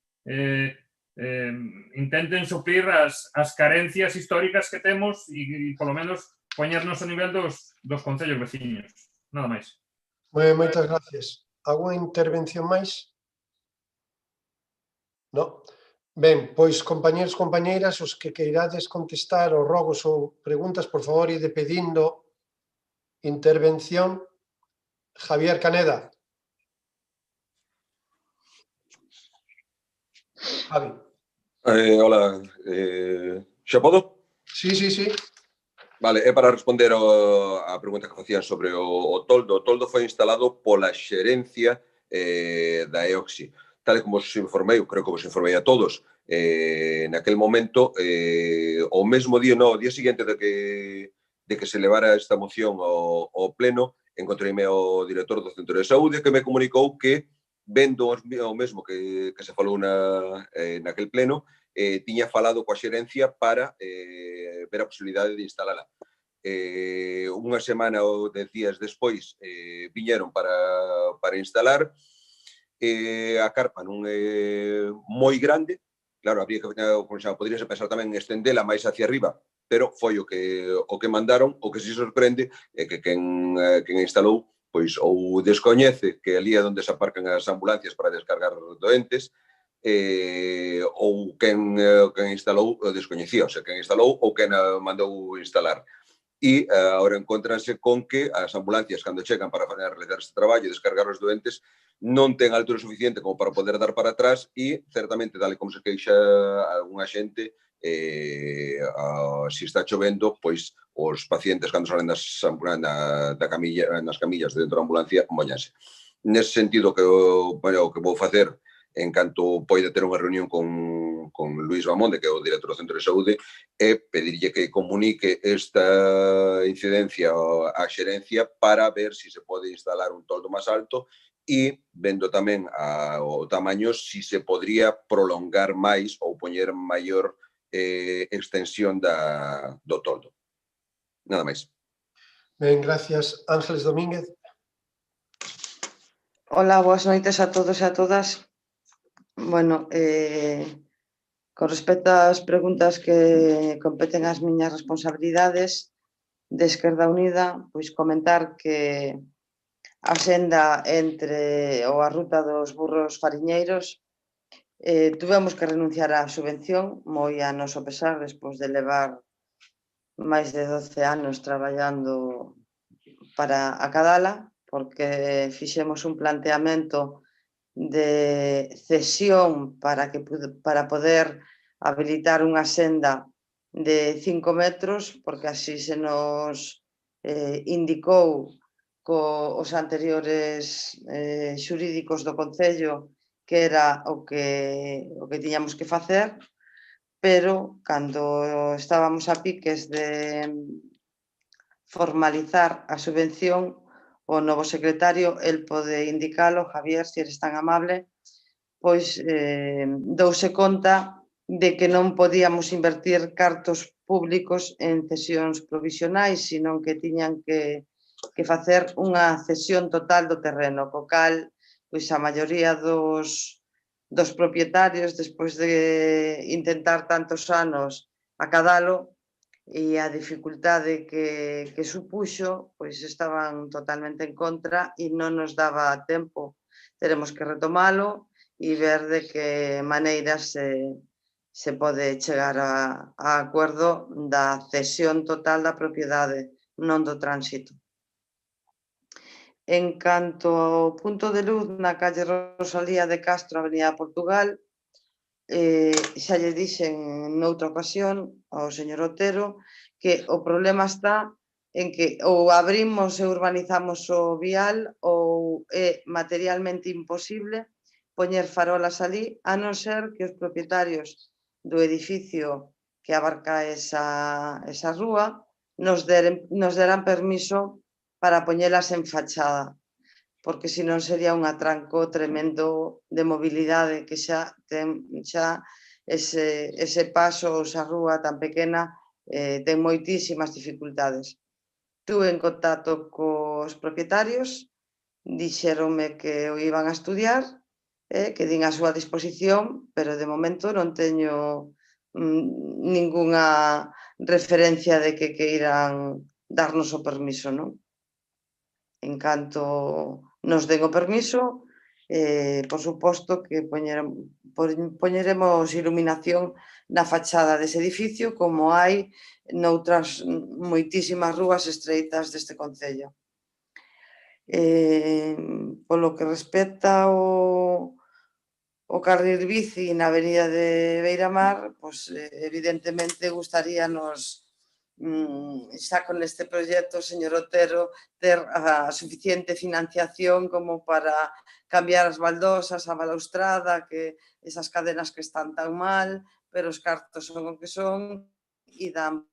Speaker 6: intenten suplir as carencias históricas que temos e polo menos poñernos ao nivel dos concellos veciños. Nada máis.
Speaker 2: Moitas gracias. Alguna intervención máis? Non? Ben, pois, compañeros, compañeiras, os que queirades contestar os rogos ou preguntas, por favor, ide pedindo intervención. Javier Caneda. Javi.
Speaker 8: Hola, xa podo?
Speaker 2: Sí.
Speaker 8: Vale, é para responder a pregunta que facían sobre o toldo. O toldo foi instalado pola xerencia da EOXI. Tal como vos informei, creo que vos informei a todos, naquel momento, o mesmo día, o día seguinte de que se levara esta moción ao pleno, encontreime ao director do Centro de Saúde que me comunicou que, vendo o mesmo que se falou naquel pleno, tiña falado coa xerencia para ver a posibilidade de instalala. Unha semana ou 10 días despois viñeron para instalar. A carpa non é moi grande, claro, habría que poderíase pensar tamén en estendela máis hacia arriba, pero foi o que mandaron. O que se sorprende é que quen instalou pois ou descoñece que ali é onde se aparcan as ambulancias para descargar doentes, ou quen instalou descoñecía, o sea, quen instalou ou quen mandou instalar. E agora encontranse con que as ambulancias, cando chegan para realizar este traballo e descargar os doentes, non ten altura suficiente como para poder dar para atrás e, certamente, tal como se queixa algunha xente, se está chovendo, pois os pacientes, cando salen nas camillas dentro da ambulancia, moñanse. Nese sentido, o que vou facer, en canto poida ter unha reunión con Luís Bamonde, que é o director do Centro de Saúde, e pedirlle que comunique esta incidencia á xerencia para ver se se pode instalar un toldo máis alto e, vendo tamén o tamaño, se se podría prolongar máis ou poñer maior extensión do toldo. Nada máis.
Speaker 2: Ben, gracias. Ángeles Domínguez.
Speaker 9: Hola, boas noites a todos e a todas. Bueno, con respecto ás preguntas que competen ás miñas responsabilidades de Esquerda Unida, pois comentar que a senda entre a ruta dos burros fariñeiros tuvemos que renunciar á subvención, moi a noso pesar, despois de levar máis de 12 anos traballando para acadala, porque fixemos un planteamento de cesión para poder habilitar unha senda de 5 metros, porque así se nos indicou cos anteriores xurídicos do Concello que era o que tiñamos que facer, pero cando estábamos a piques de formalizar a subvención, o novo secretario, el pode indicalo, Javier, se eres tan amable, pois douse conta de que non podíamos invertir cartos públicos en cesións provisionais, sino que tiñan que facer unha cesión total do terreno, co cal, pois a maioría dos propietarios, despois de intentar tantos anos acadalo, e a dificultade que supuxo, pois estaban totalmente en contra e non nos daba tempo. Teremos que retomalo e ver de que maneira se pode chegar a acordo da cesión total da propiedade, non do tránsito. En canto ao punto de luz na calle Rosalía de Castro, Avenida Portugal, xa lle dixen noutra ocasión ao señor Otero que o problema está en que ou abrimos e urbanizamos o vial ou é materialmente imposible poñer farolas ali, a non ser que os propietarios do edificio que abarca esa rúa nos deran permiso para poñelas en fachada, porque senón sería un atranco tremendo de mobilidade que xa ten ese paso ou esa rúa tan pequena ten moitísimas dificultades. Estuve en contacto cos propietarios, dixéronme que o iban a estudiar, que din a súa disposición, pero de momento non teño ningunha referencia de que queiran darnos o permiso, non? En canto nos den o permiso, por suposto que poñeremos iluminación na fachada dese edificio, como hai noutras moitísimas rúas estreitas deste concello. Polo que respecta ao carril bici na avenida de Beiramar, pois evidentemente gustaríanos xa con este proxecto, señor Otero, ter a suficiente financiación como para cambiar as baldosas, a balaustrada, que esas cadenas que están tan mal, pero os cartos son o que son e dan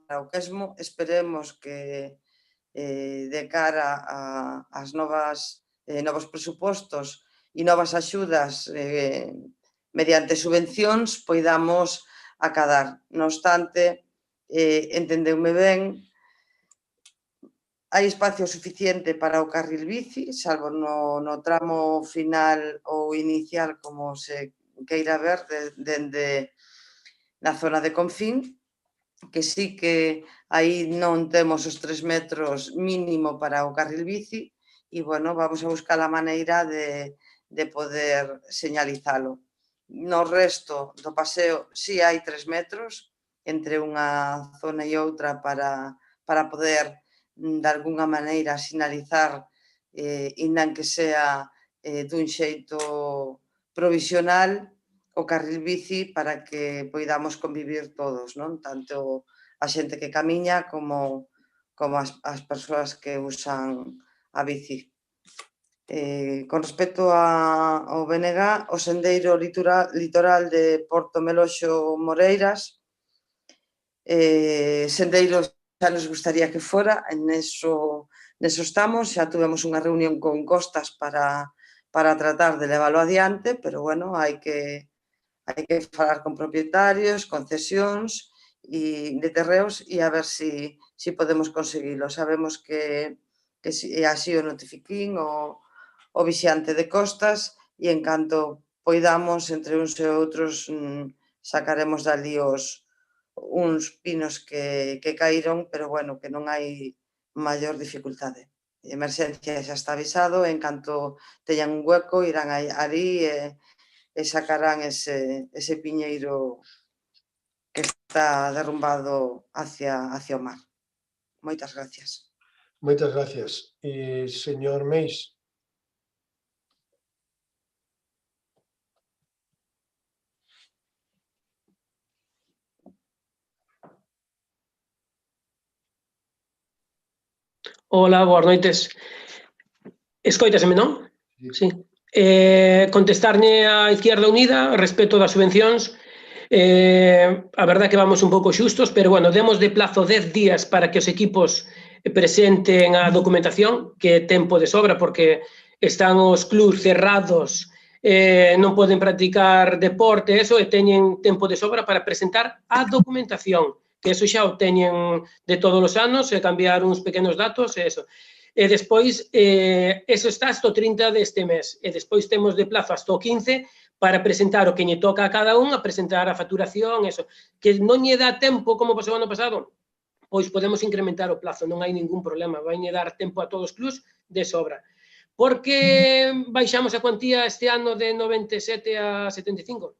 Speaker 9: para o mesmo. Esperemos que de cara ás novos presupostos e novas axudas mediante subvencións poidamos acadar. Non obstante, entendeume ben, hai espacio suficiente para o carril bici, salvo no tramo final ou inicial, como se queira ver, dende na zona de Confín, que sí que aí non temos os 3 metros mínimo para o carril bici e, bueno, vamos a buscar a maneira de poder señalizalo. No resto do paseo sí hai 3 metros entre unha zona e outra para poder, de alguna maneira, sinalizar, indan que sea dun xeito provisional, o carril bici para que poidamos convivir todos, non? Tanto a xente que camiña como as persoas que usan a bici. Con respecto ao BNG, o sendeiro litoral de Porto Meloxo Moreiras, sendeiro xa nos gustaría que fora, neso estamos, xa tuvemos unha reunión con Costas para tratar de leválo adiante, pero, bueno, hai que falar con propietarios, concesións de terreos e a ver si podemos conseguilo. Sabemos que así o notifiquín o vixiante de Costas e en canto poidamos entre uns e outros sacaremos dali uns pinos que caíron, pero, bueno, que non hai maior dificultade. A emerxencia xa está avisado, en canto teñan un hueco irán ali e sacarán ese piñeiro que está derrumbado hacia o mar. Moitas gracias.
Speaker 2: Moitas gracias. Señor Meis.
Speaker 10: Hola, boas noites. Escoitaseme, non? Sí. Contestarne a Izquierda Unida respecto das subvencións. A verdade que vamos un pouco xustos, pero, bueno, demos de plazo 10 días para que os equipos presenten a documentación, que é tempo de sobra, porque están os clubs cerrados, non poden practicar deporte, eso, e teñen tempo de sobra para presentar a documentación, que eso xa o teñen de todos os anos, e cambiar uns pequenos datos, e eso. E despois, eso está hasta o 30 deste mes, e despois temos de plazo hasta o 15 para presentar o que lle toca a cada un, a presentar a facturación, eso. Que non lle dá tempo, como pasou ano pasado, pois podemos incrementar o plazo, non hai ningún problema, vai lle dar tempo a todos os clubs de sobra. Por que baixamos a cuantía este ano de 97 a 75?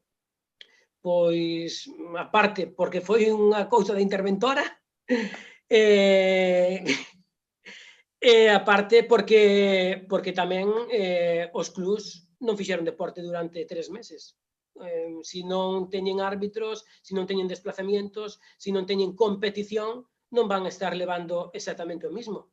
Speaker 10: Pois, aparte, porque foi unha cousa da interventora, e aparte porque tamén os clubs non fixeron deporte durante 3 meses. Se non teñen árbitros, se non teñen desplazamientos, se non teñen competición, non van a estar levando exactamente o mismo.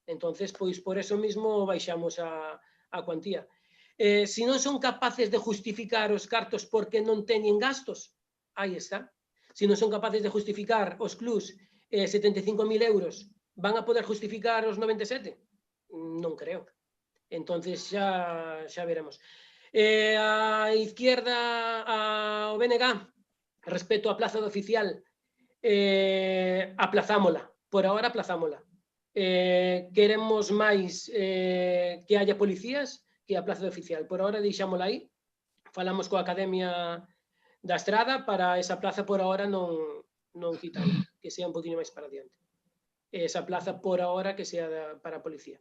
Speaker 10: Entonces, pois por eso mismo baixamos a cuantía. Se non son capaces de justificar os cartos porque non teñen gastos, aí está. Se non son capaces de justificar os clubs 75.000 euros, van a poder justificar os 97? Non creo. Entonces xa veremos. A Izquierda, ao BNG, respecto á plaza do oficial, aplazámola. Por ahora aplazámola. Queremos máis que haya policías que a plaza do oficial. Por ahora deixámola aí. Falamos coa Academia da Estrada para esa plaza por ahora non quitar, que sea un poquinho máis para diante. Esa plaza por ahora que sea para a policía.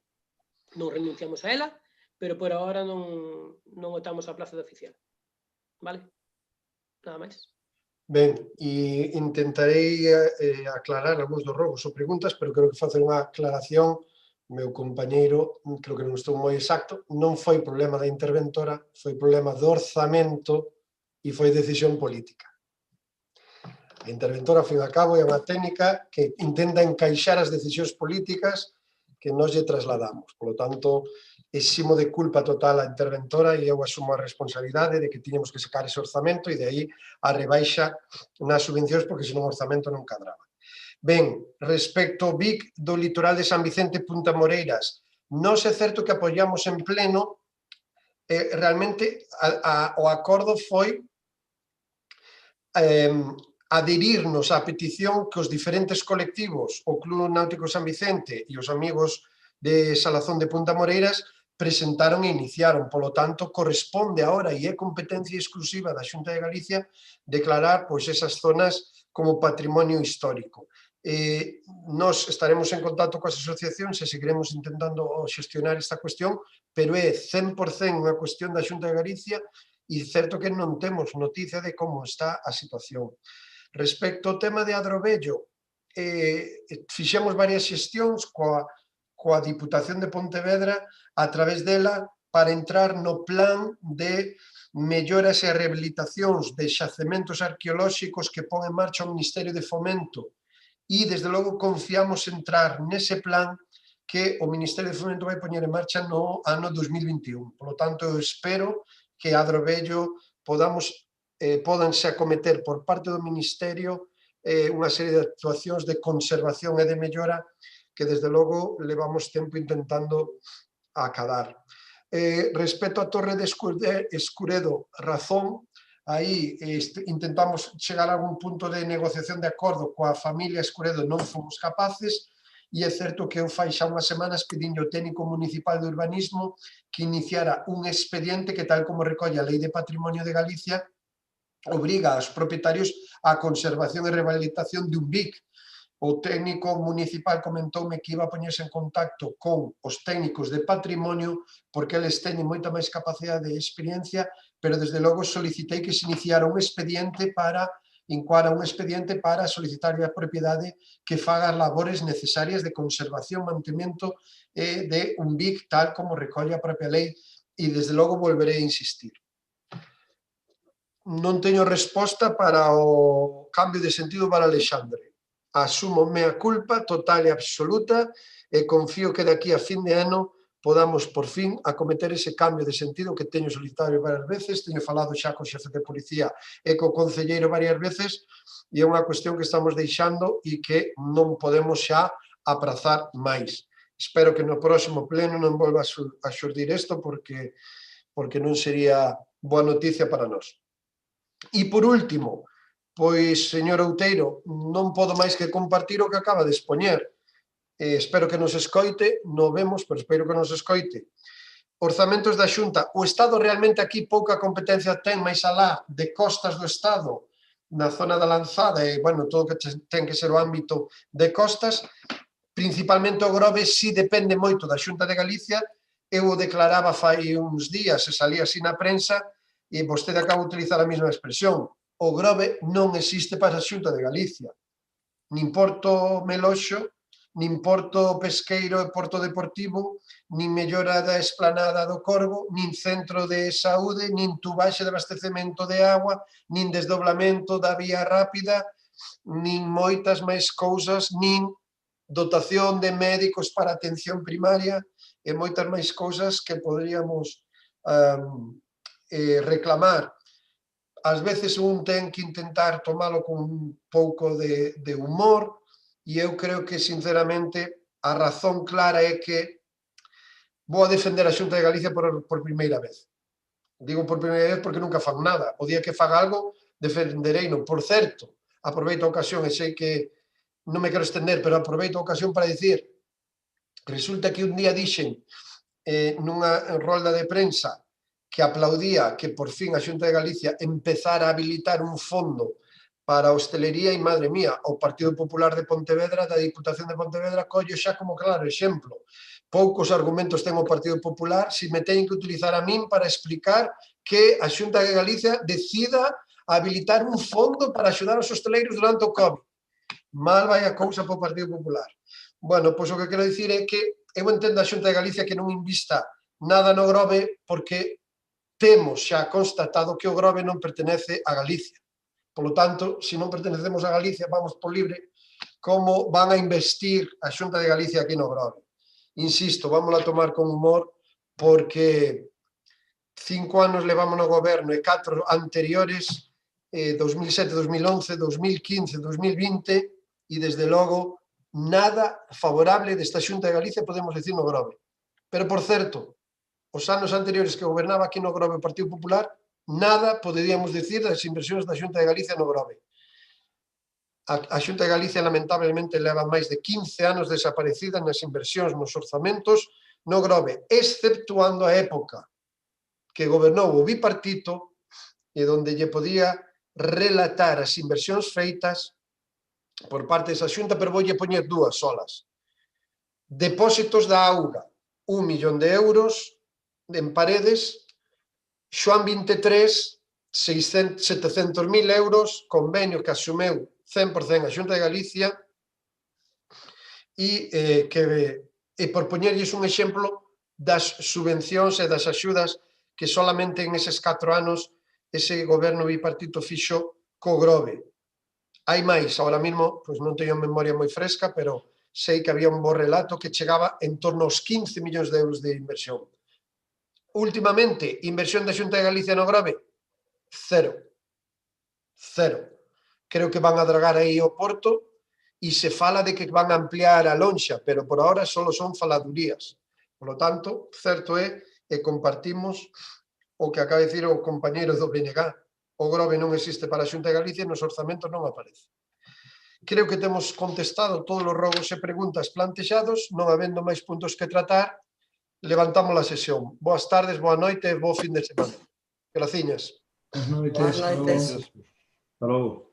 Speaker 10: Non renunciamos a ela, pero por ahora non optamos a plaza de oficial. Vale? Nada máis.
Speaker 2: Ben, e intentarei aclarar algúns dos robos ou preguntas, pero creo que facer unha aclaración, o meu compañeiro, creo que non estou moi exacto, non foi problema da interventora, foi problema do orzamento e foi decisión política. A interventora, ao fin e ao cabo, é unha técnica que intenta encaixar as decisións políticas que nós lle trasladamos. Por lo tanto, eximo de culpa total a interventora e eu asumo a responsabilidade de que tiñamos que sacar ese orzamento e de aí a rebaixa nas subvencións porque senón o orzamento non cadraba. Ben, respecto ao BIC do litoral de San Vicente Punta Moreiras, nós é certo que apoiamos en pleno, realmente o acordo foi adherirnos á petición que os diferentes colectivos, o Club Náutico San Vicente e os amigos de Salazón de Punta Moreiras presentaron e iniciaron. Polo tanto, corresponde agora e é competencia exclusiva da Xunta de Galicia declarar pois esas zonas como patrimonio histórico. Nós estaremos en contacto coas asociacións e seguiremos intentando xestionar esta cuestión, pero é 100% unha cuestión da Xunta de Galicia e certo que non temos noticia de como está a situación. Respecto ao tema de Adrovello, fixemos varias xestións coa Diputación de Pontevedra a través dela para entrar no plan de melloras e rehabilitacións de xacementos arqueolóxicos que pon en marcha o Ministerio de Fomento. E, desde logo, confiamos entrar nese plan que o Ministerio de Fomento vai poñer en marcha no ano 2021. Por lo tanto, eu espero que Adrovello podanse acometer por parte do Ministerio unha serie de actuacións de conservación e de mellora que, desde logo, levamos tempo intentando acadar. Respecto á Torre de Escuredo, Razón, aí intentamos chegar a algún punto de negociación de acordo coa familia Escuredo, non fomos capaces, e é certo que eu fai xa unhas semanas pedindo ao técnico municipal de urbanismo que iniciara un expediente que, tal como recolle a Lei de Patrimonio de Galicia, obriga aos propietarios a conservación e rehabilitación de un BIC. O técnico municipal comentoume que iba a poñerse en contacto con os técnicos de patrimonio porque eles teñen moita máis capacidade e experiencia, pero desde logo solicitei que se iniciara un expediente para solicitar a propiedade que faga as labores necesarias de conservación, mantemento de un BIC tal como recolle a propia lei, e desde logo volverei a insistir. Non teño resposta para o cambio de sentido para Alexandre. Asumo mea culpa total e absoluta e confío que daqui a fin de ano podamos por fin acometer ese cambio de sentido que teño solicitado varias veces, teño falado xa co xefe de policía e co concelleiro varias veces, e é unha cuestión que estamos deixando e que non podemos xa aprazar máis. Espero que no próximo pleno non volva a xurdir isto porque non sería boa noticia para nós. E por último, pois, señor Outeiro, non podo máis que compartir o que acaba de expoñer. Espero que nos escoite, non vemos, pero espero que nos escoite. Orzamentos da Xunta. O Estado realmente aquí pouca competencia ten máis alá de costas do Estado, na zona da Lanzada e, bueno, todo o que ten que ser o ámbito de costas. Principalmente o Grove si depende moito da Xunta de Galicia. Eu o declaraba fai uns días e salía así na prensa e vostede acaba de utilizar a mesma expresión. O Grove non existe para a Xunta de Galicia. Nin Porto Meloxo, nin Porto Pesqueiro e Porto Deportivo, nin mellora da esplanada do Corvo, nin centro de saúde, nin tubaxe de abastecemento de agua, nin desdoblamento da vía rápida, nin moitas máis cousas, nin dotación de médicos para atención primaria e moitas máis cousas que poderíamos reclamar. Ás veces un ten que intentar tomalo con un pouco de humor e eu creo que, sinceramente, a razón clara é que vou a defender a Xunta de Galicia por primeira vez. Digo por primeira vez porque nunca fan nada. O día que faga algo, defendereino. Por certo, aproveito a ocasión e sei que non me quero estender, pero aproveito a ocasión para dicir, resulta que un día dixen nunha rolda de prensa que aplaudía que por fin a Xunta de Galicia empezara a habilitar un fondo para a hostelería e, madre mía, o Partido Popular de Pontevedra, da Diputación de Pontevedra, collo xa como claro exemplo. Poucos argumentos ten o Partido Popular se me teñen que utilizar a min para explicar que a Xunta de Galicia decida habilitar un fondo para axudar os hosteleiros durante o COVID. Mal vai a cousa para o Partido Popular. Bueno, pois o que quero dicir é que eu entendo a Xunta de Galicia que non invista nada no Grove porque temos xa constatado que o Grove non pertenece a Galicia. Por lo tanto, se non pertenecemos a Galicia, vamos por libre, como van a investir a Xunta de Galicia aquí no Grove. Insisto, vamos a tomar con humor porque 5 anos levamos no goberno e 4 anteriores, 2007, 2011, 2015, 2020, e desde logo nada favorable desta Xunta de Galicia podemos decir no Grove. Pero, por certo, os anos anteriores que gobernaba aquí no Grove o Partido Popular, nada poderíamos decir das inversións da Xunta de Galicia no Grove. A Xunta de Galicia, lamentablemente, leva máis de 15 anos desaparecida nas inversións, nos orzamentos no Grove, exceptuando a época que gobernou o bipartito e onde lle podía relatar as inversións feitas por parte desa xunta, pero voulle poñer dúas solas. Depósitos da auga, 1 millón de euros en Paredes, Xoán 23, 700.000 euros, convenio que asumeu 100% a Xunta de Galicia, e por poñerlles un exemplo das subvencións e das axudas que solamente en eses 4 anos ese goberno bipartito fixo co Grove. Hai máis, ahora mesmo, pois non teño memoria moi fresca, pero sei que había un bo relato que chegaba en torno aos 15 millóns de euros de inversión. Últimamente, inversión da Xunta de Galicia no Grove, cero. Creo que van a dragar aí o Porto e se fala de que van a ampliar a lonxa, pero por ahora só son faladurías. Por lo tanto, certo é, e compartimos o que acaba de dicir o compañeiro do BNG. O Grove non existe para a Xunta de Galicia e nos orzamentos non aparece. Creo que temos contestado todos os rogos e preguntas plantexados, non habendo máis puntos que tratar, levantamos a sesión. Boas tardes, boa noite e bo fin de semana. Graciñas.
Speaker 1: Buenas noites.
Speaker 9: Boas noites.
Speaker 5: Hasta logo.